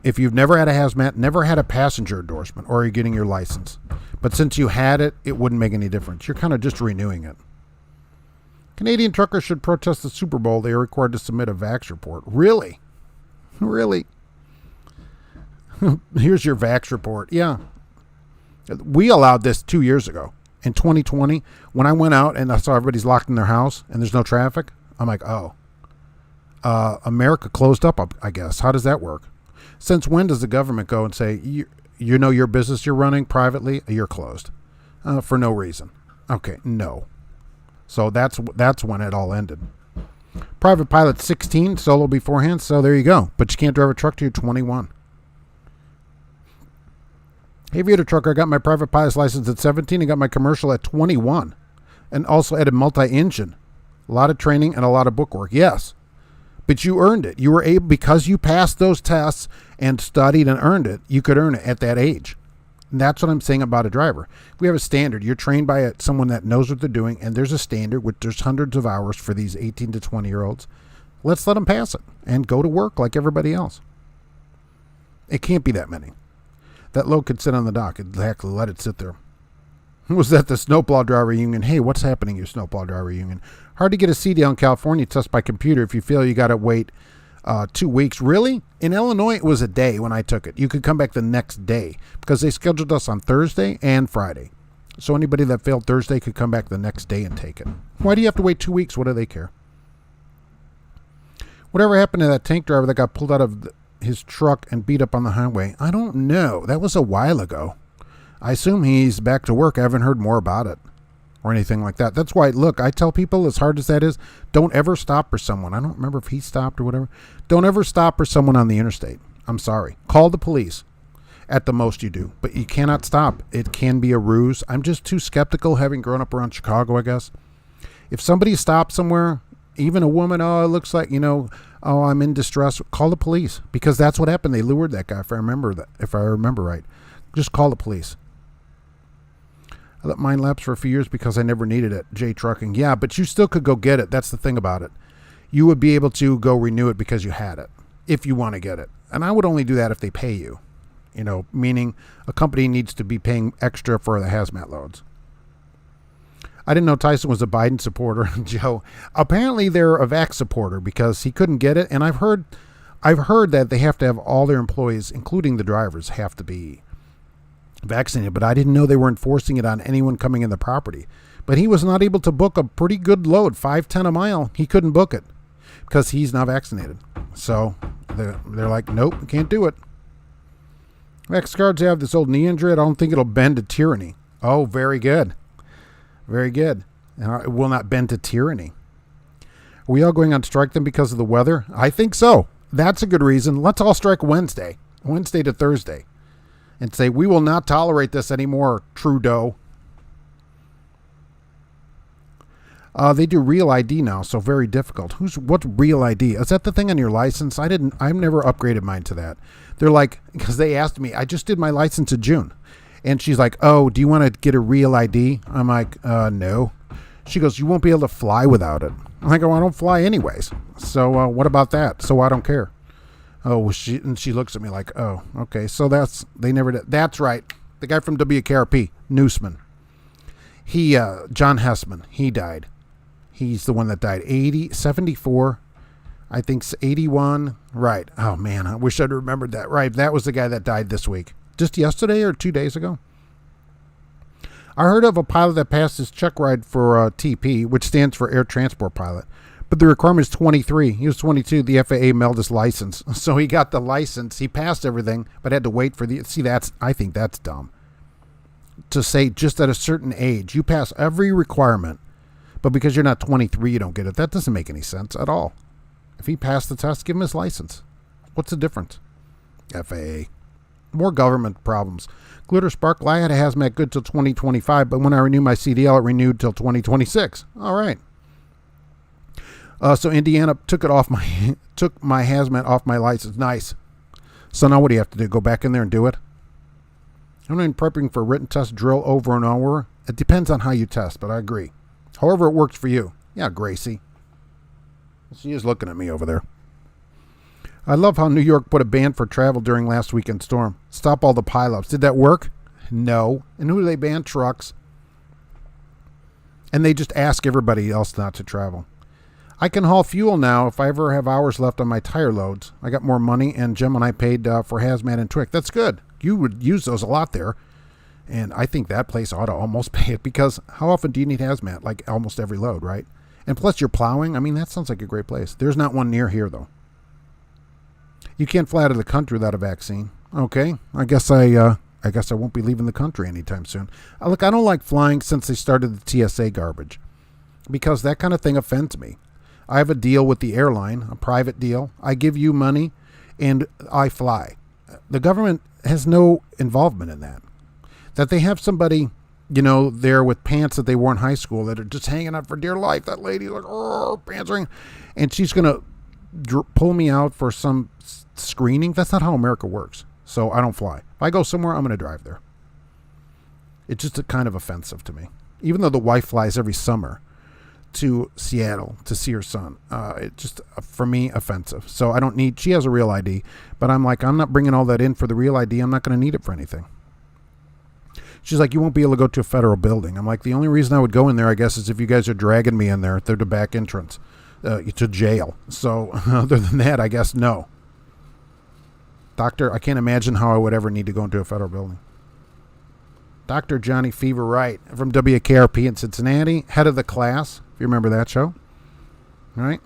Speaker 1: If you've never had a hazmat, never had a passenger endorsement, or you're getting your license. But since you had it, it wouldn't make any difference. You're kind of just renewing it. Canadian truckers should protest the Super Bowl. They are required to submit a VAX report. Really? Really? Here's your VAX report. Yeah. We allowed this 2 years ago. In 2020, when I went out and I saw everybody's locked in their house and there's no traffic, I'm like, oh, America closed up, I guess. How does that work? Since when does the government go and say, you know your business you're running privately, you're closed for no reason? Okay, no. So that's when it all ended. Private pilot 16, solo beforehand, so there you go. But you can't drive a truck till you're 21. Aviator trucker, I got my private pilot's license at 17 and got my commercial at 21. And also added multi-engine. A lot of training and a lot of bookwork. Yes. But you earned it. You were able, because you passed those tests and studied and earned it, you could earn it at that age. And that's what I'm saying about a driver. We have a standard. You're trained by someone that knows what they're doing, and there's a standard, which there's hundreds of hours for these 18 to 20-year-olds. Let's let them pass it and go to work like everybody else. It can't be that many. That load could sit on the dock. Exactly. Let it sit there. Was that the snowplow driver union? Hey, what's happening, you snowplow driver union? Hard to get a CDL in California test by computer. If you feel you got to wait 2 weeks. Really? In Illinois, it was a day when I took it. You could come back the next day because they scheduled us on Thursday and Friday. So anybody that failed Thursday could come back the next day and take it. Why do you have to wait 2 weeks? What do they care? Whatever happened to that tank driver that got pulled out of his truck and beat up on the highway? I don't know. That was a while ago. I assume he's back to work. I haven't heard more about it or anything like that. That's why, look, I tell people, as hard as that is, don't ever stop for someone. I don't remember if he stopped or whatever. Don't ever stop for someone on the interstate. I'm sorry. Call the police. At the most you do. But you cannot stop. It can be a ruse. I'm just too skeptical, having grown up around Chicago, I guess. If somebody stops somewhere, even a woman, oh, it looks like, oh, I'm in distress, call the police. Because that's what happened. They lured that guy, if I remember right. Just call the police. I let mine lapse for a few years because I never needed it. J Trucking. Yeah, but you still could go get it. That's the thing about it. You would be able to go renew it because you had it, if you want to get it. And I would only do that if they pay you. Meaning a company needs to be paying extra for the hazmat loads. I didn't know Tyson was a Biden supporter, Joe. Apparently they're a vax supporter because he couldn't get it. And I've heard that they have to have all their employees, including the drivers, have to be vaccinated. But I didn't know they were enforcing it on anyone coming in the property. But he was not able to book a pretty good load, $5.10 a mile. He couldn't book it because he's not vaccinated. So they're like, nope, can't do it. Vax cards have this old knee injury. I don't think it'll bend to tyranny. Oh, very good. Very good. It will not bend to tyranny. Are we all going on strike then because of the weather? I think so. That's a good reason. Let's all strike Wednesday to Thursday, and say we will not tolerate this anymore, Trudeau. They do real ID now, so very difficult. What's real ID? Is that the thing on your license? I've never upgraded mine to that. They're like, because they asked me, I just did my license in June. And she's like, oh, do you want to get a real ID? I'm like, no. She goes, you won't be able to fly without it. I'm like, oh, I don't fly anyways. So what about that? So I don't care. Oh, she looks at me like, oh, okay. So they never did. That's right. The guy from WKRP, Newsman. John Hessman, he died. He's the one that died. 74, I think 81. Right. Oh, man, I wish I'd remembered that. Right. That was the guy that died this week. Just yesterday or 2 days ago. I heard of a pilot that passed his check ride for TP, which stands for Air Transport Pilot. But the requirement is 23. He was 22. The FAA mailed his license. So he got the license. He passed everything, but had to wait for I think that's dumb. To say just at a certain age, you pass every requirement, but because you're not 23, you don't get it. That doesn't make any sense at all. If he passed the test, give him his license. What's the difference? FAA. More government problems. Glitter Sparkle, I had a hazmat good till 2025, but when I renewed my CDL, it renewed till 2026. All right. So Indiana took my hazmat off my license. Nice. So now what do you have to do? Go back in there and do it? I'm not prepping for written test drill over and over. It depends on how you test, but I agree. However it works for you. Yeah, Gracie. She is looking at me over there. I love how New York put a ban for travel during last weekend's storm. Stop all the pileups. Did that work? No. And who do they ban? Trucks. And they just ask everybody else not to travel. I can haul fuel now if I ever have hours left on my tire loads. I got more money, and Jim and I paid for hazmat and Twick. That's good. You would use those a lot there. And I think that place ought to almost pay it, because how often do you need hazmat? Like almost every load, right? And plus you're plowing. I mean, that sounds like a great place. There's not one near here, though. You can't fly out of the country without a vaccine. Okay, I guess I won't be leaving the country anytime soon. Look, I don't like flying since they started the TSA garbage, because that kind of thing offends me. I have a deal with the airline, a private deal. I give you money, and I fly. The government has no involvement in that. That they have somebody, there with pants that they wore in high school that are just hanging out for dear life. That lady, like, oh, pants ring, and she's gonna pull me out for some screening. That's not how America works. So I don't fly. If I go somewhere, I'm going to drive there. It's just kind of offensive to me. Even though the wife flies every summer to Seattle to see her son, it's just, for me, offensive. So I don't need, she has a real ID, but I'm like, I'm not bringing all that in for the real ID. I'm not going to need it for anything. She's like, you won't be able to go to a federal building. I'm like, the only reason I would go in there, I guess, is if you guys are dragging me in there through the back entrance to jail. So other than that, I guess no. Doctor, I can't imagine how I would ever need to go into a federal building. Dr. Johnny Fever Wright from WKRP in Cincinnati, head of the class, if you remember that show. All right.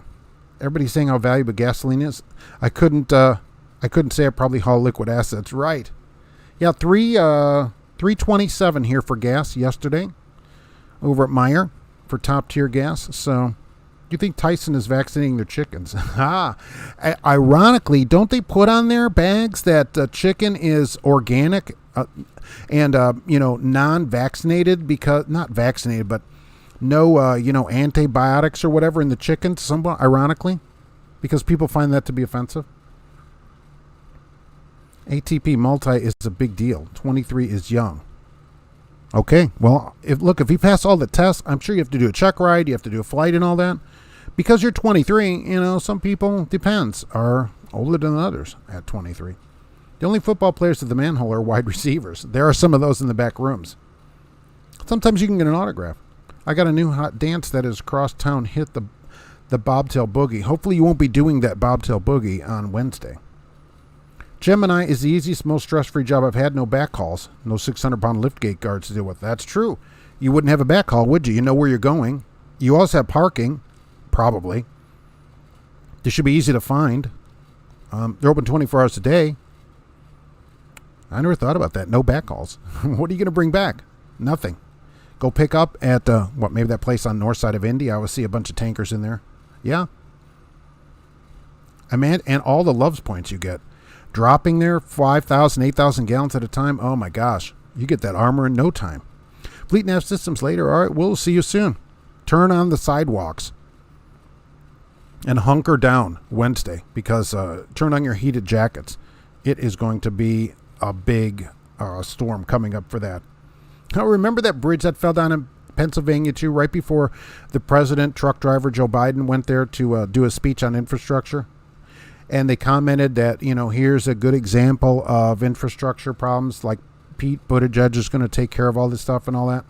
Speaker 1: Everybody's saying how valuable gasoline is. I couldn't say I probably haul liquid assets. Right. Yeah, $3.27 here for gas yesterday over at Meyer for top tier gas. So do you think Tyson is vaccinating their chickens? Ironically, don't they put on their bags that chicken is organic and non-vaccinated, because not vaccinated, but no antibiotics or whatever in the chicken, somewhat ironically, because people find that to be offensive. ATP multi is a big deal. 23 is young. Okay, well, if you pass all the tests, I'm sure you have to do a check ride, you have to do a flight and all that. Because you're 23, some people, depends, are older than others at 23. The only football players at the manhole are wide receivers. There are some of those in the back rooms. Sometimes you can get an autograph. I got a new hot dance that is cross town hit the bobtail boogie. Hopefully you won't be doing that bobtail boogie on Wednesday. Gemini is the easiest, most stress-free job I've had. No back calls. No 600-pound liftgate guards to deal with. That's true. You wouldn't have a back call, would you? You know where you're going. You also have parking, probably. They should be easy to find. They're open 24 hours a day. I never thought about that. No back calls. What are you going to bring back? Nothing. Go pick up at, maybe that place on north side of Indy. I always see a bunch of tankers in there. Yeah. And all the loves points you get. Dropping there 5,000, 8,000 gallons at a time. Oh my gosh. You get that armor in no time. Fleet Nav Systems later. All right, we'll see you soon. Turn on the sidewalks. And hunker down Wednesday, because turn on your heated jackets. It is going to be a big storm coming up for that. Now, remember that bridge that fell down in Pennsylvania too, right before the president, truck driver Joe Biden, went there to do a speech on infrastructure? And they commented that, here's a good example of infrastructure problems, like Pete Buttigieg is going to take care of all this stuff and all that.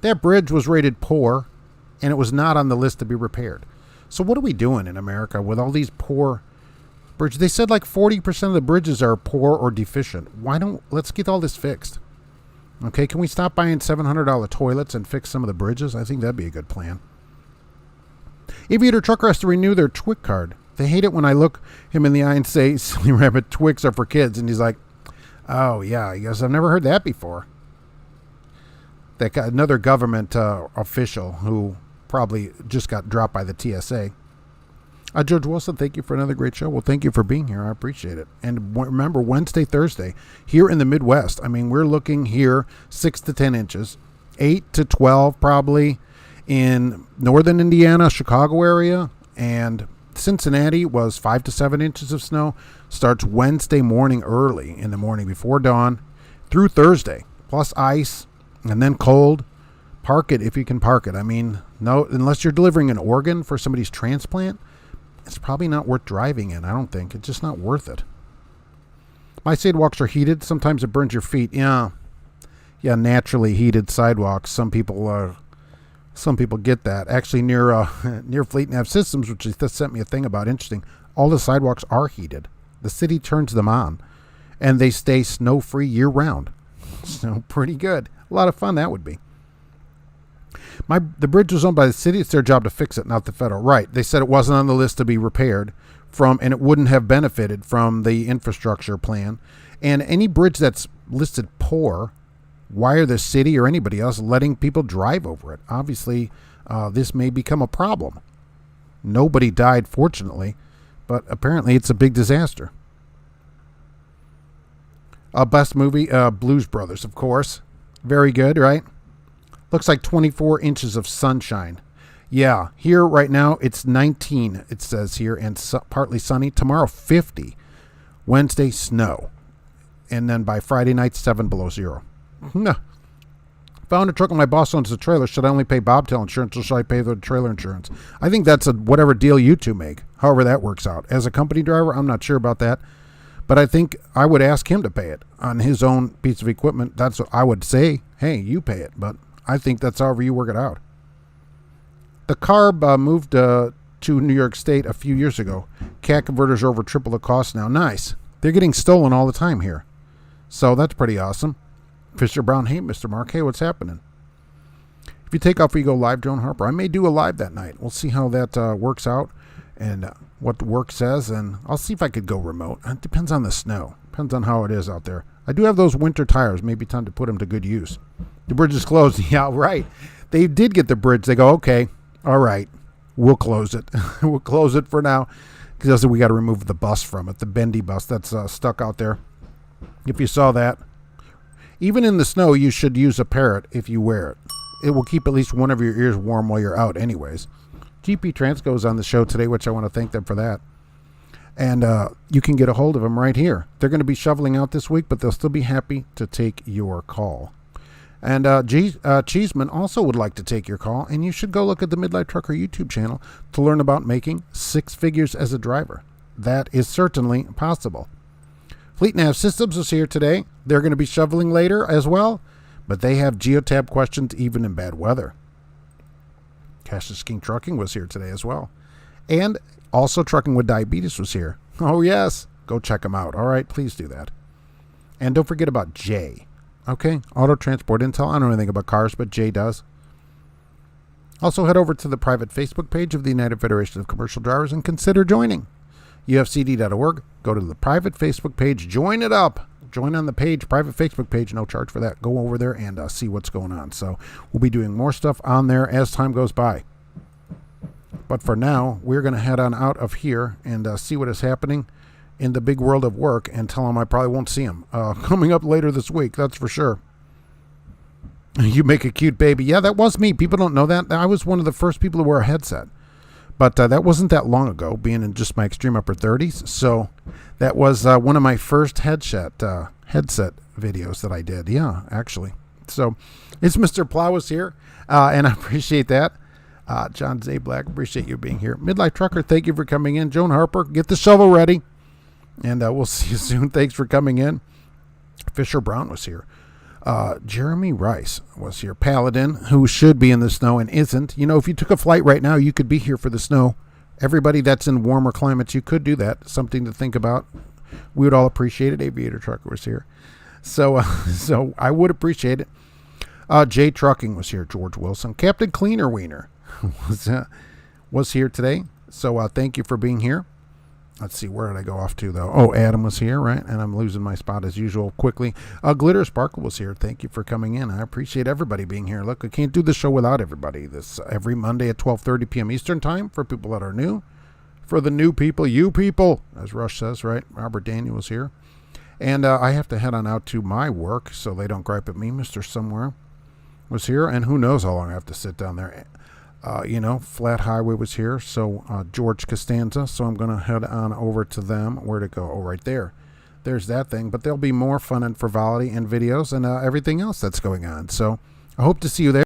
Speaker 1: That bridge was rated poor, and it was not on the list to be repaired. So what are we doing in America with all these poor bridges? They said like 40% of the bridges are poor or deficient. Let's get all this fixed. Okay, can we stop buying $700 toilets and fix some of the bridges? I think that'd be a good plan. Aviator Trucker has to renew their TWIC card. They hate it when I look him in the eye and say, silly rabbit, TWICs are for kids. And he's like, oh, yeah, I guess I've never heard that before. That guy, another government official who probably just got dropped by the TSA. George Wilson, thank you for another great show. Well, thank you for being here. I appreciate it. And remember, Wednesday, Thursday, here in the Midwest, we're looking here 6 to 10 inches, 8 to 12 probably in northern Indiana, Chicago area, and Cincinnati was 5 to 7 inches of snow. Starts Wednesday morning early in the morning before dawn through Thursday, plus ice and then cold. Park it if you can park it. No, unless you're delivering an organ for somebody's transplant, it's probably not worth driving in, I don't think. It's just not worth it. My sidewalks are heated. Sometimes it burns your feet. Yeah, naturally heated sidewalks. Some people get that. Actually, near Fleet Nav Systems, which just sent me a thing about, interesting, all the sidewalks are heated. The city turns them on, and they stay snow-free year-round. So pretty good. A lot of fun that would be. The bridge was owned by the city. It's their job to fix it, not the federal. Right. They said it wasn't on the list to be repaired and it wouldn't have benefited from the infrastructure plan. And any bridge that's listed poor, why are the city or anybody else letting people drive over it? Obviously, this may become a problem. Nobody died, fortunately, but apparently it's a big disaster. Best movie, Blues Brothers, of course. Very good, right? Looks like 24 inches of sunshine. Yeah, here right now it's 19, it says here, and partly sunny. Tomorrow, 50. Wednesday, snow. And then by Friday night, 7 below zero. No. Found a truck and my boss owns the trailer. Should I only pay bobtail insurance or should I pay the trailer insurance? I think that's whatever deal you two make, however that works out. As a company driver, I'm not sure about that. But I think I would ask him to pay it on his own piece of equipment. That's what I would say. Hey, you pay it. But I think that's however you work it out. The CARB moved to New York State a few years ago. CAT converters are over triple the cost now. Nice. They're getting stolen all the time here. So that's pretty awesome. Fisher Brown, hey, Mr. Mark, hey, what's happening? If you take off or you go live, Joan Harper, I may do a live that night. We'll see how that works out and what the work says, and I'll see if I could go remote. It depends on the snow. Depends on how it is out there. I do have those winter tires. Maybe time to put them to good use. The bridge is closed. Yeah, right. They did get the bridge. They go, okay, all right, we'll close it. We'll close it for now because we got to remove the bus from it, the bendy bus that's stuck out there. If you saw that, even in the snow, you should use a parrot if you wear it. It will keep at least one of your ears warm while you're out anyways. GP Transco is on the show today, which I want to thank them for that. And you can get a hold of them right here. They're going to be shoveling out this week, but they'll still be happy to take your call. And Cheeseman also would like to take your call, and you should go look at the Midlife Trucker YouTube channel to learn about making 6 figures as a driver. That is certainly possible. Fleet Nav Systems is here today. They're going to be shoveling later as well, but they have Geotab questions even in bad weather. Cassius King Trucking was here today as well. And also Trucking with Diabetes was here. Oh, yes. Go check them out. All right, please do that. And don't forget about Jay. Okay, Auto Transport Intel. I don't know anything about cars, but Jay does. Also, head over to the private Facebook page of the United Federation of Commercial Drivers and consider joining. ufcd.org. Go to the private Facebook page. Join it up. Join on the page, private Facebook page. No charge for that. Go over there and see what's going on. So we'll be doing more stuff on there as time goes by. But for now, we're going to head on out of here and see what is happening in the big world of work and tell them I probably won't see them coming up later this week. That's for sure. You make a cute baby. Yeah, that was me. People don't know that. I was one of the first people to wear a headset. But that wasn't that long ago, being in just my extreme upper 30s. So that was one of my first headset videos that I did. Yeah, actually. So it's Mr. Plowis here, and I appreciate that. John Zablack, appreciate you being here. Midlife Trucker, thank you for coming in. Joan Harper, get the shovel ready. And we'll see you soon. Thanks for coming in. Fisher Brown was here. Jeremy Rice was here. Paladin, who should be in the snow and isn't. You know, if you took a flight right now, you could be here for the snow. Everybody that's in warmer climates, you could do that. Something to think about. We would all appreciate it. Aviator Trucker was here. So I would appreciate it. Jay Trucking was here. George Wilson. Captain Cleaner Wiener was here today. So thank you for being here. Let's see, where did I go off to, though? Oh, Adam was here, right? And I'm losing my spot as usual quickly. Glitter Sparkle was here. Thank you for coming in. I appreciate everybody being here. Look, I can't do the show without everybody. This every Monday at 12:30 p.m. Eastern Time for people that are new. For the new people, you people, as Rush says, right? Robert Daniel was here. And I have to head on out to my work so they don't gripe at me. Mr. Somewhere was here, and who knows how long I have to sit down there. Flat Highway was here, so George Costanza, so I'm going to head on over to them. Where to go? Oh, right there. There's that thing, but there'll be more fun and frivolity and videos and everything else that's going on. So I hope to see you there.